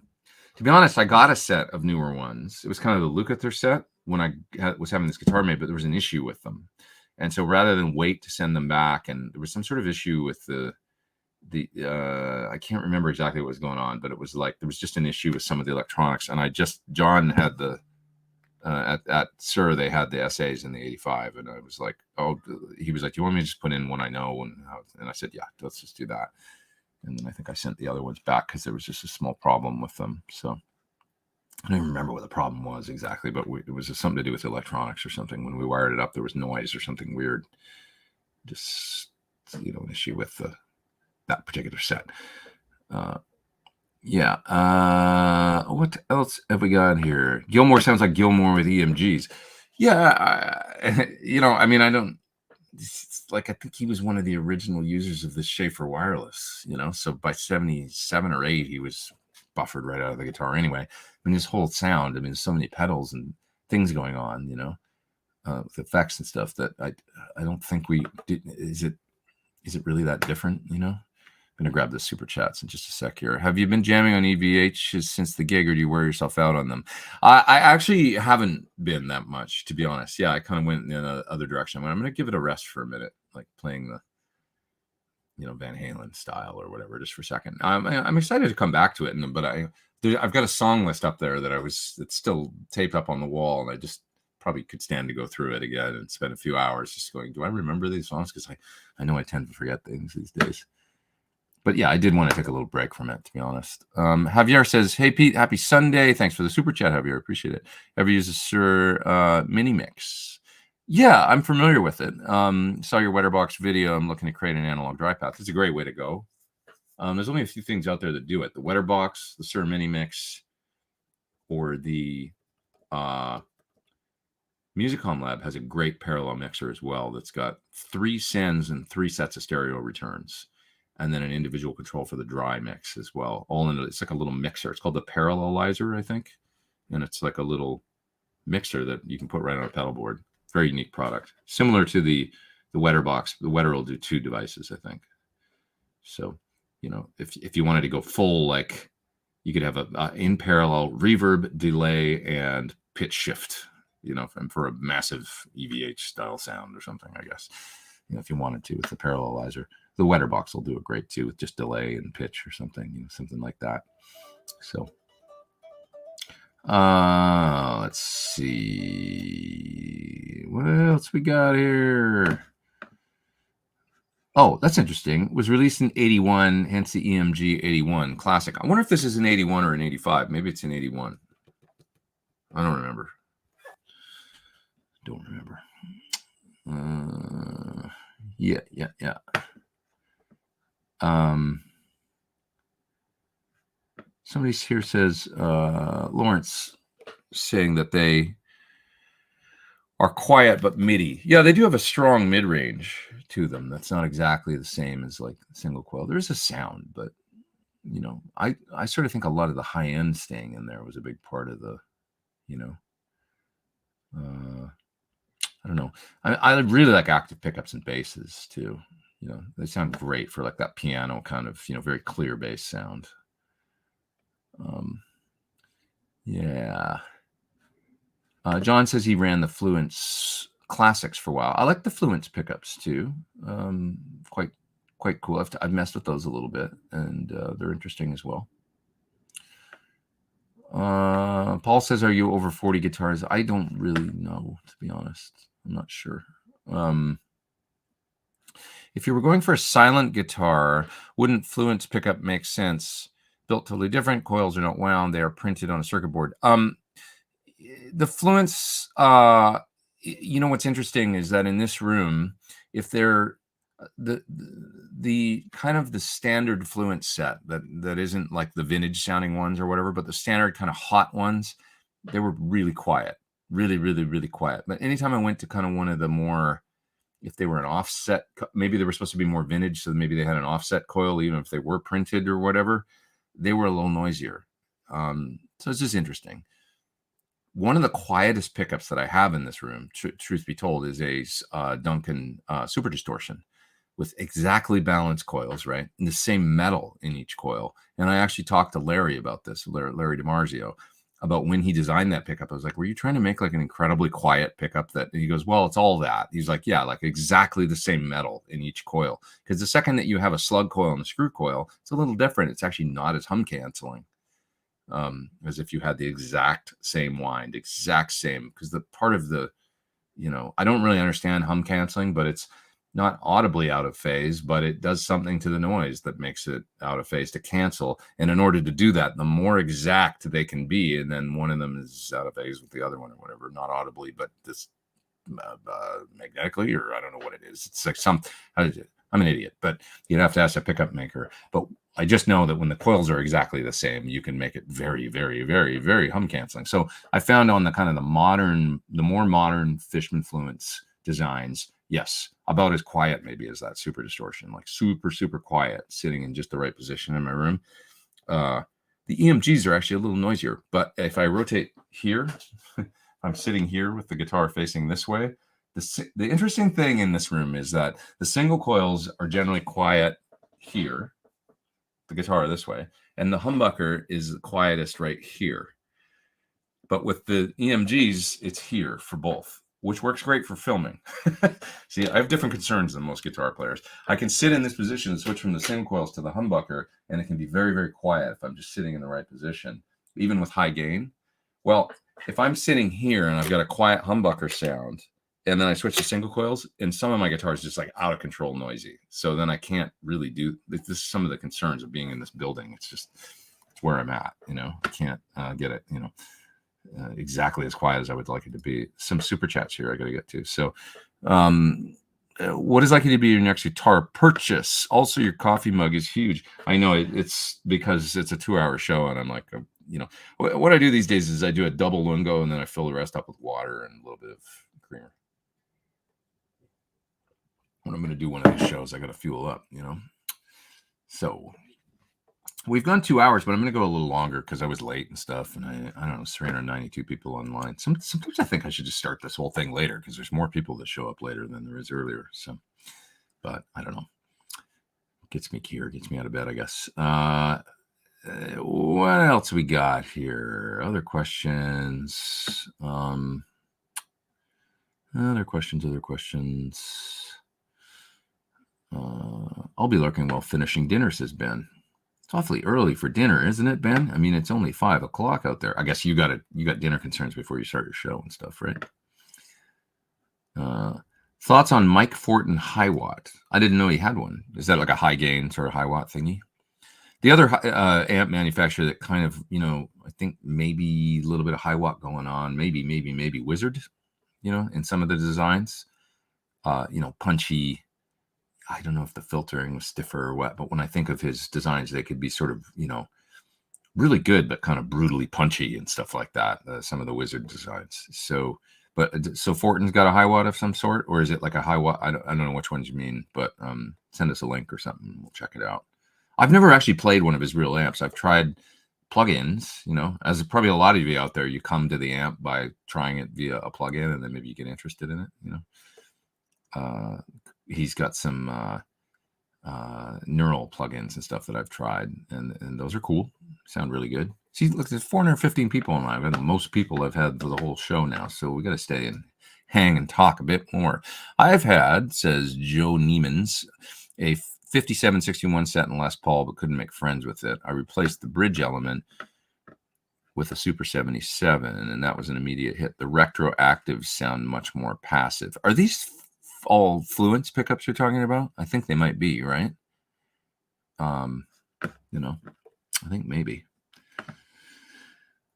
to be honest, I got a set of newer ones. It was kind of the Lukather set when I was having this guitar made, but there was an issue with them. And so rather than wait to send them back, and there was some sort of issue with the I can't remember exactly what was going on, but it was like there was just an issue with some of the electronics. And John had the at SIR, they had the SAs in the 85, and I was like, oh, he was like, do you want me to just put in one I know? And I said, yeah, let's just do that. And then I think I sent the other ones back because there was just a small problem with them. So I don't even remember what the problem was exactly, but it was just something to do with electronics or something. When we wired it up, there was noise or something weird. Just, an issue with that particular set. Yeah. What else have we got here? Gilmore sounds like Gilmore with EMGs. Yeah. I mean, I don't. It's like I think he was one of the original users of the Schaefer wireless. So by 77 or 8, he was buffered right out of the guitar anyway. I mean, his whole sound. I mean, there's so many pedals and things going on. With effects and stuff that I don't think we did. Is it really that different? I'm going to grab the super chats in just a sec here. Have you been jamming on EVHs since the gig, or do you wear yourself out on them? I actually haven't been that much, to be honest. Yeah, I kind of went in the other direction. I'm going to give it a rest for a minute, like playing the, Van Halen style or whatever, just for a second. I'm excited to come back to it, but I've got a song list up there that it's still taped up on the wall, and I just probably could stand to go through it again and spend a few hours just going, do I remember these songs? Because I know I tend to forget things these days. But yeah, I did want to take a little break from it, to be honest. Javier says, hey, Pete, happy Sunday. Thanks for the super chat, Javier. Appreciate it. Ever use a SIR mini mix? Yeah, I'm familiar with it. Saw your Wetterbox video. I'm looking to create an analog dry path. It's a great way to go. There's only a few things out there that do it. The Wetterbox, the SIR mini mix, or the Musicom Lab has a great parallel mixer as well that's got 3 sends and 3 sets of stereo returns. And then an individual control for the dry mix as well. It's like a little mixer. It's called the Parallelizer, I think. And it's like a little mixer that you can put right on a pedal board. Very unique product. Similar to the Wetterbox. The Wetter will do 2 devices, I think. So, if you wanted to go full, like, you could have a in parallel reverb, delay, and pitch shift, for a massive EVH style sound or something, I guess. If you wanted to with the Parallelizer. The Wetterbox will do it great too, with just delay and pitch or something, something like that. So, let's see what else we got here. Oh, that's interesting. It was released in 81, hence the EMG 81 classic. I wonder if this is an 81 or an 85. Maybe it's an 81. I don't remember. Yeah. Somebody here says, Lawrence, saying that they are quiet but MIDI. Yeah, they do have a strong mid-range to them. That's not exactly the same as like single coil. There is a sound, but I sort of think a lot of the high end staying in there was a big part of the, I don't know. I really like active pickups and basses too. They sound great for like that piano kind of, very clear bass sound. Yeah. John says he ran the Fluence Classics for a while. I like the Fluence pickups too. Quite cool. I've messed with those a little bit, and they're interesting as well. Paul says, are you over 40 guitars? I don't really know, to be honest. I'm not sure. If you were going for a silent guitar, wouldn't Fluence pickup make sense? Built totally different. Coils are not wound. They are printed on a circuit board. The Fluence, what's interesting is that in this room, if they're the kind of the standard Fluence set that isn't like the vintage sounding ones or whatever, but the standard kind of hot ones, they were really quiet, really, really, really quiet. But anytime I went to kind of one of the more, if they were an offset, maybe they were supposed to be more vintage, so maybe they had an offset coil, even if they were printed or whatever, they were a little noisier. So it's just interesting. One of the quietest pickups that I have in this room, truth be told, is a Duncan Super Distortion with exactly balanced coils, right? And the same metal in each coil. And I actually talked to Larry about this, Larry DiMarzio, about when he designed that pickup. I was like, were you trying to make like an incredibly quiet pickup? That, and he goes, well, it's all that. He's like, yeah, like exactly the same metal in each coil. Because the second that you have a slug coil and a screw coil, it's a little different. It's actually not as hum canceling as if you had the exact same wind, exact same. Because the part of the, I don't really understand hum canceling, but it's not audibly out of phase, but it does something to the noise that makes it out of phase to cancel. And in order to do that, the more exact they can be, and then one of them is out of phase with the other one or whatever, not audibly, but this magnetically, or I don't know what it is. It's like I'm an idiot, but you'd have to ask a pickup maker. But I just know that when the coils are exactly the same, you can make it very, very, very, very hum canceling. So I found on the kind of the more modern Fishman Fluence designs, yes, about as quiet maybe as that Super Distortion, like super, super quiet, sitting in just the right position in my room. The EMGs are actually a little noisier, but if I rotate here, I'm sitting here with the guitar facing this way. The interesting thing in this room is that the single coils are generally quiet here, the guitar this way, and the humbucker is the quietest right here. But with the EMGs, it's here for both, which works great for filming. See, I have different concerns than most guitar players. I can sit in this position and switch from the single coils to the humbucker, and it can be very, very quiet if I'm just sitting in the right position, even with high gain. Well, if I'm sitting here and I've got a quiet humbucker sound, and then I switch to single coils, and some of my guitars just like out of control noisy. So then I can't really do this. Is some of the concerns of being in this building. It's where I'm at, I can't get it, exactly as quiet as I would like it to be. Some super chats here I got to get to. So what is likely to be your next guitar purchase? Also, your coffee mug is huge. I know it's because it's a 2-hour show, and I'm like, what I do these days is I do a double lungo, and then I fill the rest up with water and a little bit of creamer. When I'm going to do one of these shows, I got to fuel up, So we've gone 2 hours, but I'm going to go a little longer because I was late and stuff. And I don't know, 392 people online. Sometimes I think I should just start this whole thing later because there's more people that show up later than there is earlier. So, but I don't know. Gets me out of bed, I guess. What else we got here? Other questions. Other questions. I'll be lurking while finishing dinner, says Ben. It's awfully early for dinner, isn't it, Ben? I mean, it's only 5 o'clock out there. I guess you got dinner concerns before you start your show and stuff, right? Thoughts on Mike Fortin high watt? I didn't know he had one. Is that like a high gain sort of high watt thingy? The other amp manufacturer that kind of, I think maybe a little bit of high watt going on, maybe Wizard, in some of the designs, punchy. I don't know if the filtering was stiffer or what, but when I think of his designs, they could be sort of, really good, but kind of brutally punchy and stuff like that. Some of the Wizard designs. So Fortin's got a high watt of some sort, or is it like a high watt? I don't know which ones you mean, but send us a link or something. We'll check it out. I've never actually played one of his real amps. I've tried plugins, as probably a lot of you out there, you come to the amp by trying it via a plugin, and then maybe you get interested in it, He's got some neural plugins and stuff that I've tried, and those are cool. Sound really good. See, look, there's 415 people online. I've had the most people I've had for the whole show now, so we got to stay and hang and talk a bit more. I've had, says Joe Niemans, a 5761 set in Les Paul, but couldn't make friends with it. I replaced the bridge element with a Super 77, and that was an immediate hit. The retroactives sound much more passive. Are these all Fluence pickups you're talking about? I think they might be, right? I think maybe.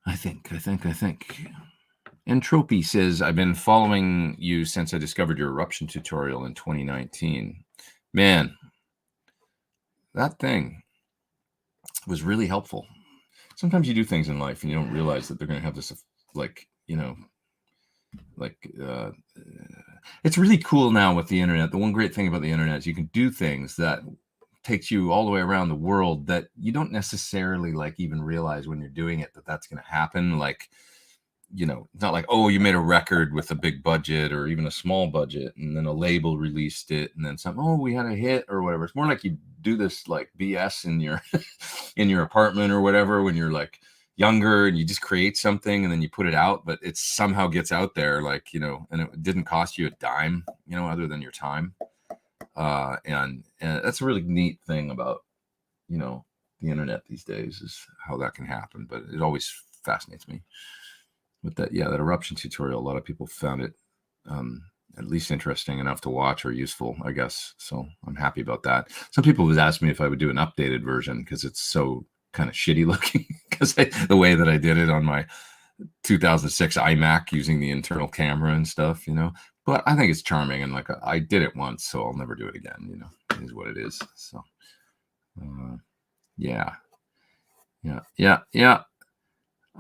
I think. Entropy says, I've been following you since I discovered your eruption tutorial in 2019. Man, that thing was really helpful. Sometimes you do things in life and you don't realize that they're going to have this, it's really cool now with the internet. The one great thing about the internet is you can do things that takes you all the way around the world that you don't necessarily like even realize when you're doing it that that's going to happen. Like, you know, it's not like, oh, you made a record with a big budget or even a small budget and then a label released it and then something, oh, we had a hit or whatever. It's more like you do this like BS in your in your apartment or whatever when you're like younger and you just create something and then you put it out, but it somehow gets out there, like, you know, and it didn't cost you a dime, you know, other than your time. And that's a really neat thing about, you know, the internet these days, is how that can happen. But it always fascinates me. With that, yeah, that eruption tutorial, a lot of people found it at least interesting enough to watch or useful, I guess. So I'm happy about that. Some people would ask me if I would do an updated version because it's so kind of shitty looking because the way that I did it on my 2006 iMac using the internal camera and stuff, you know. But I think it's charming, and like I did it once, so I'll never do it again. You know, it is what it is. So, yeah.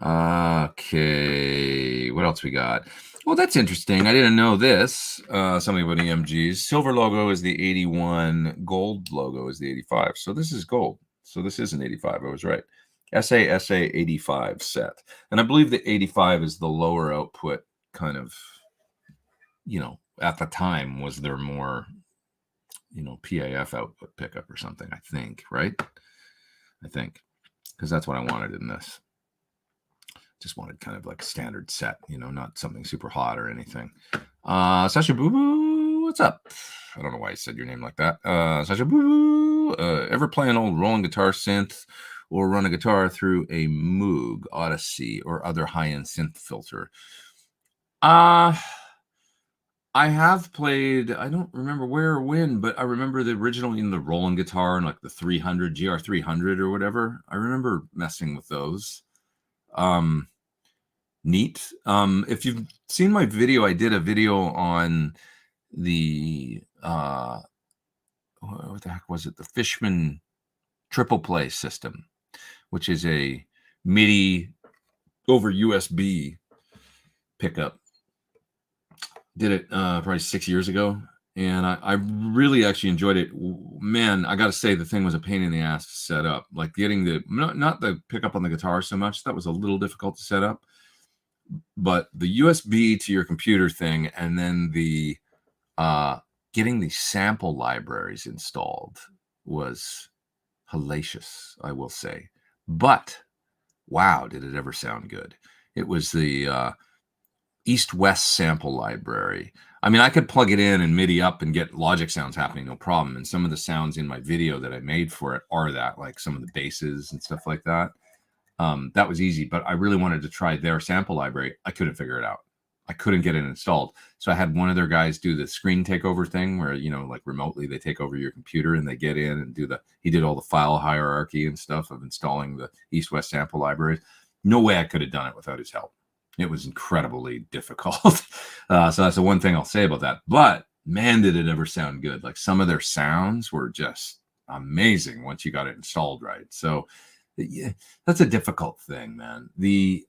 Okay, what else we got? Well, that's interesting. I didn't know this. Something about EMGs. Silver logo is the 81. Gold logo is the 85. So this is gold. So this is an 85. I was right. SA 85 set. And I believe the 85 is the lower output kind of, you know, at the time was there more, you know, PAF output pickup or something, I think, right? I think, because that's what I wanted in this. Just wanted kind of like a standard set, you know, not something super hot or anything. Sasha Boo Boo, what's up? I don't know why I said your name like that. Sasha Boo Boo, ever play an old rolling guitar synth or run a guitar through a Moog, Odyssey, or other high-end synth filter? I have played, I don't remember where or when, but I remember the original in the Roland guitar and like the 300, GR300 or whatever. I remember messing with those. Neat. If you've seen my video, I did a video on the, what the heck was it? The Fishman triple play system, which is a MIDI over USB pickup. Did it probably 6 years ago, and I really actually enjoyed it. Man, I got to say the thing was a pain in the ass to set up. Like getting the not the pickup on the guitar so much. That was a little difficult to set up, but the USB to your computer thing, and then the getting the sample libraries installed was hellacious, I will say. But wow, did it ever sound good? It was the East-West sample library. I mean, I could plug it in and MIDI up and get Logic sounds happening, no problem. And some of the sounds in my video that I made for it are that, like some of the basses and stuff like that. That was easy, but I really wanted to try their sample library. I couldn't figure it out. I couldn't get it installed. So I had one of their guys do the screen takeover thing where, you know, like remotely they take over your computer and they get in and he did all the file hierarchy and stuff of installing the East-West sample libraries. No way I could have done it without his help. It was incredibly difficult. So that's the one thing I'll say about that. But man, did it ever sound good. Like some of their sounds were just amazing once you got it installed right. So yeah, that's a difficult thing, man. The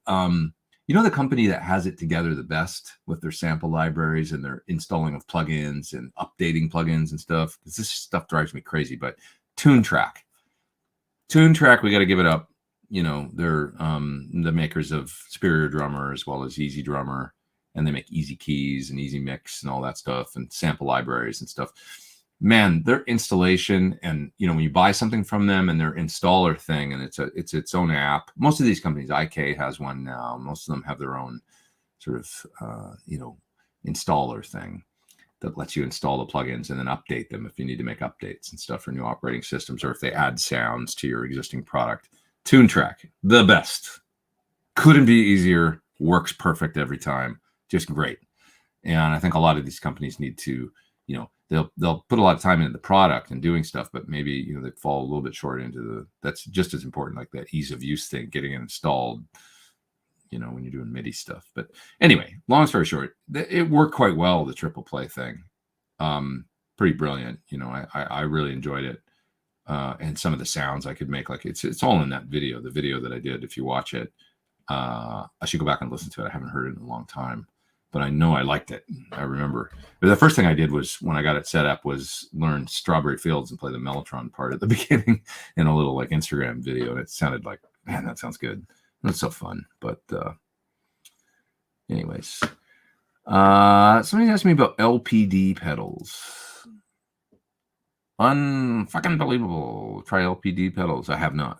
you know, the company that has it together the best with their sample libraries and their installing of plugins and updating plugins and stuff, because this stuff drives me crazy. But TuneTrack, we got to give it up. You know, they're the makers of Superior Drummer as well as Easy Drummer, and they make Easy Keys and Easy Mix and all that stuff and sample libraries and stuff. Man, their installation, and you know, when you buy something from them and their installer thing, and it's its own app. Most of these companies, IK has one now. Most of them have their own sort of you know, installer thing that lets you install the plugins and then update them if you need to make updates and stuff for new operating systems, or if they add sounds to your existing product. TuneTrack, the best. Couldn't be easier. Works perfect every time. Just great. And I think a lot of these companies need to, you know, they'll put a lot of time into the product and doing stuff, but maybe, you know, they fall a little bit short into that's just as important, like that ease of use thing, getting it installed, you know, when you're doing MIDI stuff. But anyway, long story short, it worked quite well, the triple play thing. Pretty brilliant. You know, I really enjoyed it. And some of the sounds I could make, like it's all in that video, the video that I did. If you watch it, I should go back and listen to it. I haven't heard it in a long time, but I know I liked it. I remember the first thing I did was when I got it set up was learn Strawberry Fields and play the Mellotron part at the beginning in a little like Instagram video. And it sounded like, man, that sounds good. It's so fun. But anyways, somebody asked me about LPD pedals. Unfucking believable. Try LPD pedals. I have not.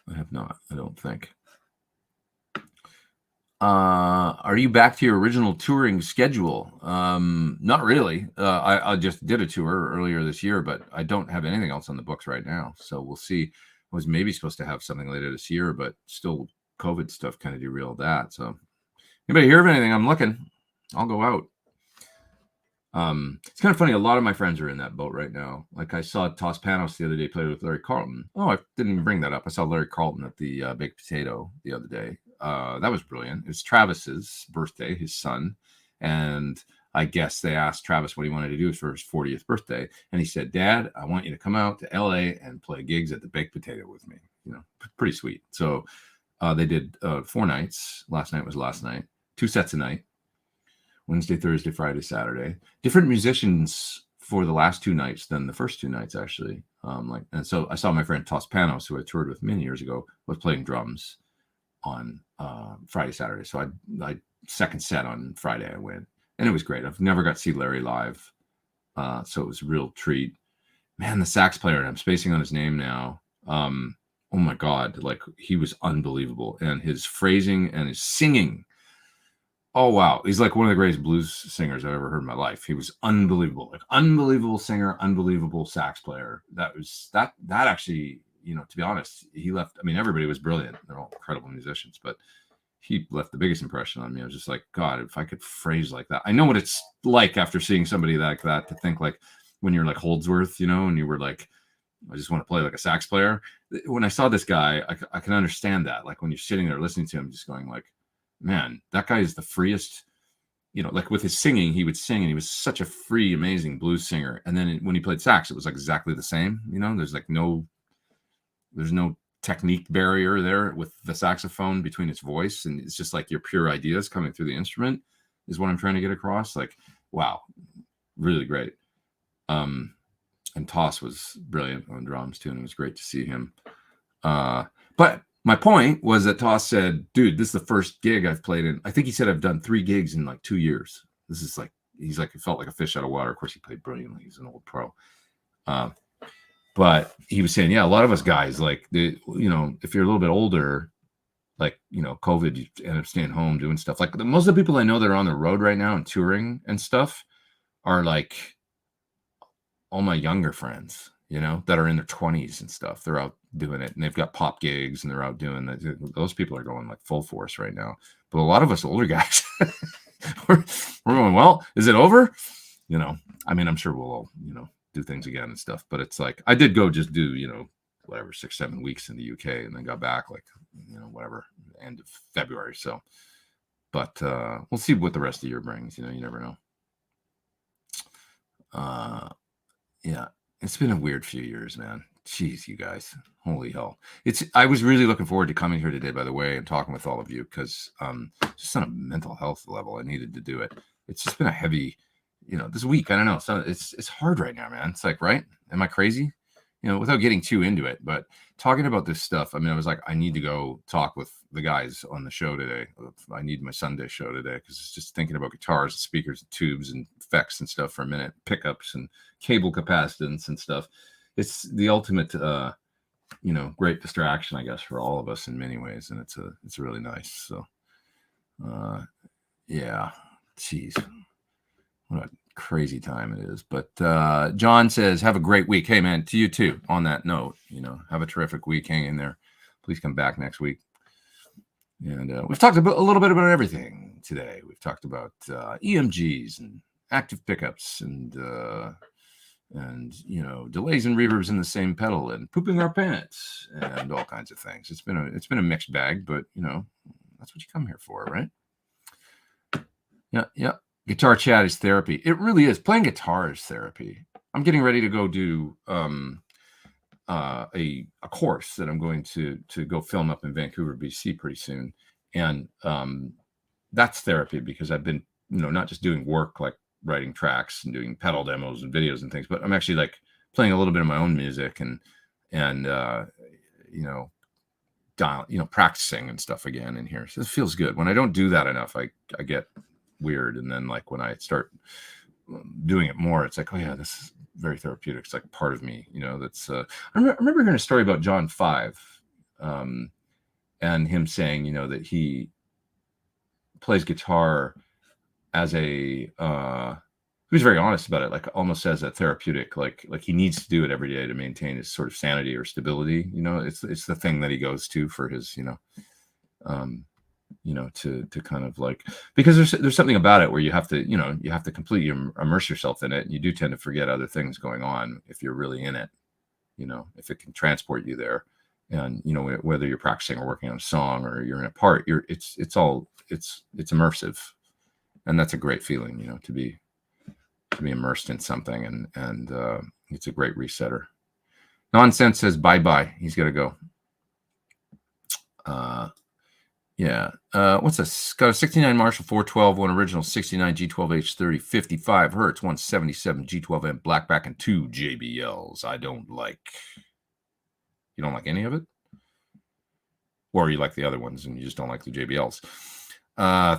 I don't think. Are you back to your original touring schedule? Not really. I just did a tour earlier this year, but I don't have anything else on the books right now. So we'll see. I was maybe supposed to have something later this year, but still COVID stuff kind of derailed that. So anybody hear of anything? I'm looking. I'll go out. It's kind of funny. A lot of my friends are in that boat right now. Like I saw Toss Panos the other day play with Larry Carlton. Oh, I didn't even bring that up. I saw Larry Carlton at the Baked Potato the other day. That was brilliant. It was Travis's birthday, his son. And I guess they asked Travis what he wanted to do for his 40th birthday. And he said, Dad, I want you to come out to LA and play gigs at the Baked Potato with me. You know, pretty sweet. So they did 4 nights. Last night was last night. 2 sets a night. Wednesday, Thursday, Friday, Saturday. Different musicians for the last 2 nights than the first 2 nights, actually. And so I saw my friend Toss Panos, who I toured with many years ago, was playing drums on Friday, Saturday. So I second set on Friday I went, and it was great. I've never got to see Larry live, so it was a real treat. Man, the sax player, and I'm spacing on his name now. Oh my God, like he was unbelievable, and his phrasing and his singing. Oh wow, he's like one of the greatest blues singers I've ever heard in my life. He was unbelievable, like unbelievable singer, unbelievable sax player. That actually, you know, to be honest, he left. I mean, everybody was brilliant; they're all incredible musicians, but he left the biggest impression on me. I was just like, God, if I could phrase like that. I know what it's like after seeing somebody like that to think like when you're like Holdsworth, you know, and you were like, I just want to play like a sax player. When I saw this guy, I can understand that. Like when you're sitting there listening to him, just going like, man, that guy is the freest, you know, like with his singing, he would sing and he was such a free, amazing blues singer. And then when he played sax, it was like exactly the same, you know, there's no technique barrier there with the saxophone between its voice. And it's just like your pure ideas coming through the instrument is what I'm trying to get across. Like, wow, really great. And Toss was brilliant on drums too. And it was great to see him. But my point was that Toss said, dude, this is the first gig I've played in. I think he said I've done 3 gigs in like 2 years. This is like, he's like, it felt like a fish out of water. Of course, he played brilliantly. He's an old pro. But he was saying, yeah, a lot of us guys, like, you know, if you're a little bit older, like, you know, COVID, you end up staying home doing stuff. Like most of the people I know that are on the road right now and touring and stuff are like all my younger friends, you know, that are in their 20s and stuff. They're out doing it and they've got pop gigs and they're out doing that. Those people are going like full force right now. But a lot of us older guys, we're going, well, is it over? You know, I mean, I'm sure we'll all, you know, do things again and stuff. But it's like, I did go just do, you know, whatever, 6-7 weeks in the UK and then got back like, you know, whatever, end of February. So, but we'll see what the rest of the year brings. You know, you never know. Yeah, it's been a weird few years, man. Jeez, you guys, holy hell. I was really looking forward to coming here today, by the way, and talking with all of you because just on a mental health level, I needed to do it. It's just been a heavy, you know, this week, I don't know. So it's hard right now, man. It's like, right? Am I crazy? You know, without getting too into it, but talking about this stuff, I mean, I was like, I need to go talk with the guys on the show today. I need my Sunday show today because it's just thinking about guitars and speakers and tubes and effects and stuff for a minute, pickups and cable capacitance and stuff. It's the ultimate, you know, great distraction, I guess, for all of us in many ways. And it's really nice. So, yeah, geez, what a crazy time it is. But John says, have a great week. Hey, man, to you too. On that note, you know, have a terrific week. Hang in there. Please come back next week. And we've talked about a little bit about everything today. We've talked about EMGs and active pickups and you know, delays and reverbs in the same pedal and pooping our pants and all kinds of things. It's been a mixed bag, but you know, that's what you come here for, right? Yeah. Guitar chat is therapy. It really is. Playing guitar is therapy. I'm getting ready to go do a course that I'm going to go film up in Vancouver, BC pretty soon. And that's therapy, because I've been, not just doing work like writing tracks and doing pedal demos and videos and things, but I'm actually like playing a little bit of my own music and practicing and stuff again in here. So it feels good. When I don't do that enough, I get weird. And then like when I start doing it more, it's like, oh yeah, this is very therapeutic. It's like part of me, that's I remember hearing a story about John 5 and him saying, that he plays guitar as a he was very honest about it, like almost as a therapeutic, like he needs to do it every day to maintain his sort of sanity or stability. It's the thing that he goes to for his, to kind of like, because there's something about it where you have to completely immerse yourself in it, and you do tend to forget other things going on if you're really in it, if it can transport you there. And whether you're practicing or working on a song or you're in a part, it's immersive, and that's a great feeling, to be immersed in something, and it's a great resetter. Nonsense says bye. He's got to go. What's this? Got a 69 Marshall 412, one original 69 G12H 30, 55 hertz, 177 G12M blackback, and 2 JBLs. You don't like any of it? Or you like the other ones and you just don't like the JBLs?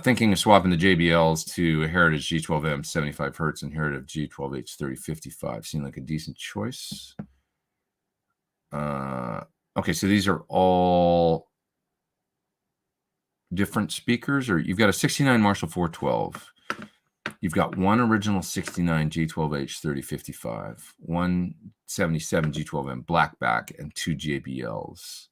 Thinking of swapping the JBLs to a Heritage G12M 75 hertz and Heritage G12H 30, 55. Seemed like a decent choice. Okay, so these are all different speakers, or you've got a 69 Marshall 412. You've got one original 69 G12H 3055, 177 G12M blackback, and 2 JBLs.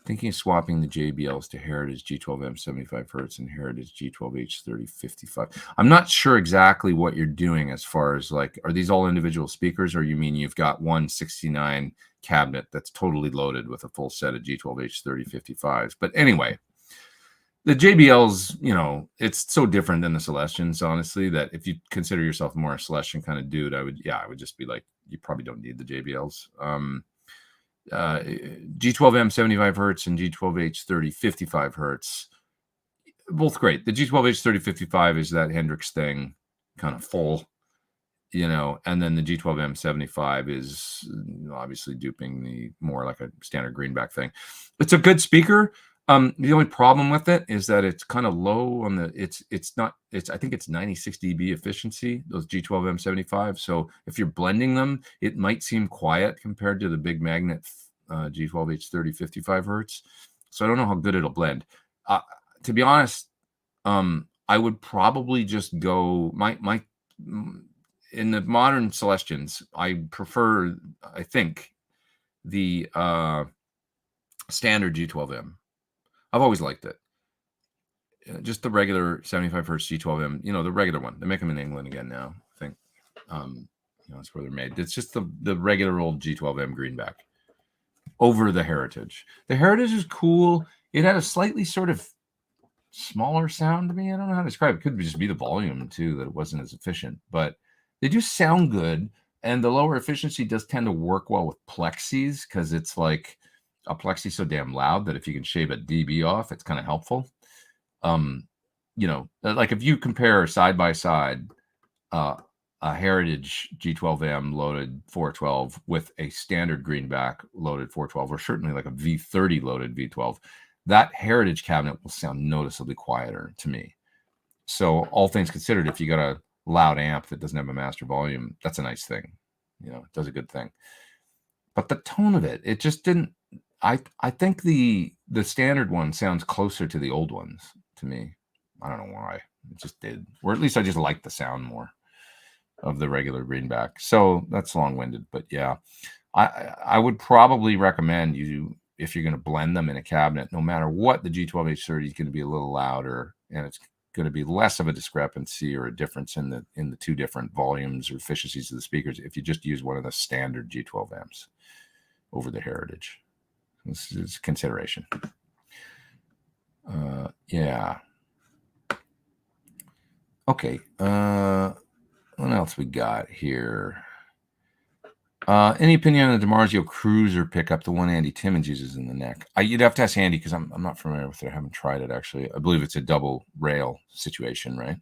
Thinking of swapping the JBLs to Heritage G12M 75 hertz and Heritage G12H 3055. I'm not sure exactly what you're doing as far as like, are these all individual speakers, or you mean you've got one 69 cabinet that's totally loaded with a full set of G12H 3055s? But anyway, the JBLs, it's so different than the Celestions, honestly, that if you consider yourself more a Celestion kind of dude, I would just be like, you probably don't need the JBLs. G12M 75 hertz and G12H 30 55 hertz, both great. The G12H 30 55 is that Hendrix thing, kind of full, and then the G12M 75 is obviously duping the more like a standard greenback thing. It's a good speaker. The only problem with it is that it's kind of low on the, I think it's 96 dB efficiency, those G12M 75. So if you're blending them, it might seem quiet compared to the big magnet G12H 30 55 hertz. So I don't know how good it'll blend. To be honest, I would probably just go in the modern Celestions, I prefer, I think, the standard G12M. I've always liked it. Just the regular 75 hertz G12M, the regular one. They make them in England again now, I think. That's where they're made. It's just the regular old G12M greenback over the Heritage. The Heritage is cool. It had a slightly sort of smaller sound to me. I don't know how to describe it. It could just be the volume too, that it wasn't as efficient, but they do sound good. And the lower efficiency does tend to work well with plexis, because it's like a plexi so damn loud that if you can shave a dB off, it's kind of helpful. Like if you compare side by side a Heritage G12M loaded 412 with a standard greenback loaded 412, or certainly like a V30 loaded V12, that Heritage cabinet will sound noticeably quieter to me. So all things considered, if you got a loud amp that doesn't have a master volume, that's a nice thing. It does a good thing. But the tone of it just didn't. I think the standard one sounds closer to the old ones to me. I don't know why. It just did. Or at least I just like the sound more of the regular greenback. So that's long-winded, but yeah. I would probably recommend you, if you're going to blend them in a cabinet, no matter what, the G12H30 is going to be a little louder, and it's going to be less of a discrepancy or a difference in the two different volumes or efficiencies of the speakers if you just use one of the standard G12Ms over the Heritage. This is consideration. Yeah. Okay. What else we got here? Any opinion on the DiMarzio Cruiser pickup, the one Andy Timmons uses in the neck? You'd have to ask Andy because I'm not familiar with it. I haven't tried it actually. I believe it's a double rail situation, right?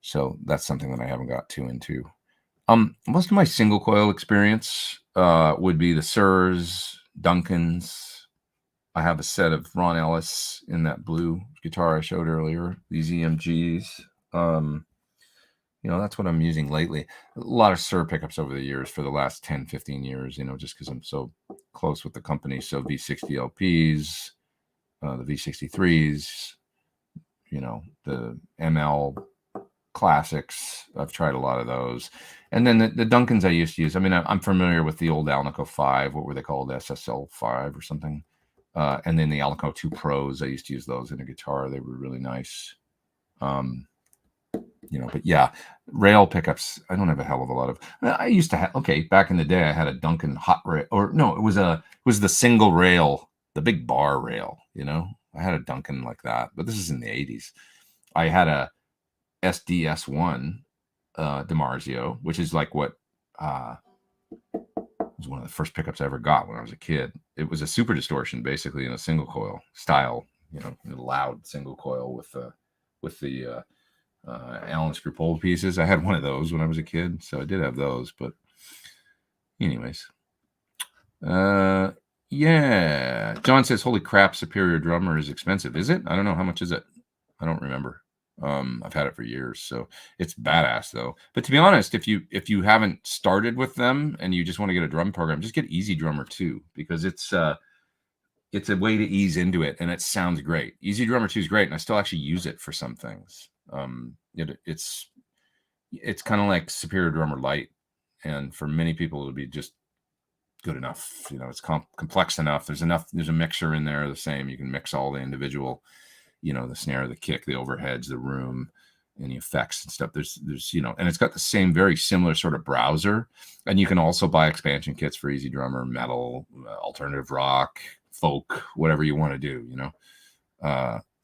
So that's something that I haven't got too into. Most of my single coil experience would be the Sirs, Duncans. I have a set of Ron Ellis in that blue guitar I showed earlier. These EMGs. That's what I'm using lately. A lot of Sir pickups over the years for the last 10, 15 years, just because I'm so close with the company. So V60 LPs, the V63s, the ML classics. I've tried a lot of those. And then the Duncans I used to use. I mean, I'm familiar with the old Alnico 5. What were they called? SSL 5 or something. And then the Alnico 2 Pros. I used to use those in a guitar. They were really nice. But yeah, rail pickups, I don't have a hell of a lot of. I used to have, back in the day, I had a Duncan hot rail, or no, it was the single rail, the big bar rail, I had a Duncan like that, but this is in the 80s. I had a SDS1 DiMarzio, which is like what was one of the first pickups I ever got when I was a kid. It was a super distortion, basically, in a single coil style, loud single coil with the Allen screw pole pieces. I had one of those when I was a kid, so I did have those. But anyways, yeah. John says, "Holy crap, Superior Drummer is expensive. Is it? I don't know. How much is it? I don't remember. I've had it for years, so it's badass though. But to be honest, if you haven't started with them and you just want to get a drum program, just get Easy Drummer 2, because it's a way to ease into it, and it sounds great. Easy Drummer 2 is great, and I still actually use it for some things. It's kind of like Superior Drummer Lite, and for many people it'll be just good enough. It's complex enough. There's a mixer in there the same. You can mix all the individual, the snare, the kick, the overheads, the room, and the effects and stuff. There's and it's got the same very similar sort of browser, and you can also buy expansion kits for Easy Drummer, metal, alternative rock, folk, whatever you want to do,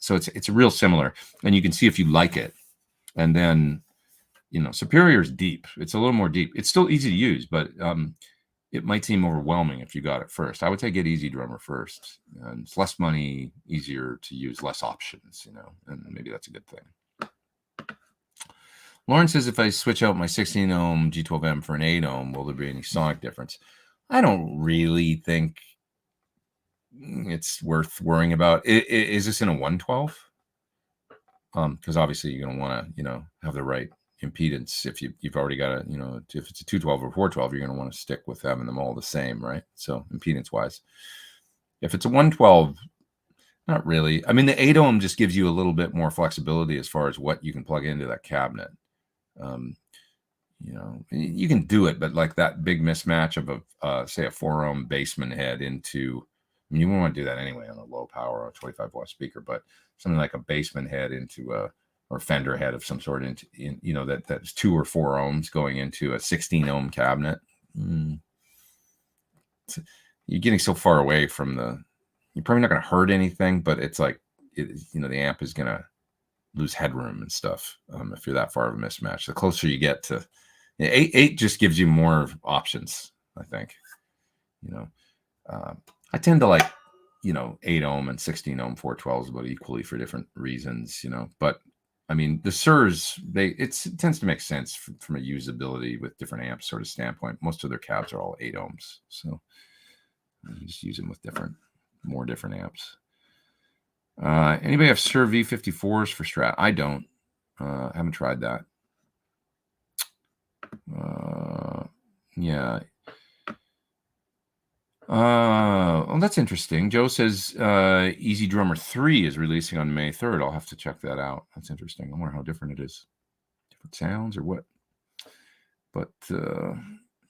so it's real similar, and you can see if you like it. And then Superior is deep. It's a little more deep. It's still easy to use, but it might seem overwhelming if you got it first. I would say get Easy Drummer first, and it's less money, easier to use, less options, and maybe that's a good thing. Lauren says, if I switch out my 16 ohm G12M for an 8 ohm, will there be any sonic difference? I don't really think it's worth worrying about. Is this in a 112? Because obviously you're going to want to, have the right impedance. If you've already got if it's a 212 or 412, you're going to want to stick with having them all the same, right? So impedance wise, if it's a 112, not really. I mean, the 8 ohm just gives you a little bit more flexibility as far as what you can plug into that cabinet. You can do it, but like that big mismatch of say a 4 ohm basement head into, I mean, you won't want to do that anyway on a low power or a 25 watt speaker, but something like a basement head into or Fender head of some sort into, that's 2 or 4 ohms going into a 16 ohm cabinet. You're getting so far away from you're probably not going to hurt anything, but it's like, the amp is going to lose headroom and stuff if you're that far of a mismatch. The closer you get to 8 just gives you more options, I think. I tend to like 8 ohm and 16 ohm 412s about equally for different reasons, but I mean the Sirs, it tends to make sense from a usability with different amps sort of standpoint. Most of their cabs are all 8 ohms, so you just use them with more different amps. Anybody have Sir V54s for Strat? I don't. Haven't tried that. Yeah. Well, that's interesting. Joe says Easy Drummer 3 is releasing on May 3rd. I'll have to check that out. That's interesting. I wonder how different it is. Different sounds or what? But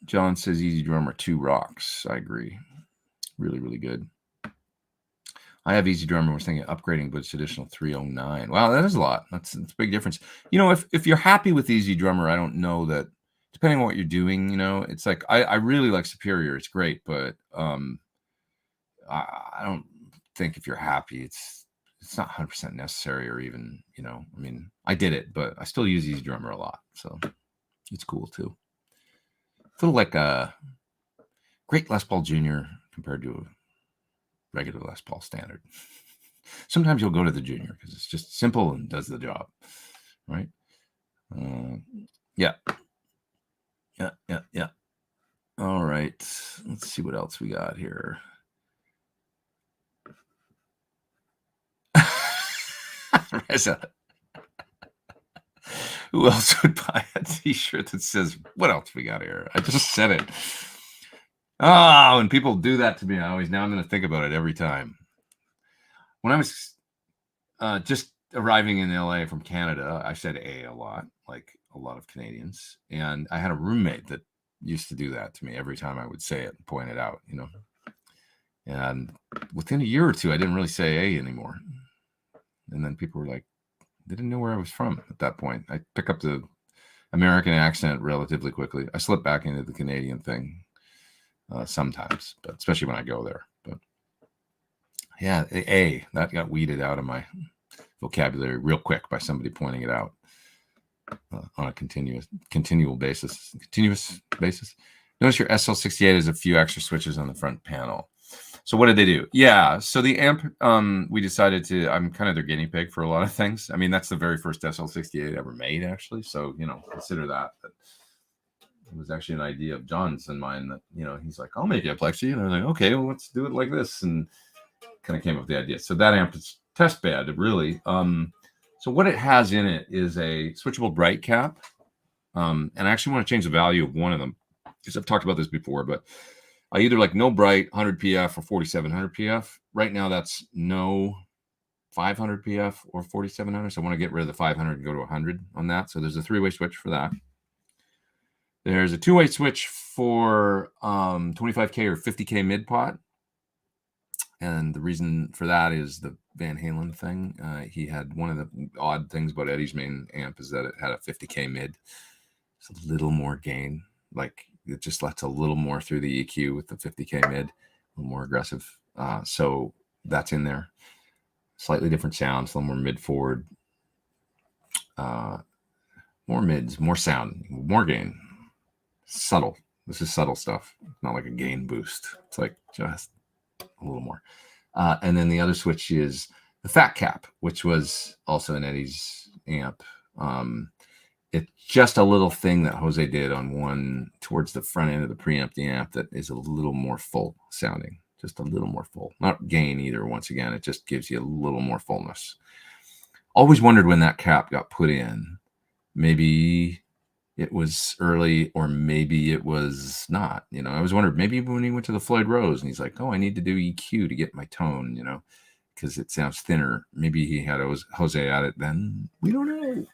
John says Easy Drummer 2 rocks. I agree. Really, really good. I have Easy Drummer. I was thinking upgrading, but it's additional 309. Wow, that is a lot. That's a big difference. If you're happy with Easy Drummer, I don't know that. Depending on what you're doing, it's like I really like Superior. It's great, but I don't think if you're happy, it's not 100% necessary, or even I mean, I did it, but I still use Easy Drummer a lot, so it's cool too. little like a great Les Paul Junior compared to a regular Les Paul standard. Sometimes you'll go to the Junior because it's just simple and does the job, right? Yeah. All right, let's see what else we got here. Who else would buy a t-shirt that says, what else we got here? I just said it. Oh, when people do that to me, now I'm going to think about it every time. When I was just arriving in LA from Canada, I said a lot, like a lot of Canadians. And I had a roommate that used to do that to me every time I would say it and point it out, you know. And within a year or two, I didn't really say a anymore. And then people were like, they didn't know where I was from at that point. I pick up the American accent relatively quickly. I slip back into the Canadian thing sometimes, but especially when I go there. But yeah, a that got weeded out of my vocabulary real quick by somebody pointing it out on a continual basis. Notice your SL68 has a few extra switches on the front panel. So what did they do? Yeah, so the amp, we decided to, I'm kind of their guinea pig for a lot of things. I mean, that's the very first SL68 ever made, actually. So, you know, consider that. But it was actually an idea of John's and mine that, you know, he's like, I'll make you a plexi. And I was like, okay, well, let's do it like this. And kind of came up with the idea. So that amp is test bed, really. So what it has in it is a switchable bright cap. And I actually want to change the value of one of them because I've talked about this before, but I either like no bright 100 PF or 4700 PF. Right now, that's no 500 PF or 4700. So I want to get rid of the 500 and go to 100 on that. So there's a 3-way switch for that. There's a 2-way switch for 25K or 50K mid pot. And the reason for that is the Van Halen thing. He had one of the odd things about Eddie's main amp is that it had a 50K mid. It's a little more gain. Like, it just lets a little more through the EQ with the 50K mid, a little more aggressive. So that's in there. Slightly different sounds, a little more mid forward, more mids, more sound, more gain. Subtle. This is subtle stuff. Not like a gain boost. It's like just a little more. And then the other switch is the fat cap, which was also in Eddie's amp. It's just a little thing that Jose did on one towards the front end of the preamp, the amp, that is a little more full sounding, just a little more full. Not gain either. Once again, it just gives you a little more fullness. Always wondered when that cap got put in. Maybe it was early or maybe it was not. You know, I always wondered maybe when he went to the Floyd Rose and he's like, oh, I need to do EQ to get my tone, you know, because it sounds thinner. Maybe he had Jose at it then. We don't know.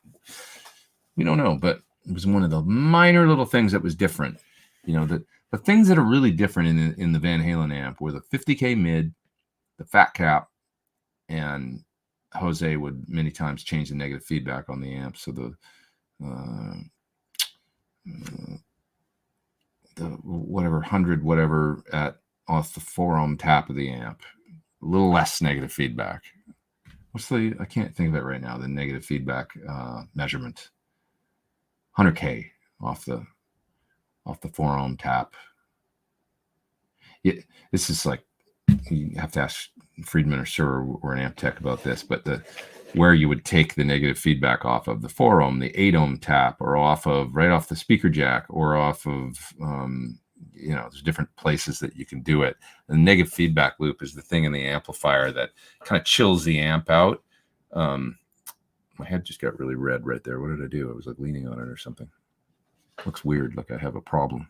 We don't know, but it was one of the minor little things that was different. You know, the things that are really different in the Van Halen amp were the 50K mid, the fat cap, and Jose would many times change the negative feedback on the amp. So the whatever 100 whatever off the 4-ohm tap of the amp, a little less negative feedback. What's I can't think of it right now. The negative feedback measurement. 100K off the 4-ohm tap. This is like, you have to ask Friedman or Sir or an amp tech about this, but where you would take the negative feedback off of the 4-ohm, the 8-ohm tap, or right off the speaker jack, or off of you know, there's different places that you can do it. The negative feedback loop is the thing in the amplifier that kind of chills the amp out. My head just got really red right there. What did I do? I was like leaning on it or something. Looks weird, like I have a problem.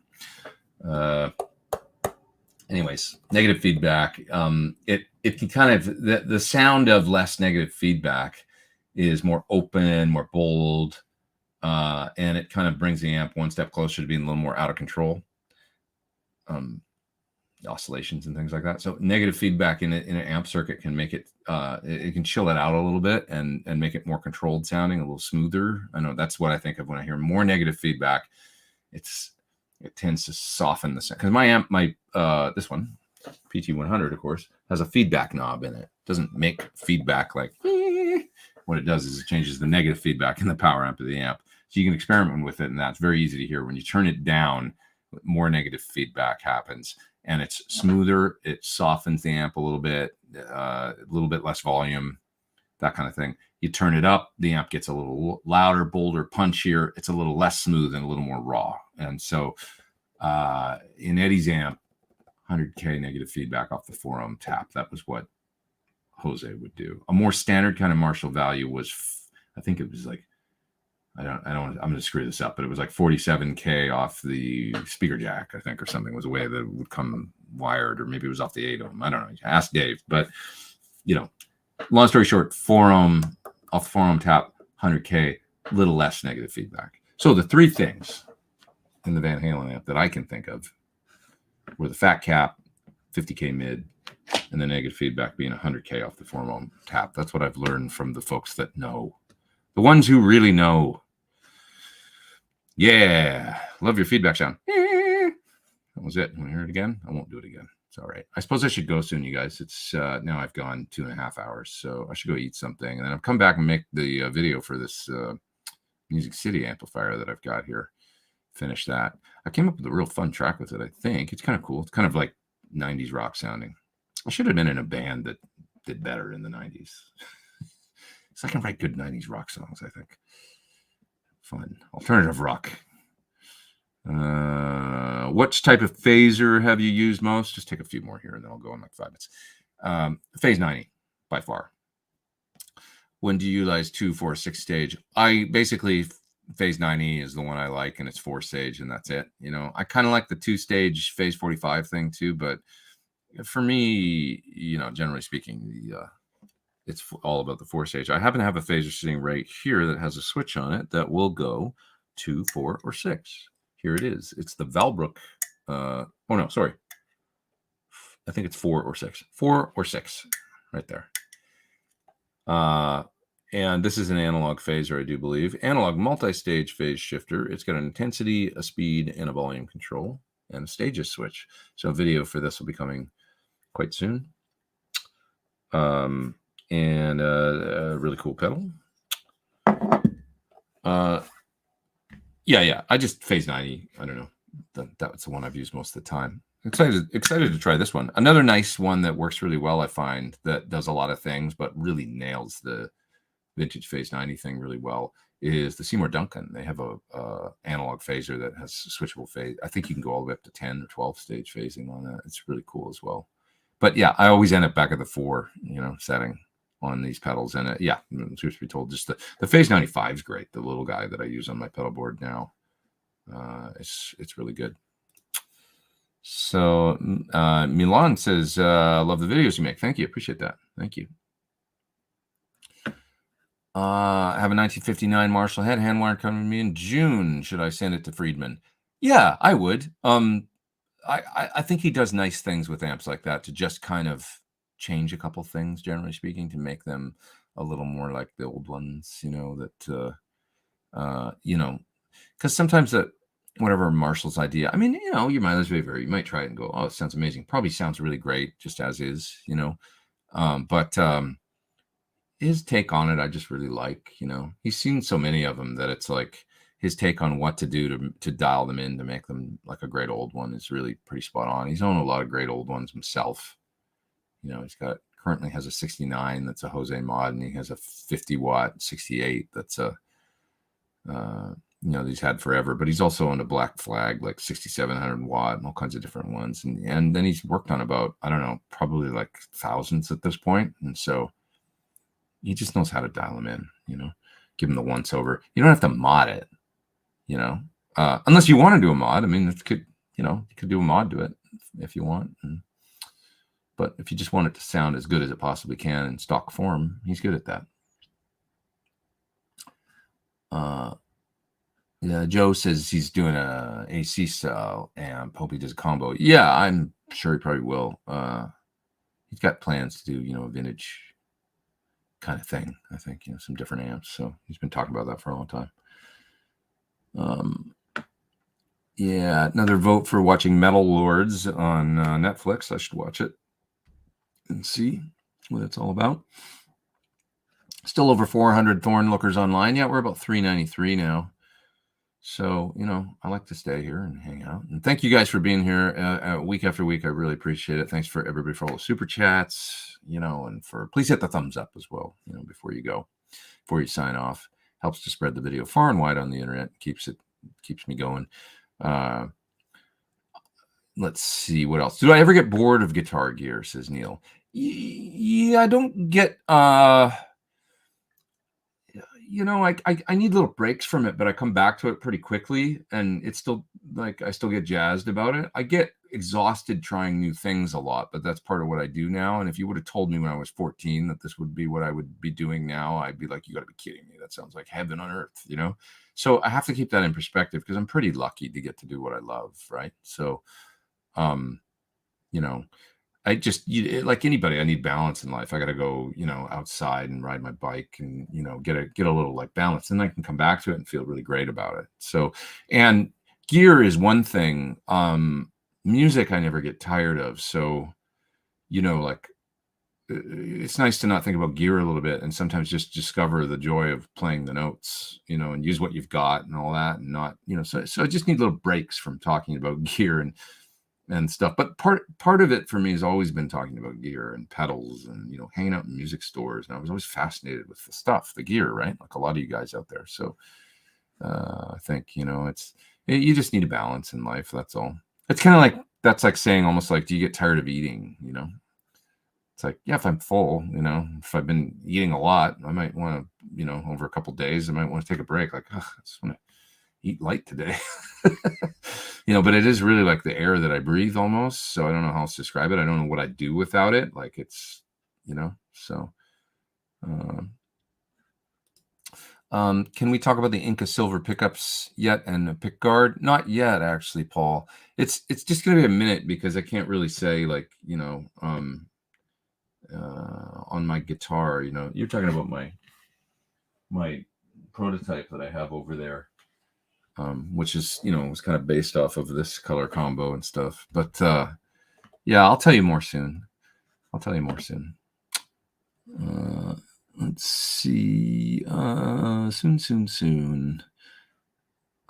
Anyways, negative feedback. It can kind of, the sound of less negative feedback is more open, more bold, and it kind of brings the amp one step closer to being a little more out of control. Oscillations and things like that. So negative feedback in an amp circuit can make it, it can chill it out a little bit and make it more controlled sounding, a little smoother. I know that's what I think of when I hear more negative feedback. It tends to soften the sound. Because my amp, this one, PT100, of course, has a feedback knob in it. It doesn't make feedback like, what it does is it changes the negative feedback in the power amp of the amp. So you can experiment with it, and that's very easy to hear. When you turn it down, more negative feedback happens. And it's smoother. It softens the amp a little bit less volume, that kind of thing. You turn it up, the amp gets a little louder, bolder, punchier. It's a little less smooth and a little more raw. And so in Eddie's amp, 100K negative feedback off the 4-ohm tap. That was what Jose would do. A more standard kind of Marshall value was, I think it was like, I'm going to screw this up, but it was like 47K off the speaker jack, I think, or something was a way that it would come wired, or maybe it was off the 8-ohm. I don't know. Ask Dave. But, long story short, 4-ohm off the 4-ohm tap, 100K, little less negative feedback. So the three things in the Van Halen amp that I can think of were the fat cap, 50K mid, and the negative feedback being 100K off the 4-ohm tap. That's what I've learned from the folks that know. The ones who really know. Yeah, love your feedback sound. That was it. Want to hear it again? I won't do it again. It's all right. I suppose I should go soon, you guys. It's now I've gone 2.5 hours, so I should go eat something, and then I'll come back and make the video for this Music City amplifier that I've got here. Finish that. I came up with a real fun track with it, I think. It's kind of cool. It's kind of like 90s rock sounding. I should have been in a band that did better in the 90s. So I can write good 90s rock songs, I think. Fun. Alternative rock. Which type of phaser have you used most? Just take a few more here and then I'll go in like 5 minutes. Phase 90, by far. When do you utilize 2, 4, 6 stage? I basically, phase 90 is the one I like, and it's 4 stage, and that's it. I kind of like the 2 stage phase 45 thing too, but for me, generally speaking, it's all about the 4 stage. I happen to have a phaser sitting right here that has a switch on it that will go 2, 4, or 6. Here it is. It's the Valbrook. Oh no, sorry. I think it's 4 or 6. 4 or 6, right there. And this is an analog phaser, I do believe. Analog multi-stage phase shifter. It's got an intensity, a speed, and a volume control, and a stages switch. So a video for this will be coming quite soon. And a really cool pedal. Yeah. I just phase 90. I don't know. That's the one I've used most of the time. Excited to try this one. Another nice one that works really well, I find, that does a lot of things, but really nails the vintage phase 90 thing really well, is the Seymour Duncan. They have a analog phaser that has switchable phase. I think you can go all the way up to 10 or 12 stage phasing on that. It's really cool as well. But yeah, I always end up back at the 4, setting on these pedals. And truth to be told, just the phase 95 is great. The little guy that I use on my pedal board now, it's really good. So Milan says, love the videos you make. Thank you. Appreciate that. Thank you. I have a 1959 Marshall head hand wire coming to me in June. Should I send it to Friedman? Yeah, I would. I think he does nice things with amps like that to just kind of change a couple things, generally speaking, to make them a little more like the old ones, because sometimes whatever Marshall's idea, I mean, you might as well you might try it and go, oh, it sounds amazing. Probably sounds really great just as is, but his take on it, I just really like, he's seen so many of them that it's like his take on what to do to dial them in to make them like a great old one is really pretty spot on. He's owned a lot of great old ones himself. He's currently has a 69 that's a Jose mod, and he has a 50 watt 68 that's a he's had forever. But he's also owned a Black Flag like 6700 watt and all kinds of different ones, and then he's worked on about, I don't know, probably like thousands at this point, and so he just knows how to dial them in. Give him the once over. You don't have to mod it, unless you want to do a mod. I mean, you could do a mod to it if you want. But if you just want it to sound as good as it possibly can in stock form, he's good at that. Yeah, Joe says he's doing a AC style amp. Hope he does a combo. Yeah, I'm sure he probably will. He's got plans to do, a vintage kind of thing. I think, some different amps. So he's been talking about that for a long time. Yeah, another vote for watching Metal Lords on Netflix. I should watch it and see what it's all about. Still over 400 Thorn lookers online. Yeah, we're about 393 now. So, I like to stay here and hang out. And thank you guys for being here week after week. I really appreciate it. Thanks for everybody for all the super chats, and please hit the thumbs up as well, before you sign off. Helps to spread the video far and wide on the internet. Keeps me going. Let's see what else. Do I ever get bored of guitar gear? Says Neil. Yeah, I don't get I need little breaks from it, but I come back to it pretty quickly, and it's still I still get jazzed about it. I get exhausted trying new things a lot, but that's part of what I do now. And if you would have told me when I was 14 that this would be what I would be doing now, I'd be like, you got to be kidding me. That sounds like heaven on earth, So I have to keep that in perspective because I'm pretty lucky to get to do what I love, right? So, I just like anybody, I need balance in life. I got to go, outside and ride my bike and, get a little balance, and I can come back to it and feel really great about it. So, and gear is one thing. Music, I never get tired of. So, it's nice to not think about gear a little bit and sometimes just discover the joy of playing the notes, and use what you've got and all that, and not, so I just need little breaks from talking about gear and stuff. But part of it for me has always been talking about gear and pedals and, hanging out in music stores. And I was always fascinated with the gear, right? Like a lot of you guys out there. So I think, you just need a balance in life. That's all. It's kind of that's like saying almost do you get tired of eating? It's like, yeah, if I'm full, if I've been eating a lot, I might want to, over a couple of days, I might want to take a break. I just want to eat light today. But it is really like the air that I breathe almost. So I don't know how else to describe it. I don't know what I'd do without it. It's, so. Can we talk about the Inca silver pickups yet and the pick guard? Not yet, actually, Paul. It's just going to be a minute because I can't really say on my guitar, you're talking about my prototype that I have over there. Which is, was kind of based off of this color combo and stuff. But yeah, I'll tell you more soon. Let's see. Soon.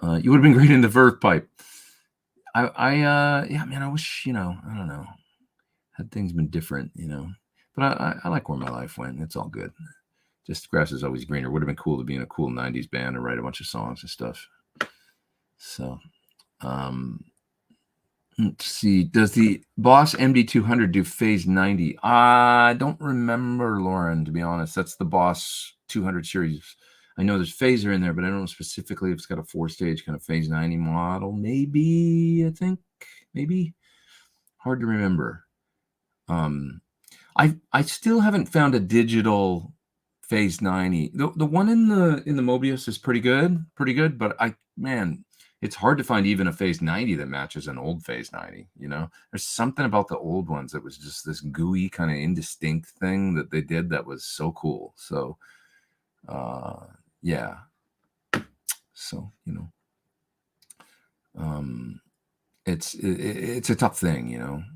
You would have been great in the Verve pipe. Yeah, man, I wish, I don't know. Had things been different, But I like where my life went. It's all good. Just grass is always greener. Would have been cool to be in a cool 90s band and write a bunch of songs and stuff. So, let's see. Does the Boss MD200 do phase 90? I don't remember, Lauren, to be honest. That's the Boss 200 series. I know there's phaser in there, but I don't know specifically if it's got a 4-stage kind of phase 90 model. Maybe, I think. Maybe. Hard to remember. I still haven't found a digital phase 90. The one in the Mobius is pretty good, but it's hard to find even a phase 90 that matches an old phase 90. There's something about the old ones that was just this gooey kind of indistinct thing that they did that was so cool. So yeah, so it's a tough thing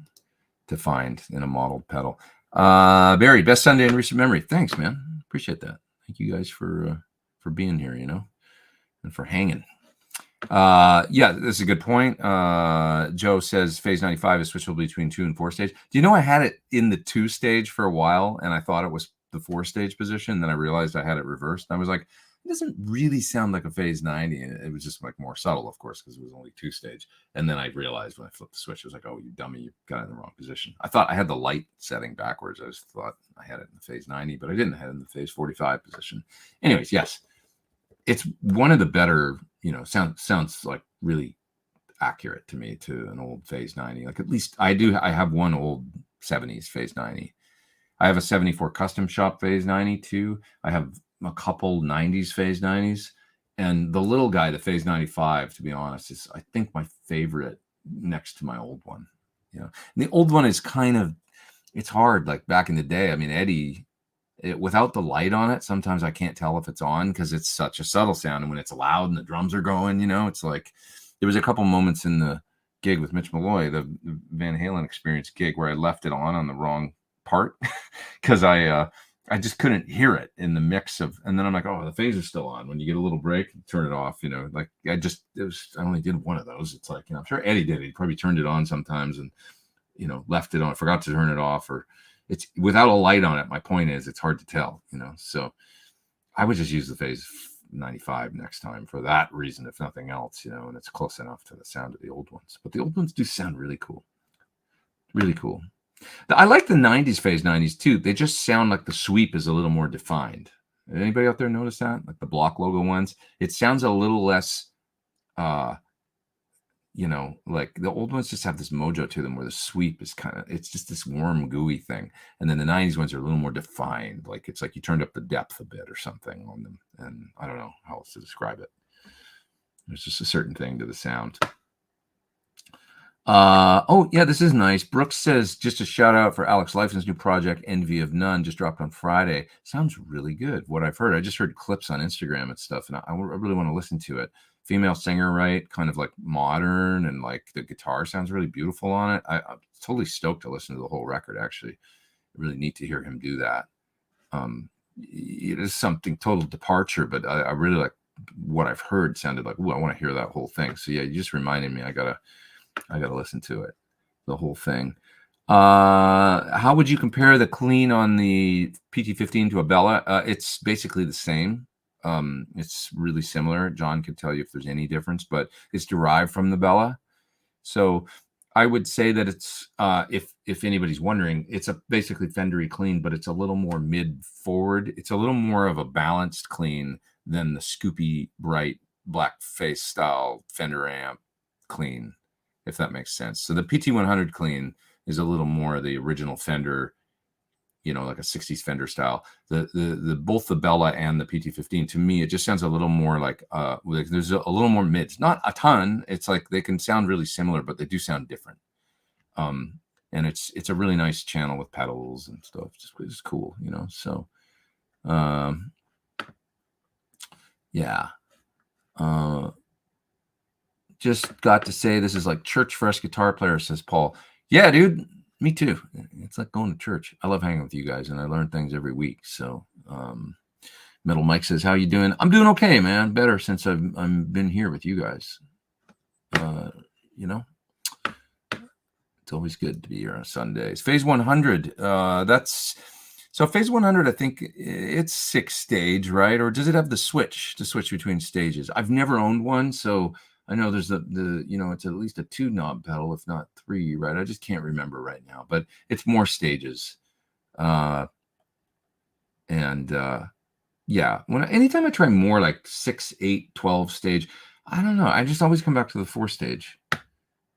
to find in a modeled pedal. Barry, best Sunday in recent memory. Thanks, man, appreciate that. Thank you guys for being here, and for hanging. Yeah, this is a good point. Joe says phase 95 is switchable between 2 and 4 stage. Do you know I had it in the 2 stage for a while and I thought it was the 4 stage position? Then I realized I had it reversed. And I was like, it doesn't really sound like a phase 90. And it was just more subtle, of course, because it was only 2 stage. And then I realized when I flipped the switch, I was like, oh, you dummy, you got it in the wrong position. I thought I had the light setting backwards. I just thought I had it in the phase 90, but I didn't. I had it in the phase 45 position. Anyways, yes, it's one of the better, sounds like really accurate to me to an old phase 90. At least I have one old 70s phase 90. I have a 74 custom shop phase 90 too. I have a couple 90s phase 90s, and the little guy, the phase 95, to be honest, is I think my favorite next to my old one. And the old one is it's hard. Like back in the day, Eddie, without the light on it, sometimes I can't tell if it's on because it's such a subtle sound. And when it's loud and the drums are going, it's like there was a couple moments in the gig with Mitch Malloy, the Van Halen Experience gig, where I left it on the wrong part because I I just couldn't hear it in the mix of, and then I'm like, oh, the phase is still on. When you get a little break, turn it off, like I only did one of those. It's like, I'm sure Eddie did it. He probably turned it on sometimes and, left it on, forgot to turn it off, or it's without a light on it. My point is it's hard to tell, so I would just use the phase 95 next time for that reason, if nothing else, and it's close enough to the sound of the old ones, but the old ones do sound really cool. Really cool. I like the 90s phase 90s too. They just sound like the sweep is a little more defined. Anybody out there notice that? Like the block logo ones, it sounds a little less, like the old ones just have this mojo to them where the sweep is it's just this warm, gooey thing. And then the 90s ones are a little more defined. Like it's like you turned up the depth a bit or something on them. And I don't know how else to describe it. There's just a certain thing to the sound. Oh yeah, this is nice. Brooks says, just a shout out for Alex Lifeson's new project, Envy of None, just dropped on Friday. Sounds really good. What I've heard, I just heard clips on Instagram and stuff, and I really want to listen to it. Female singer, right? Kind of like modern, and like the guitar sounds really beautiful on it. I'm totally stoked to listen to the whole record. Actually, really neat to hear him do that. It is something total departure, but I really like what I've heard. Sounded like, ooh, I want to hear that whole thing. So yeah, you just reminded me. I gotta listen to it, the whole thing. How would you compare the clean on the PT-15 to a Bella? It's basically the same. It's really similar. John could tell you if there's any difference, but it's derived from the Bella. So I would say that it's, if anybody's wondering, it's a basically Fendery clean, but it's a little more mid-forward. It's a little more of a balanced clean than the scoopy, bright, black face style Fender amp clean, if that makes sense. So the PT-100 clean is a little more the original Fender, like a 60s Fender style. The both the Bella and the PT-15, to me, it just sounds a little more like there's a little more mids. Not a ton. It's like they can sound really similar, but they do sound different. And it's a really nice channel with pedals and stuff. It's cool, So, yeah. Just got to say, this is like church for us guitar players, says Paul. Yeah, dude, me too. It's like going to church. I love hanging with you guys, and I learn things every week. So, Metal Mike says, how you doing? I'm doing okay, man. Better since I've been here with you guys. It's always good to be here on Sundays. Phase 100. So Phase 100, I think it's 6-stage, right? Or does it have the switch to switch between stages? I've never owned one, so I know there's it's at least a 2-knob pedal, if not 3, right? I just can't remember right now, but it's more stages. Yeah, anytime I try more like 6, 8, 12 stage, I don't know. I just always come back to the 4-stage,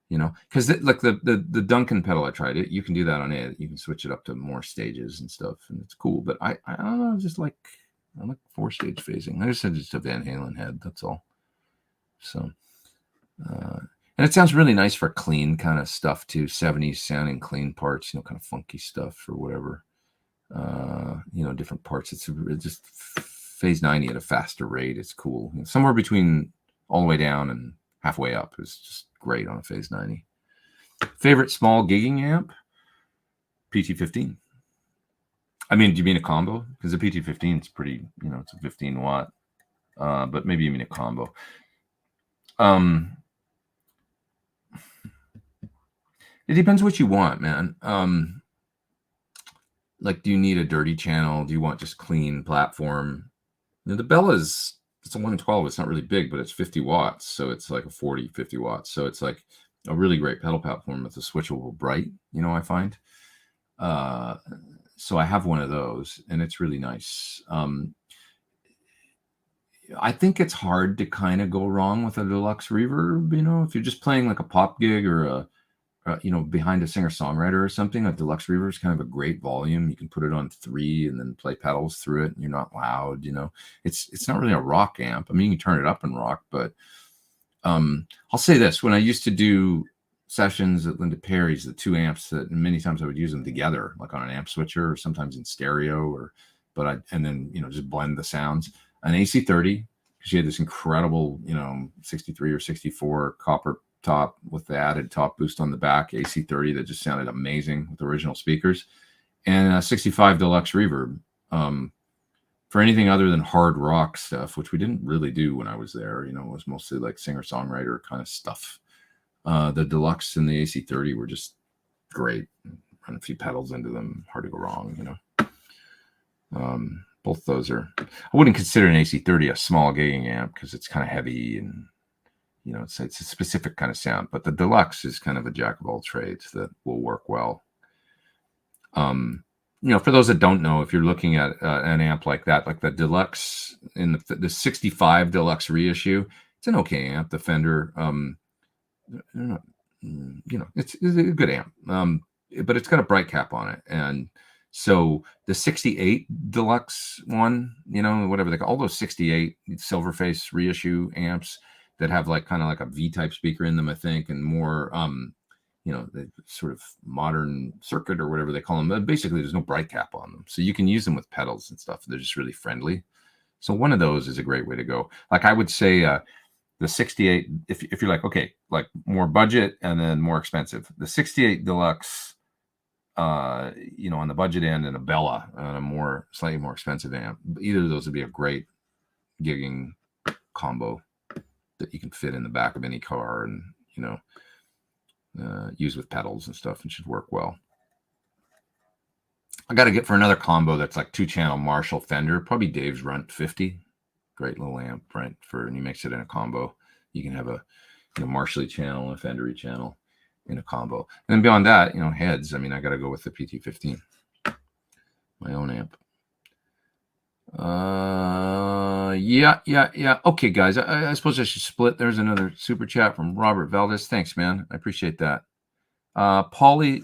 because like the Duncan pedal I tried it, you can do that on it. You can switch it up to more stages and stuff, and it's cool. But I don't know, just like I like 4-stage phasing. I just said it's a Van Halen head. That's all. So. And it sounds really nice for clean kind of stuff too, 70s sounding clean parts, kind of funky stuff or whatever, different parts. It's just phase 90 at a faster rate. It's cool. Somewhere between all the way down and halfway up is just great on a phase 90. Favorite small gigging amp? PT-15. I mean, do you mean a combo? Because the PT-15 is pretty, it's a 15 watt, but maybe you mean a combo. It depends what you want, man. Like, do you need a dirty channel? Do you want just clean platform? The Bella's, it's a 112. It's not really big, but it's 50 watts. So it's like a 40, 50 watts. So it's like a really great pedal platform with a switchable bright, I find. So I have one of those, and it's really nice. I think it's hard to kind of go wrong with a deluxe reverb, if you're just playing like a pop gig or behind a singer-songwriter or something. A deluxe reverb is kind of a great volume. You can put it on 3 and then play pedals through it, and you're not loud. It's not really a rock amp. I mean, you can turn it up and rock, but I'll say this: when I used to do sessions at Linda Perry's, the 2 amps, that many times I would use them together, like on an amp switcher, or sometimes in stereo, and then just blend the sounds. An AC30, because she had this incredible 63 or 64 copper top with the added top boost on the back, AC30, that just sounded amazing with original speakers, and a 65 deluxe reverb. For anything other than hard rock stuff, which we didn't really do when I was there, it was mostly like singer-songwriter kind of stuff. The Deluxe and the AC30 were just great. Run a few pedals into them, hard to go wrong, Both those are, I wouldn't consider an AC30 a small gigging amp because it's kind of heavy and, it's a specific kind of sound. But the Deluxe is kind of a jack of all trades that will work well. For those that don't know, if you're looking at an amp like that, like the Deluxe in the 65 Deluxe reissue, it's an okay amp. The Fender, it's a good amp, but it's got a bright cap on it. And so the 68 Deluxe one, whatever they call all those 68 Silverface reissue amps that have kind of like a V-type speaker in them, I think, and more, the sort of modern circuit or whatever they call them. But basically, there's no bright cap on them. So you can use them with pedals and stuff. They're just really friendly. So one of those is a great way to go. Like I would say the 68, if you're like, okay, like more budget and then more expensive. The 68 Deluxe, on the budget end, and a Bella on a slightly more expensive amp. Either of those would be a great gigging combo that you can fit in the back of any car and, use with pedals and stuff, and should work well. I got to get for another combo that's like 2-channel Marshall Fender, probably Dave's Runt 50. Great little amp, right? And you mix it in a combo. You can have a Marshall channel and a Fender channel in a combo. And then beyond that, heads. I mean, I got to go with the PT15, my own amp. Yeah. Okay, guys, I suppose I should split. There's another super chat from Robert Valdez. Thanks, man. I appreciate that. Paulie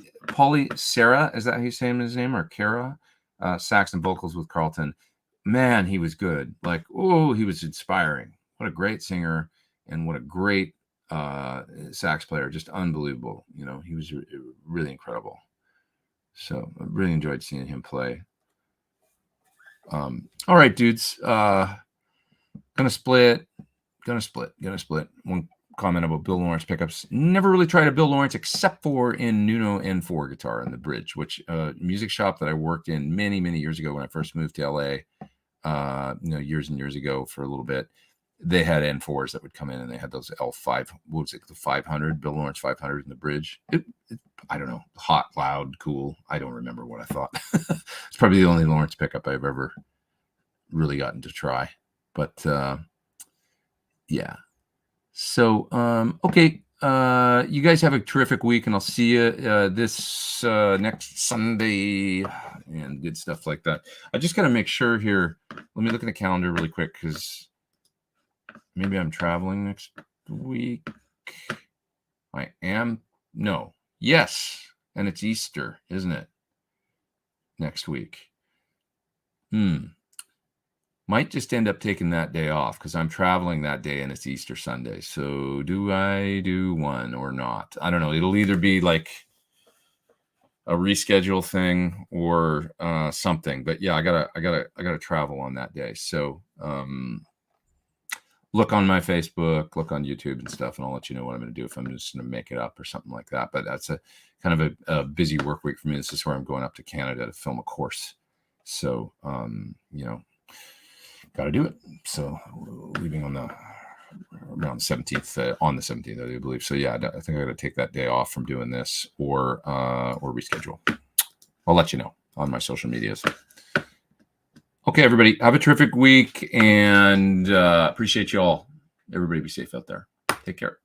Sarah, is that how you say his name, or Kara? Sax and vocals with Carlton. Man, he was good. He was inspiring. What a great singer, and what a great sax player. Just unbelievable. He was really incredible. So I really enjoyed seeing him play. All right, dudes. Gonna split. One comment about Bill Lawrence pickups. Never really tried a Bill Lawrence except for in Nuno N4 guitar in the bridge, which music shop that I worked in many, many years ago when I first moved to LA, years and years ago for a little bit. They had N4s that would come in, and they had those L5, what was it, the 500, Bill Lawrence 500 in the bridge. I don't know, hot, loud, cool. I don't remember what I thought. It's probably the only Lawrence pickup I've ever really gotten to try. But yeah. So, okay. You guys have a terrific week, and I'll see you this next Sunday and good stuff like that. I just got to make sure here. Let me look at the calendar really quick, because maybe I'm traveling next week. I am. No. Yes. And it's Easter, isn't it? Next week. Might just end up taking that day off because I'm traveling that day and it's Easter Sunday. So do I do one or not? I don't know. It'll either be like a reschedule thing or something. But yeah, I gotta travel on that day. So look on my Facebook, look on YouTube and stuff, and I'll let you know what I'm going to do if I'm just going to make it up or something like that. But that's a kind of a busy work week for me. This is where I'm going up to Canada to film a course. So, got to do it. So leaving on around the 17th, on the 17th, I do believe. So yeah, I think I got to take that day off from doing this or reschedule. I'll let you know on my social medias. Okay, everybody, have a terrific week, and appreciate you all. Everybody be safe out there. Take care.